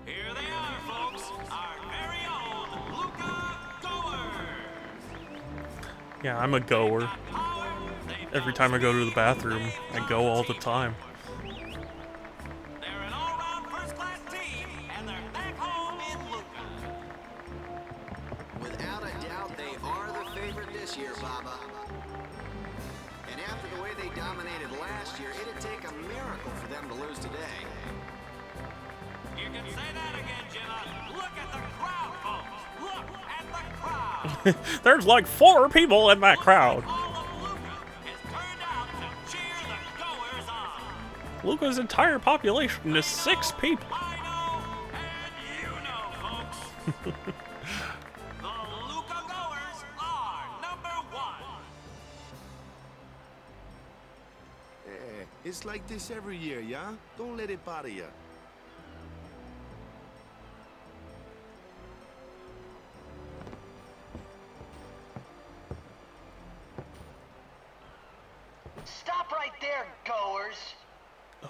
Here they are, folks. Our very own Luca Goers. Yeah, I'm a goer. Every time I go to the bathroom, I go all the time. They're an all-round first-class team, and they're back home in Luca. Without a doubt, they are the favorite this year, Baba. And after the way they dominated last year, it'd take a miracle for them to lose today. You can say that again, Jimmy. Look at the crowd, folks. Look at the crowd. There's like 4 people in that crowd. Luca's entire population is 6 people. I know, and you know, folks. The Luca Goers are number 1. It's like this every year, yeah? Don't let it bother you. Stop right there, goers.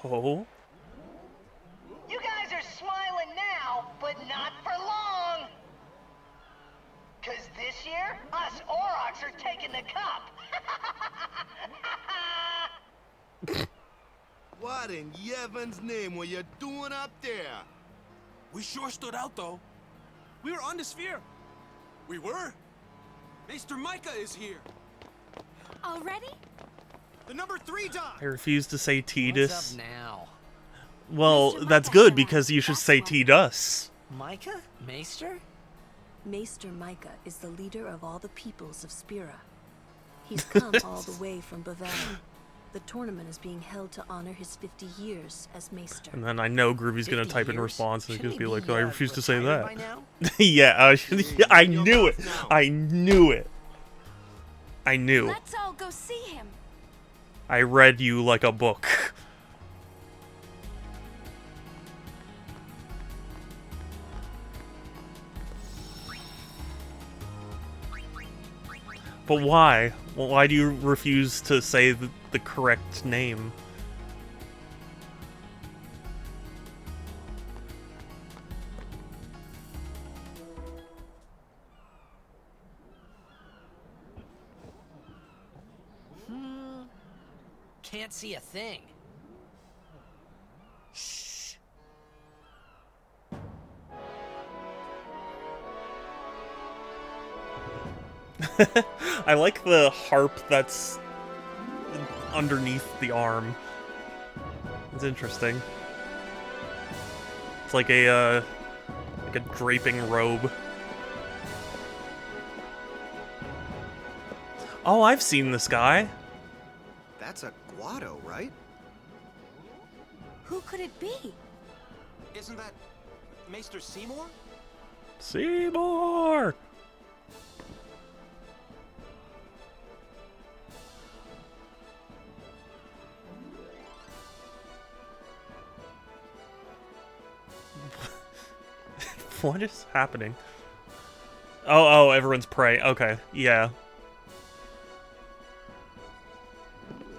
Oh? You guys are smiling now, but not for long. 'Cause this year, us Aurochs are taking the cup. What in Yevon's name were you doing up there? We sure stood out, though. We were on the sphere. We were. Maester Micah is here. Already? The number 3 dock. I refuse to say Tidus. What's up now? Well, that's good because you should say Tidus. Micah? Maester? Maester Micah is the leader of all the peoples of Spira. He's come all the way from Bavaria. The tournament is being held to honor his 50 years as Maester. And then I know Groovy's gonna type in response and he's gonna be like, "Oh, I refuse to say that." Yeah, I knew it. I knew it. I knew. Let's all go see him. I read you like a book. But why? Well, why do you refuse to say the correct name? Can't see a thing. Shh. I like the harp that's underneath the arm. It's interesting. It's like a draping robe. Oh, I've seen this guy. That's a Guado, right? Who could it be? Isn't that Maester Seymour? Seymour! What is happening? Oh, everyone's prey. Okay, yeah.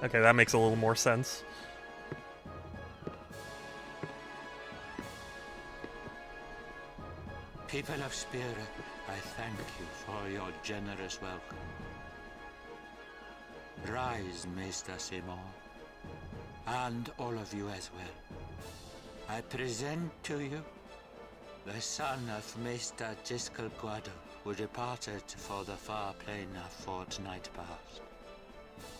Okay, that makes a little more sense. People of Spira, I thank you for your generous welcome. Rise, Maester Seymour, and all of you as well. I present to you the son of Maester Jiskel Guado, who departed for the far plane a fortnight past.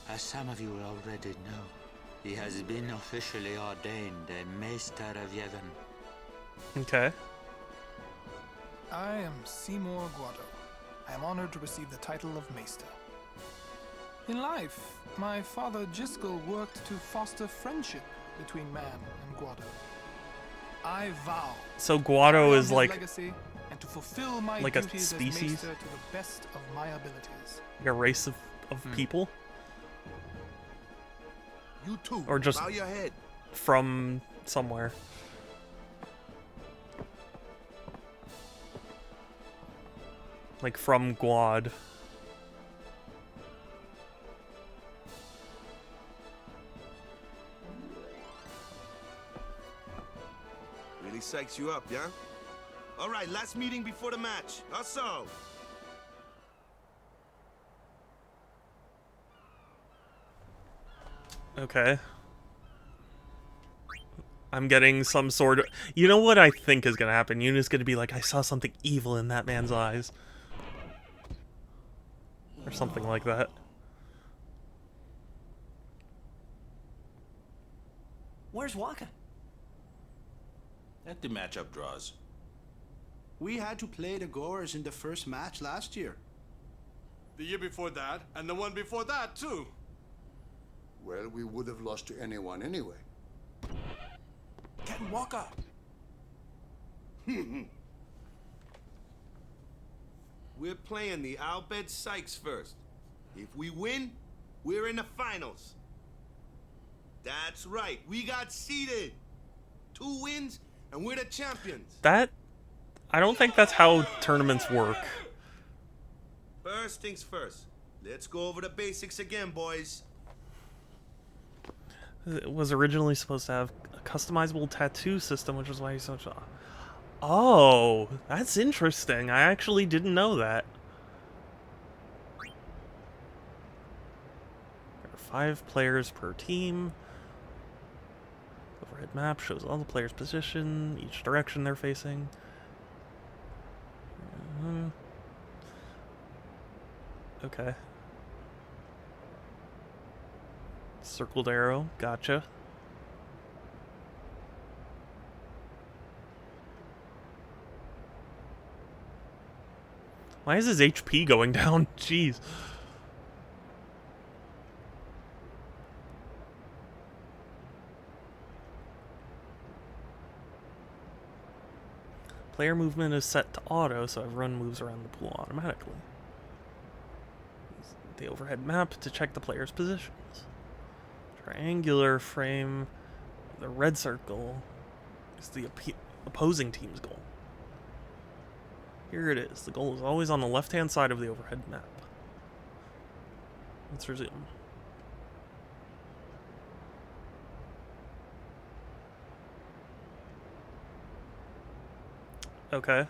As some of you already know, he has been officially ordained a Maester of Yevon. Okay. I am Seymour Guado. I am honored to receive the title of Maester. In life, my father Jiskel worked to foster friendship between man and Guado. I vow So Guado is like and to fulfill my like a duties species? as Maester to the best of my abilities. Like a race of people? You too. Or just bow your head. from somewhere? Like from Guad. Really psychs you up, yeah? All right, last meeting before the match. Also. Okay. I'm getting some sort of... You know what I think is going to happen? Yuna's going to be like, I saw something evil in that man's eyes. Or something like that. Where's Waka? Let the matchup draws. We had to play the Gorers in the first match last year. The year before that, and the one before that, too. Well, we would have lost to anyone anyway. Captain Walker. We're playing the Albed Sykes first. If we win, we're in the finals. That's right, we got seeded. 2 wins, and we're the champions. That... I don't think that's how tournaments work. First things first. Let's go over the basics again, boys. It was originally supposed to have a customizable tattoo system, which is why he's such a... Oh, that's interesting. I actually didn't know that. There are 5 players per team. Overhead map shows all the players' position, each direction they're facing. Okay. Circled arrow, gotcha. Why is his HP going down? Jeez. Player movement is set to auto, so everyone moves around the pool automatically. Use the overhead map to check the player's positions. Triangular frame, the red circle is the opposing team's goal. Here it is. The goal is always on the left-hand side of the overhead map. Let's resume. Okay.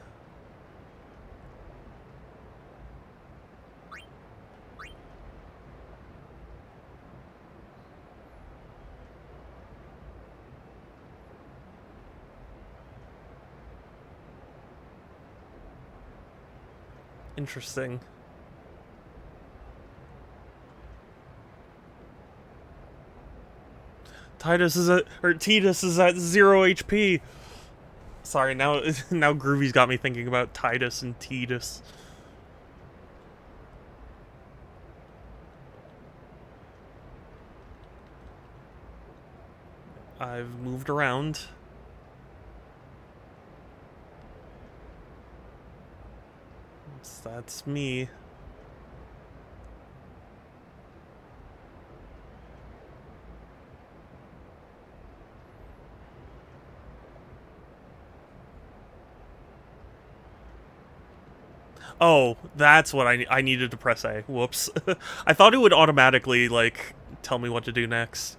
Interesting. Titus is at 0 HP. Sorry, now Groovy's got me thinking about Titus and Titus. I've moved around. That's me. Oh, that's what I needed to press A. Whoops. I thought it would automatically, like, tell me what to do next.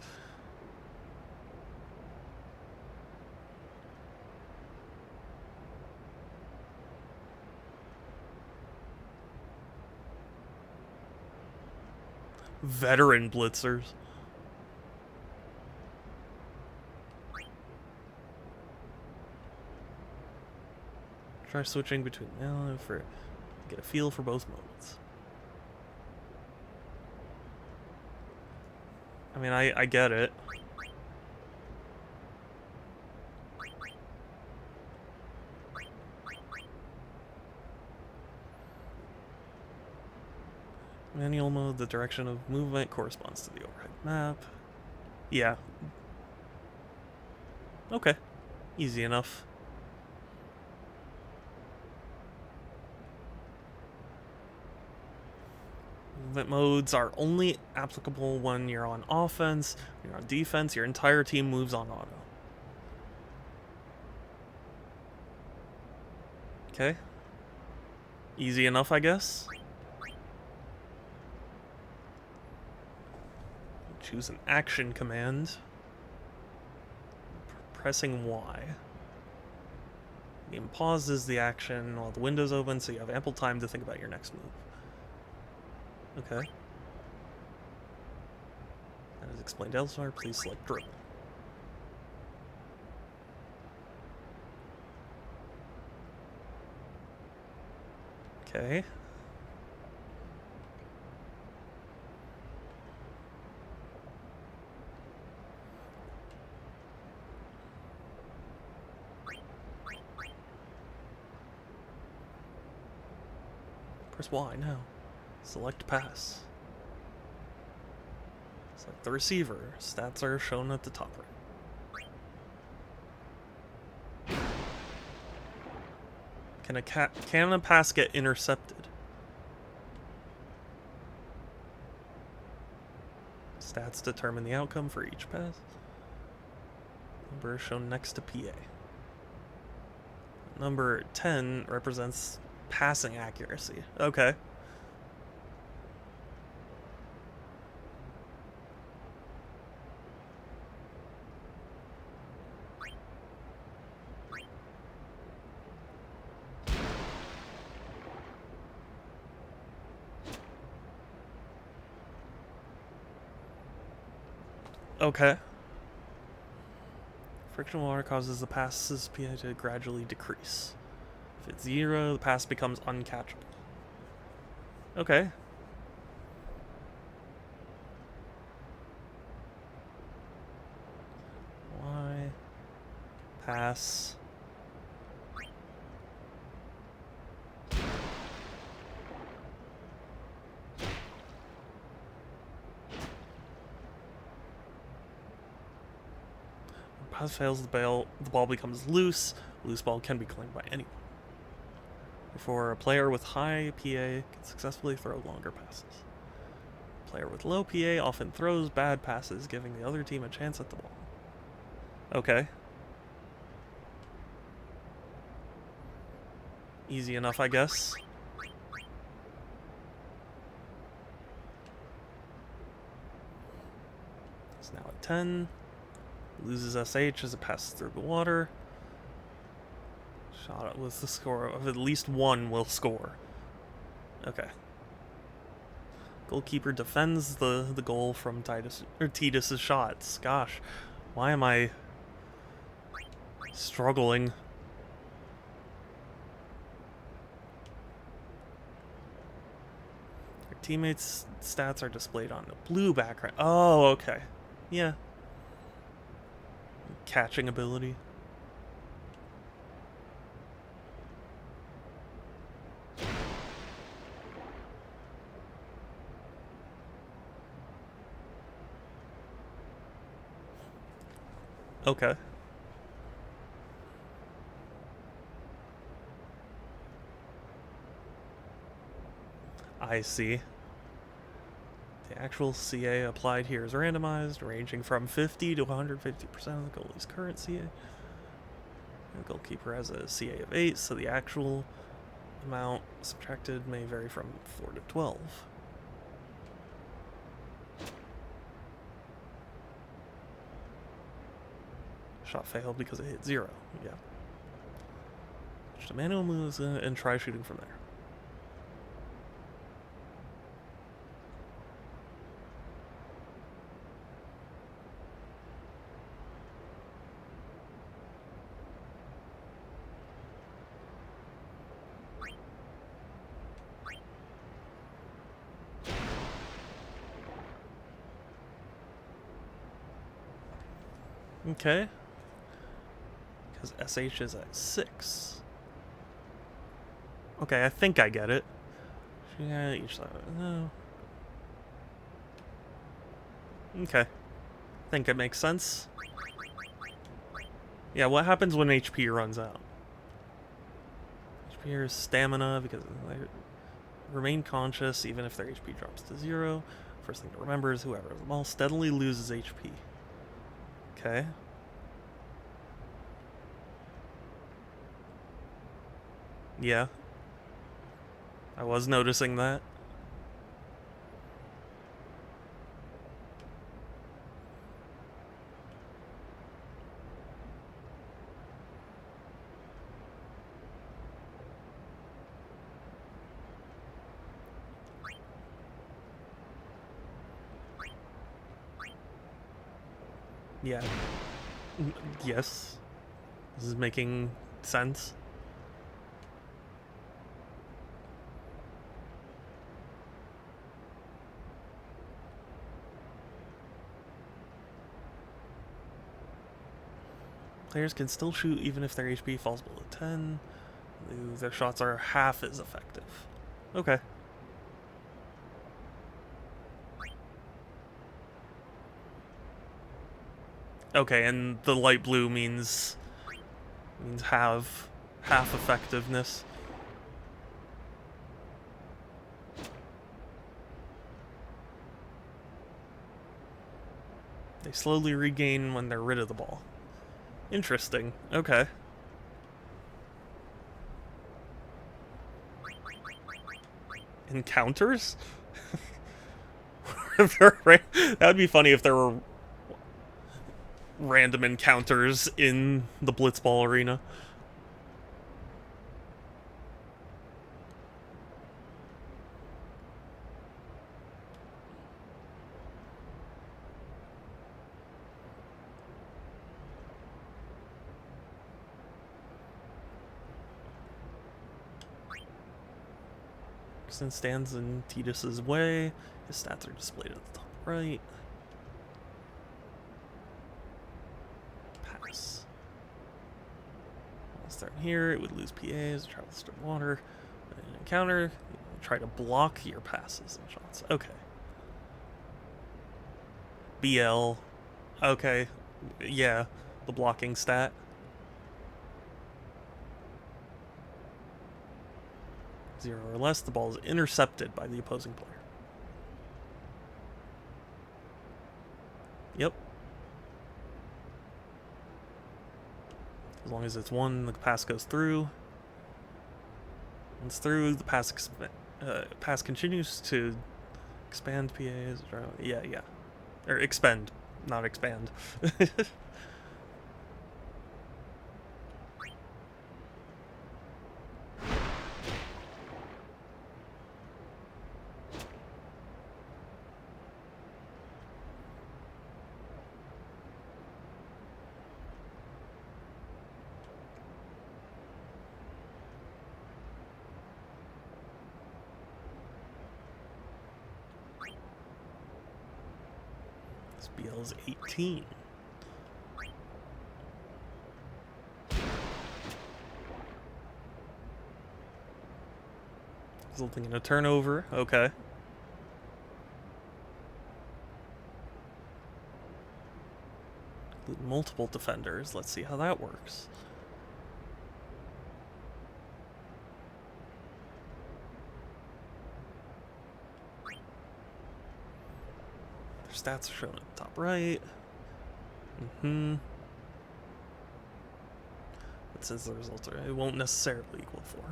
Veteran blitzers. Try switching between now for get a feel for both modes. I mean, I get it. Manual mode, the direction of movement corresponds to the overhead map. Yeah. Okay. Easy enough. Movement modes are only applicable when you're on offense. When you're on defense, your entire team moves on auto. Okay. Easy enough, I guess. Choose an action command. Pressing Y. Game pauses the action while the window's open, so you have ample time to think about your next move. Okay. As explained elsewhere, please select dribble. Okay. Press Y now. Select pass. Select the receiver. Stats are shown at the top right. Can a pass get intercepted? Stats determine the outcome for each pass. Number is shown next to PA. Number 10 represents passing accuracy. Okay. Okay. Friction water causes the pass's PA to gradually decrease. If it's 0, the pass becomes uncatchable. Okay. Y. Pass. Pass fails, the ball becomes loose. Loose ball can be claimed by anyone. Therefore, a player with high PA can successfully throw longer passes. A player with low PA often throws bad passes, giving the other team a chance at the ball. Okay. Easy enough, I guess. It's now at 10. Loses SH as it passes through the water. Shot with the score of at least 1 will score. Okay. Goalkeeper defends the goal from Titus's shots. Gosh, why am I struggling? Your teammates' stats are displayed on the blue background. Oh, okay. Yeah. Catching ability. Okay. I see. The actual CA applied here is randomized, ranging from 50 to 150% of the goalie's current CA. The goalkeeper has a CA of 8, so the actual amount subtracted may vary from 4 to 12. Shot failed because it hit 0. Yeah. Just a manual moves and try shooting from there. Okay. Because SH is at 6. Okay, I think I get it. Yeah, each side. No. Okay. I think it makes sense. Yeah, what happens when HP runs out? HP is stamina because they remain conscious even if their HP drops to 0. First thing to remember is whoever has them all steadily loses HP. Okay. Yeah. I was noticing that. Yeah. Yes. This is making sense. Players can still shoot even if their HP falls below 10. Their shots are half as effective. Okay. Okay, and the light blue means half effectiveness. They slowly regain when they're rid of the ball. Interesting. Okay. Encounters? That would be funny if there were random encounters in the Blitzball arena. Person stands in Tidus's way. His stats are displayed at the top right. Pass. I'll start here. It would lose PAs, travel through water. An encounter. Try to block your passes and shots. Okay. BL. Okay. Yeah. The blocking stat. Zero or less, the ball is intercepted by the opposing player. Yep. As long as it's 1, the pass goes through. Once through, the pass continues to expand PAs. Yeah. Or expend, not expand. BL's 18. Resulting in a turnover. Okay. Include multiple defenders. Let's see how that works. Stats are shown at the top right. But since the results are, it won't necessarily equal 4.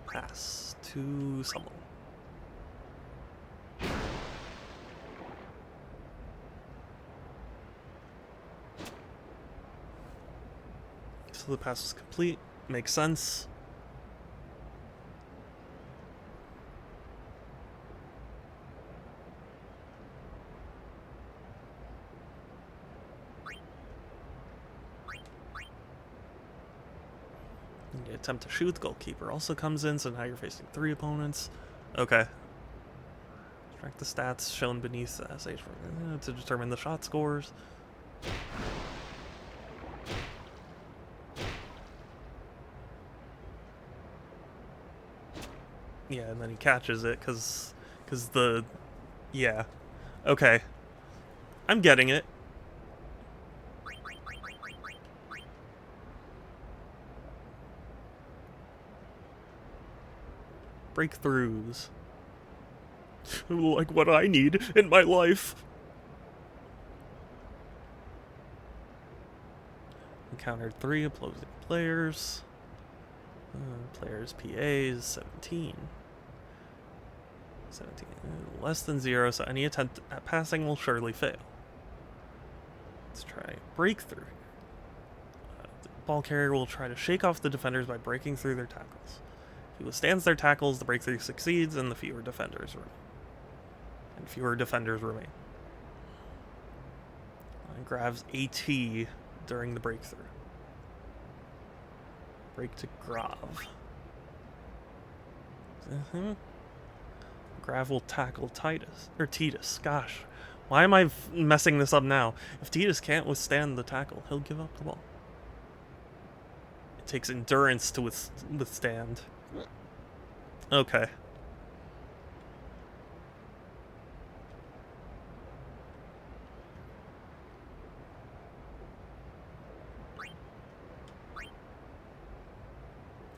Pass to someone. So the pass was complete. Makes sense. You attempt to shoot, the goalkeeper also comes in, so now you're facing 3 opponents. Okay. Track the stats shown beneath the SH to determine the shot scores. Yeah, and then he catches it because the... Yeah. Okay. I'm getting it. Breakthroughs. Like what I need in my life. Encountered 3 opposing players. Players PAs 17. 17. Less than 0, so any attempt at passing will surely fail. Let's try breakthrough. The ball carrier will try to shake off the defenders by breaking through their tackles. If he withstands their tackles, the breakthrough succeeds, and fewer defenders remain. And grabs AT during the breakthrough. Break to Grav. Grav will tackle Titus. Gosh, why am I messing this up now? If Titus can't withstand the tackle, he'll give up the ball. It takes endurance to withstand. Okay.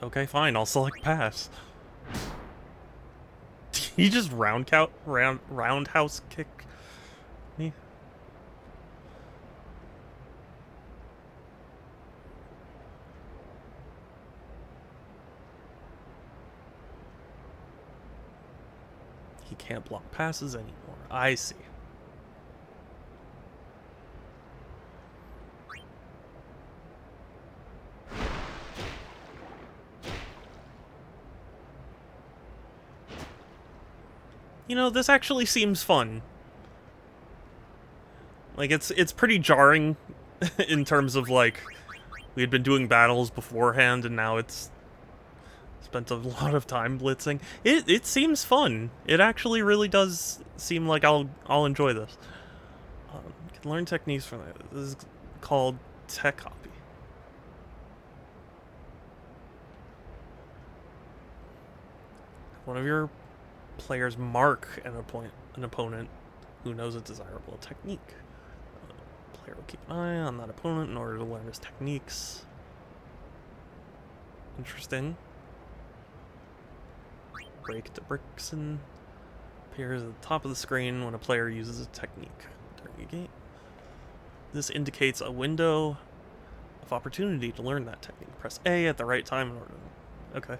Okay, fine. I'll select pass. He just roundhouse kick me. He can't block passes anymore. I see. You know, this actually seems fun. Like, it's pretty jarring in terms of, like, we had been doing battles beforehand, and now it's spent a lot of time blitzing. It seems fun. It actually really does seem like I'll enjoy this. Can learn techniques from it. This is called Tech Copy. One of your players mark an opponent who knows a desirable technique. Player will keep an eye on that opponent in order to learn his techniques. Interesting. Break to Brixen appears at the top of the screen when a player uses a technique during a game. This indicates a window of opportunity to learn that technique. Press A at the right time in order to... Okay.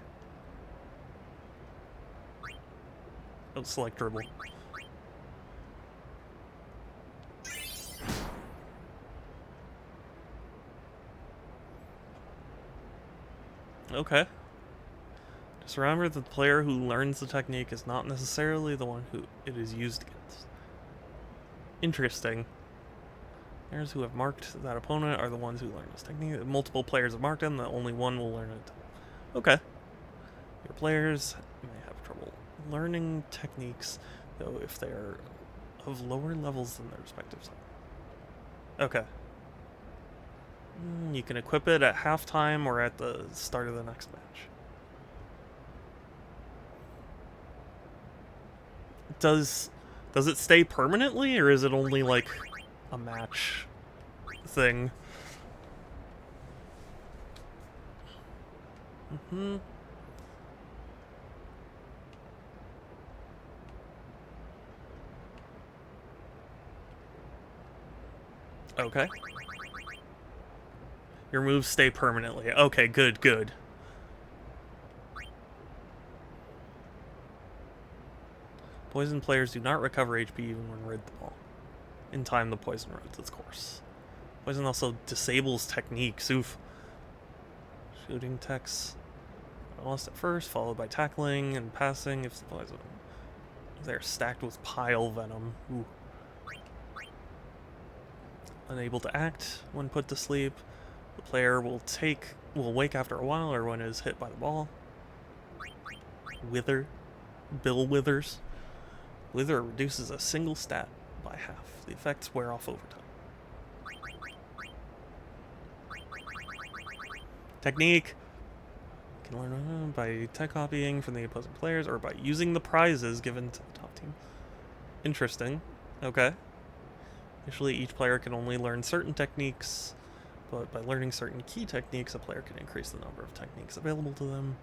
Oh, select dribble. Okay. Just remember that the player who learns the technique is not necessarily the one who it is used against. Interesting. Players who have marked that opponent are the ones who learn this technique. If multiple players have marked them, the only one will learn it. Okay. Your players may have trouble learning techniques, though, if they are of lower levels than their respective side. Okay. You can equip it at halftime or at the start of the next match. Does it stay permanently, or is it only like a match thing? Okay. Your moves stay permanently. Okay, good, good. Poison players do not recover HP even when rid the ball. In time, the poison runs its course. Poison also disables techniques. Oof. Shooting techs lost at first, followed by tackling and passing if supplies they're stacked with pile venom. Ooh. Unable to act when put to sleep. The player will wake after a while or when it is hit by the ball. Wither. Bill withers. Wither reduces a single stat by half. The effects wear off over time. Technique. You can learn by tech copying from the opposing players or by using the prizes given to the top team. Interesting. Okay. Initially, each player can only learn certain techniques, but by learning certain key techniques, a player can increase the number of techniques available to them.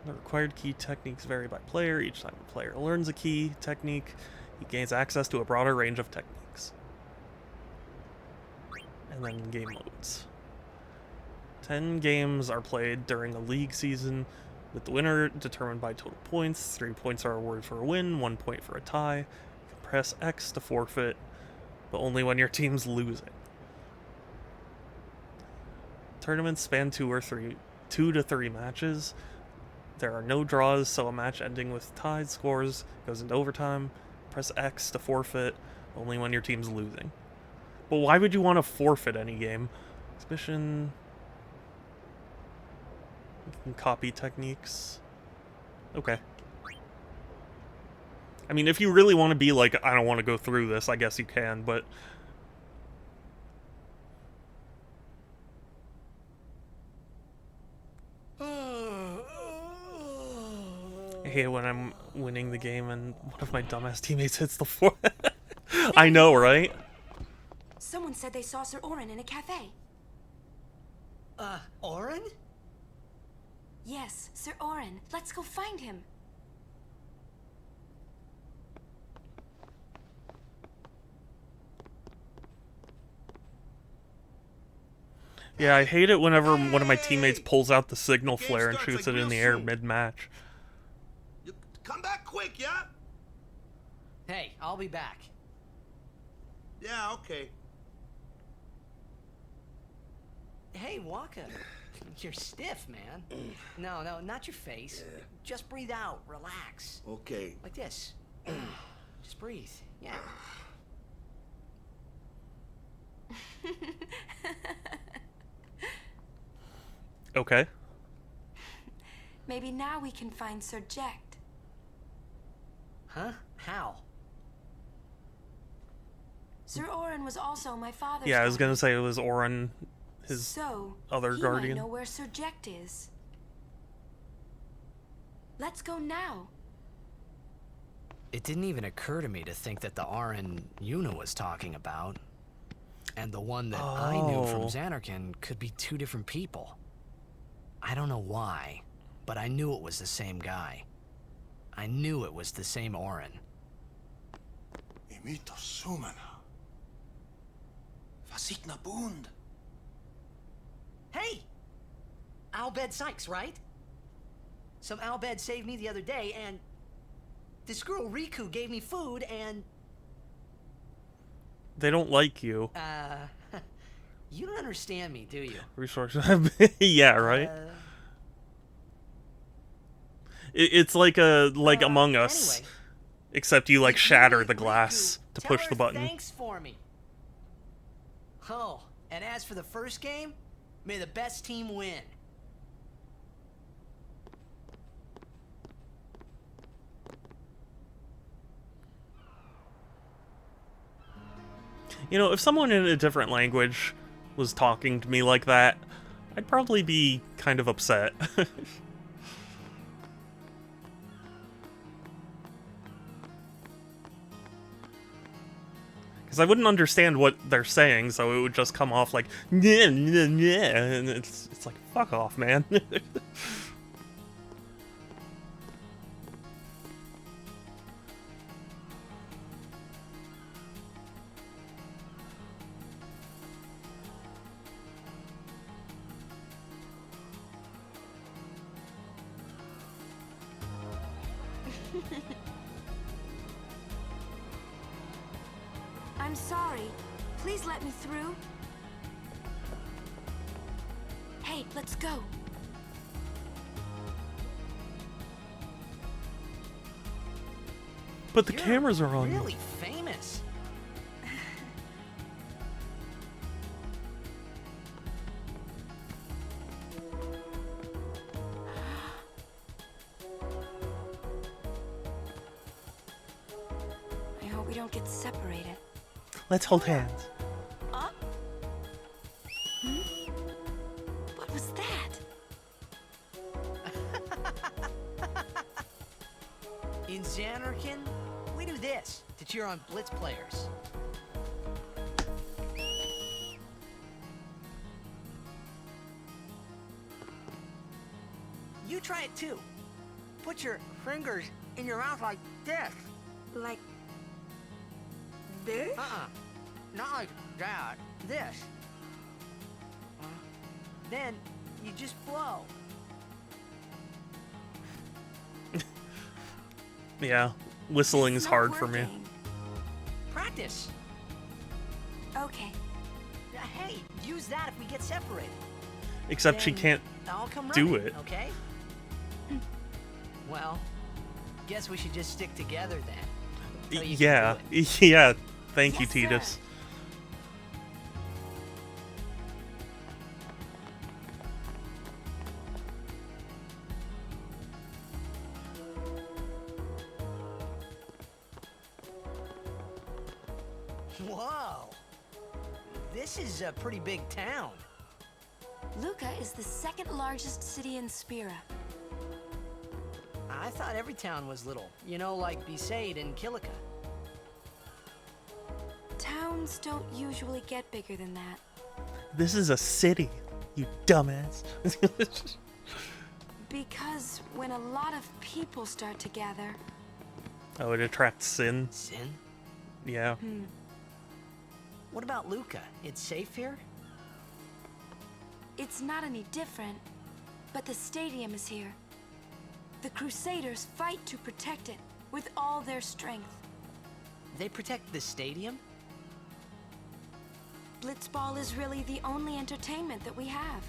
The required key techniques vary by player. Each time a player learns a key technique, he gains access to a broader range of techniques. And then game modes. 10 games are played during a league season, with the winner determined by total points. 3 points are awarded for a win, 1 point for a tie. You can press X to forfeit, but only when your team's losing. Tournaments span 2 to 3 matches. There are no draws, so a match ending with tied scores goes into overtime. Press X to forfeit, only when your team's losing. But why would you want to forfeit any game? Exhibition. You can copy techniques. Okay. I mean, if you really want to be like, I don't want to go through this, I guess you can, but... I hate when I'm winning the game and one of my dumbass teammates hits the floor. I know, right? Someone said they saw Sir Orin in a cafe. Orin? Yes, Sir Orin. Let's go find him. Yeah, I hate it whenever one of my teammates pulls out the signal flare and shoots it in the air mid-match. Come back quick, yeah? Hey, I'll be back. Yeah, okay. Hey, Waka. You're stiff, man. No, not your face. Yeah. Just breathe out. Relax. Okay. Like this. Just breathe. Yeah. Okay. Maybe now we can find Sir Jekt. Huh? How? Sir Orin was also my father's Yeah, I was gonna say it was Orin, his so, other he guardian. might know where Sir Jekt is. Let's go now. It didn't even occur to me to think that the Orin Yuna was talking about, and the one that I knew from Xanarkand could be 2 different people. I don't know why, but I knew it was the same guy. I knew it was the same Orin. Imito Sumana. Vasikna Bund. Hey! Albed Sykes, right? Some Albed saved me the other day, and this girl Riku gave me food, and... They don't like you. You don't understand me, do you? Resources. Yeah, right? It's like Among Us. Anyway, except you, like, shatter the glass to tell push her the button. Thanks for me. Oh, and as for the first game, may the best team win. You know, if someone in a different language was talking to me like that, I'd probably be kind of upset. Because I wouldn't understand what they're saying, so it would just come off like, yeah, and it's like, fuck off, man. I'm sorry. Please let me through. Hey, Okay, let's go. But the cameras are on. Really famous. I hope we don't get separated. Let's hold hands. Huh? What was that? In Xanarkin, we do this to cheer on Blitz players. You try it too. Put your fingers in your mouth like this. Like this? Not like that. This. Then you just blow. Yeah, whistling is It's not hard for me. working. Practice. Okay. Hey, use that if we get separated. Except she Then can't I'll come do running, it. Okay. Well, guess we should just stick together then. Till you can Yeah, do it. yeah. Thank you, Yes, sir. Titus. Whoa. This is a pretty big town. Luca is the second largest city in Spira. I thought every town was little. You know, like Besaid and Kilika. Towns don't usually get bigger than that. This is a city, you dumbass. Because when a lot of people start to gather... Oh, it attracts sin. Sin? Yeah. What about Luca? It's safe here? It's not any different, but the stadium is here. The Crusaders fight to protect it with all their strength. They protect the stadium? Blitzball is really the only entertainment that we have.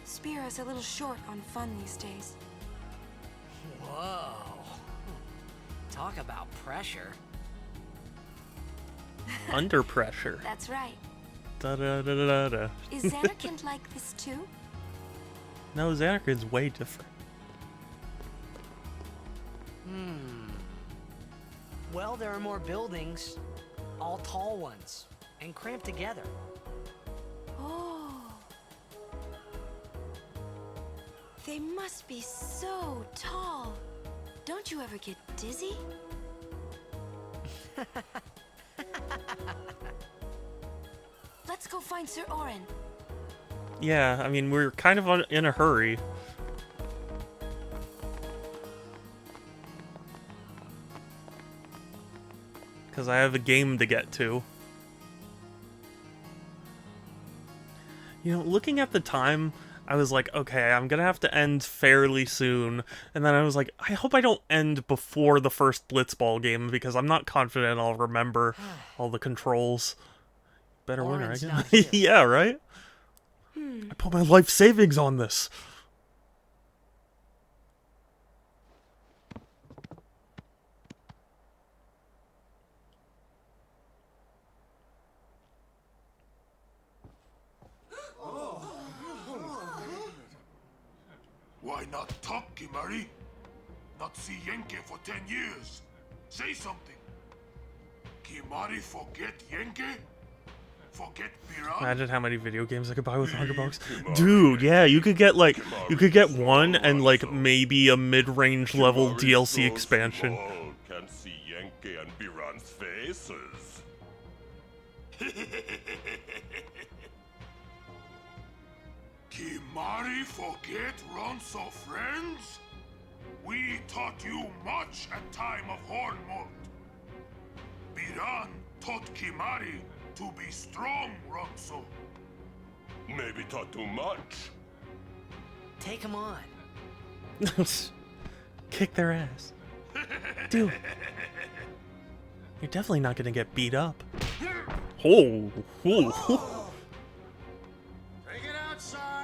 Spira's a little short on fun these days. Whoa. Talk about pressure. Under pressure. That's right. Da da da da da. Is Xanarkand like this too? No, Xanarkand's way different. Well, there are more buildings, all tall ones, and cramped together. Oh. They must be so tall. Don't you ever get dizzy? Let's go find Sir Orin. Yeah, I mean, we're kind of in a hurry. Because I have a game to get to. You know, looking at the time, I was like, okay, I'm gonna have to end fairly soon. And then I was like, I hope I don't end before the first Blitzball game, because I'm not confident I'll remember all the controls. Better winner, I Orin's guess. not here. Yeah, right? I put my life savings on this. Why not talk, Kimari? Not see Yenke for 10 years. Say something. Kimari forget Yenke? Forget Piran? Imagine how many video games I could buy with $100. Dude, yeah, you could get like, one and like maybe a mid-range level DLC expansion. Can see Yenke and Biran's faces. Kimari forget Ronso friends? We taught you much at time of Hornmold. Biran taught Kimari to be strong, Ronso. Maybe taught too much. Take him on. Kick their ass. Dude. You're definitely not gonna get beat up. Oh. Take it outside.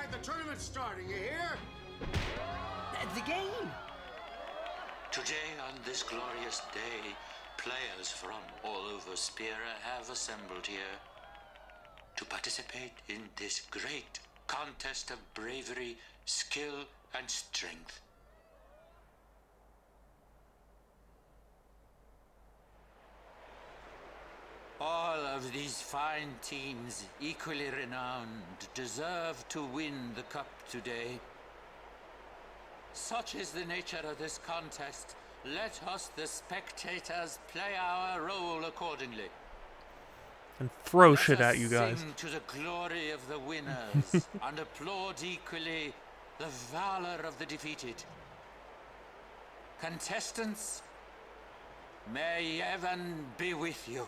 glorious day, players from all over Spira have assembled here to participate in this great contest of bravery, skill, and strength. All of these fine teams, equally renowned, deserve to win the cup today. Such is the nature of this contest. Let us, the spectators, play our role accordingly. And throw Let shit us at you guys. sing to the glory of the winners and applaud equally the valor of the defeated. Contestants, may heaven be with you.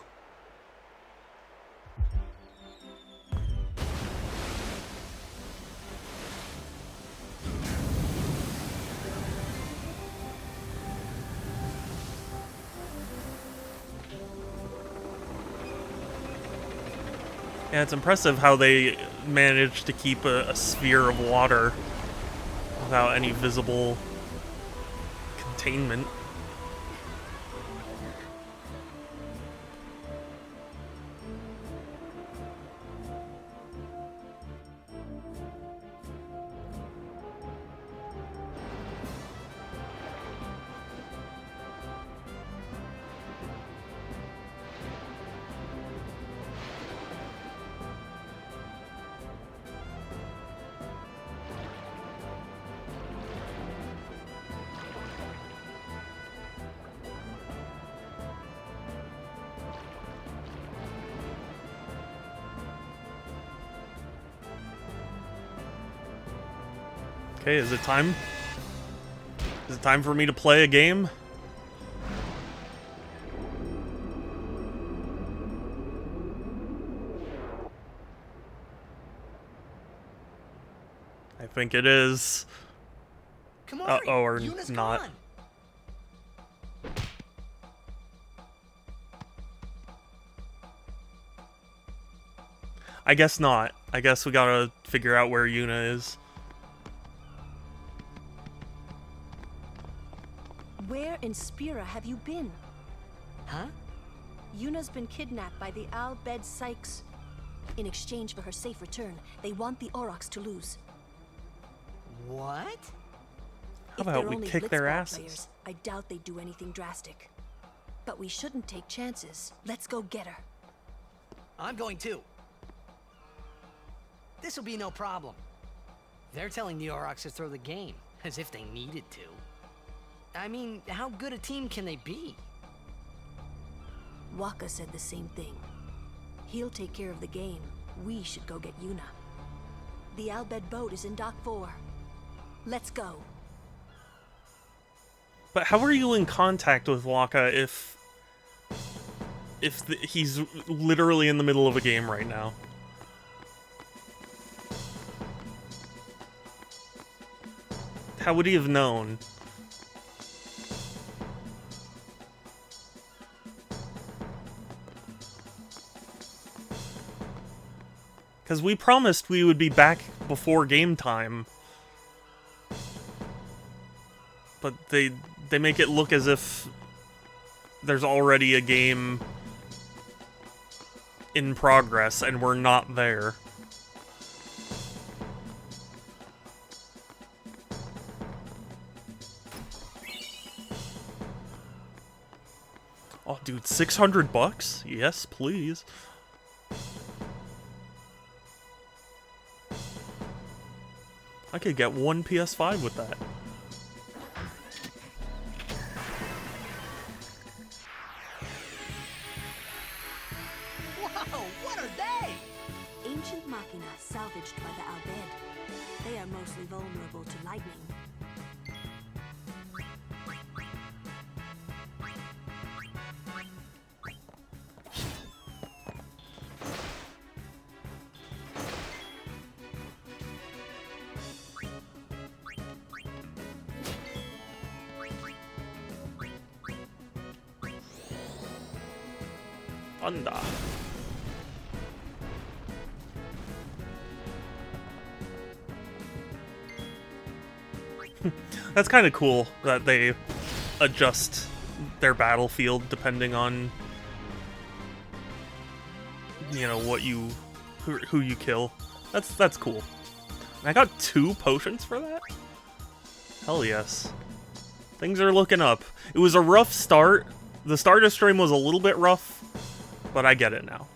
Yeah, it's impressive how they managed to keep a sphere of water without any visible containment. Okay, is it time? Is it time for me to play a game? I think it is. Come on, or Yuna's not. gone. I guess not. I guess we gotta figure out where Yuna is. Where in Spira have you been? Huh? Yuna's been kidnapped by the Al Bhed Sykes. In exchange for her safe return, they want the Aurochs to lose. What? How If about they're we only kick their Blitzball asses? players, I doubt they'd do anything drastic. But we shouldn't take chances. Let's go get her. I'm going too. This'll be no problem. They're telling the Aurochs to throw the game, as if they needed to. I mean, how good a team can they be? Waka said the same thing. He'll take care of the game. We should go get Yuna. The Al Bhed boat is in Dock 4. Let's go. But how are you in contact with Waka if he's literally in the middle of a game right now? How would he have known? Because we promised we would be back before game time. But they make it look as if there's already a game in progress and we're not there. Oh, dude, $600? Yes, please. I could get one PS5 with that. Whoa, what are they? Ancient machina salvaged by the Al Bhed. They are mostly vulnerable to lightning. Thunder. That's kind of cool that they adjust their battlefield depending on, you know, what you who you kill. That's cool. And I got 2 potions for that? Hell yes. Things are looking up. It was a rough start. The start of stream was a little bit rough, but I get it now.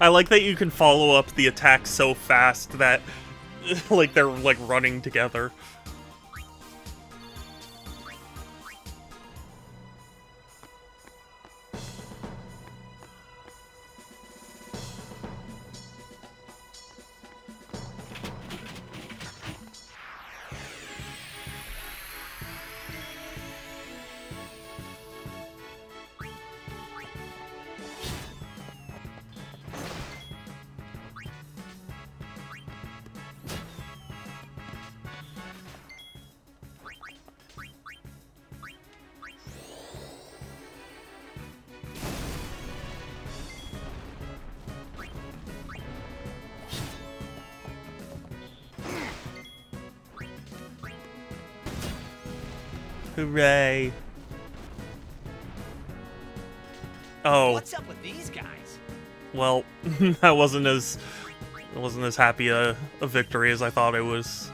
I like that you can follow up the attack so fast that like they're like running together. Hooray. Oh. What's up with these guys? Well, I wasn't as happy a victory as I thought it was.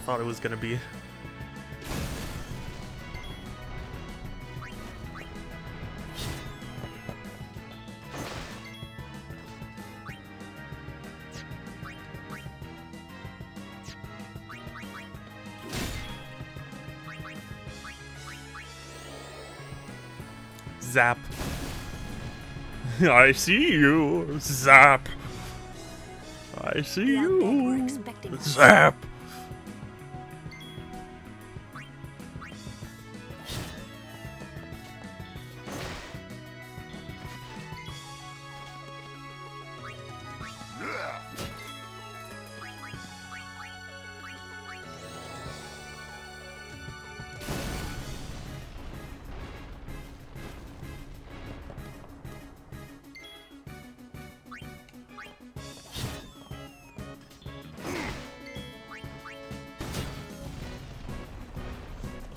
Thought it was gonna be. Zap. I see you. Zap. I see you. Zap.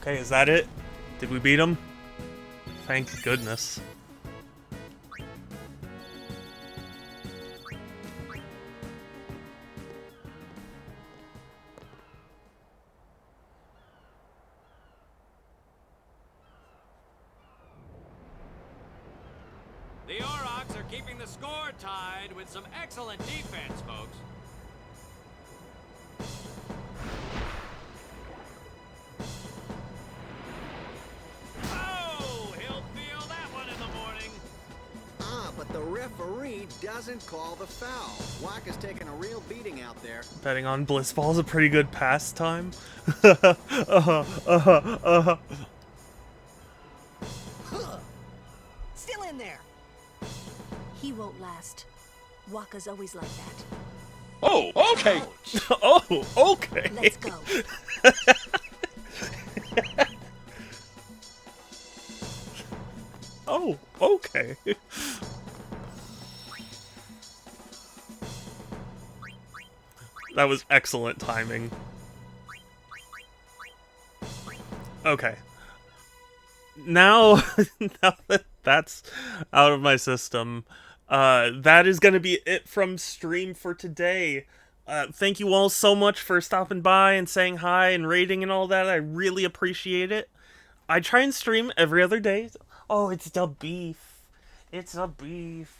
Okay, is that it? Did we beat him? Thank goodness. The Aurochs are keeping the score tied with some excellent defense, folks. But the referee doesn't call the foul. Waka's taking a real beating out there. Betting on Blitzball is a pretty good pastime. Still in there. He won't last. Waka's always like that. Oh, okay. Oh, okay. Let's go. Oh, okay. That was excellent timing. Okay. Now, now that that's out of my system, that is going to be it from stream for today. Thank you all so much for stopping by and saying hi and rating and all that. I really appreciate it. I try and stream every other day. Oh, it's the beef. It's a beef.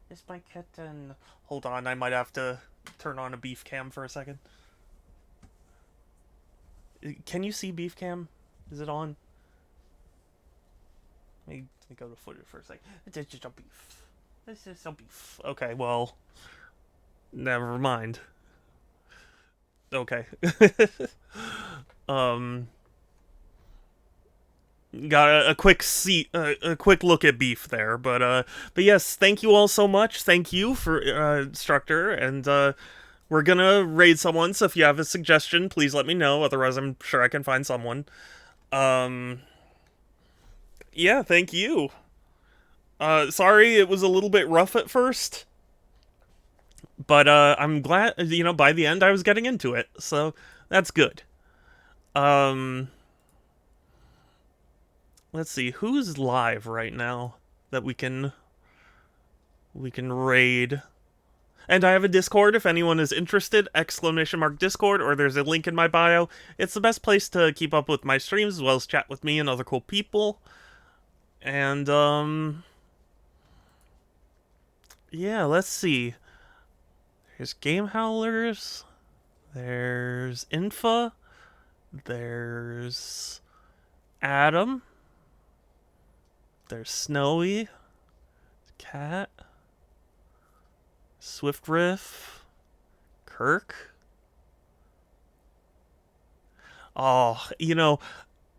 It's my kitten. Hold on, I might have to turn on a beef cam for a second. Can you see beef cam? Is it on? Let me go to footage for a second. It's just a beef. This is so beef. Okay, well, never mind. Okay. Got a quick a quick look at beef there, but yes, thank you all so much. Thank you for instructor, and we're gonna raid someone. So if you have a suggestion, please let me know. Otherwise, I'm sure I can find someone. Yeah, thank you. Sorry it was a little bit rough at first, but I'm glad, you know, by the end I was getting into it, so that's good. Let's see, who's live right now that we can raid. And I have a Discord if anyone is interested, !Discord, or there's a link in my bio. It's the best place to keep up with my streams as well as chat with me and other cool people. And yeah, let's see. There's Game Howlers, there's Infa, there's Adam, there's Snowy, Cat, Swift Riff, Kirk. Oh, you know,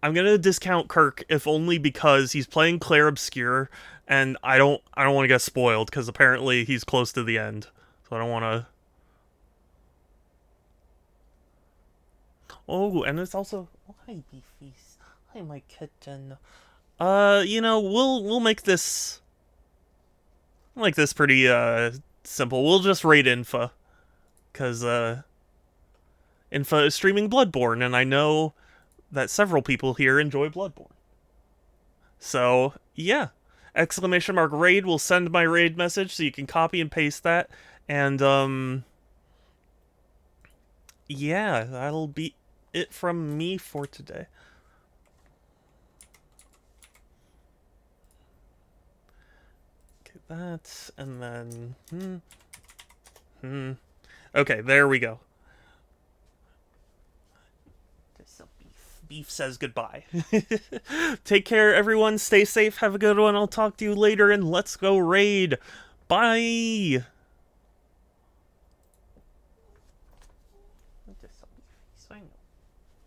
I'm gonna discount Kirk if only because he's playing Claire Obscure, and I don't want to get spoiled because apparently he's close to the end, so I don't want to. Oh, and it's also hi Beefies, hi my kitten. You know, we'll make this pretty simple. We'll just raid Infa, cause Infa is streaming Bloodborne, and I know that several people here enjoy Bloodborne. So, yeah. !Raid will send my raid message so you can copy and paste that. And, yeah, that'll be it from me for today. Okay, that, and then, Okay, there we go. Beef says goodbye. Take care, everyone. Stay safe. Have a good one. I'll talk to you later, and let's go raid. Bye.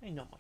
I know my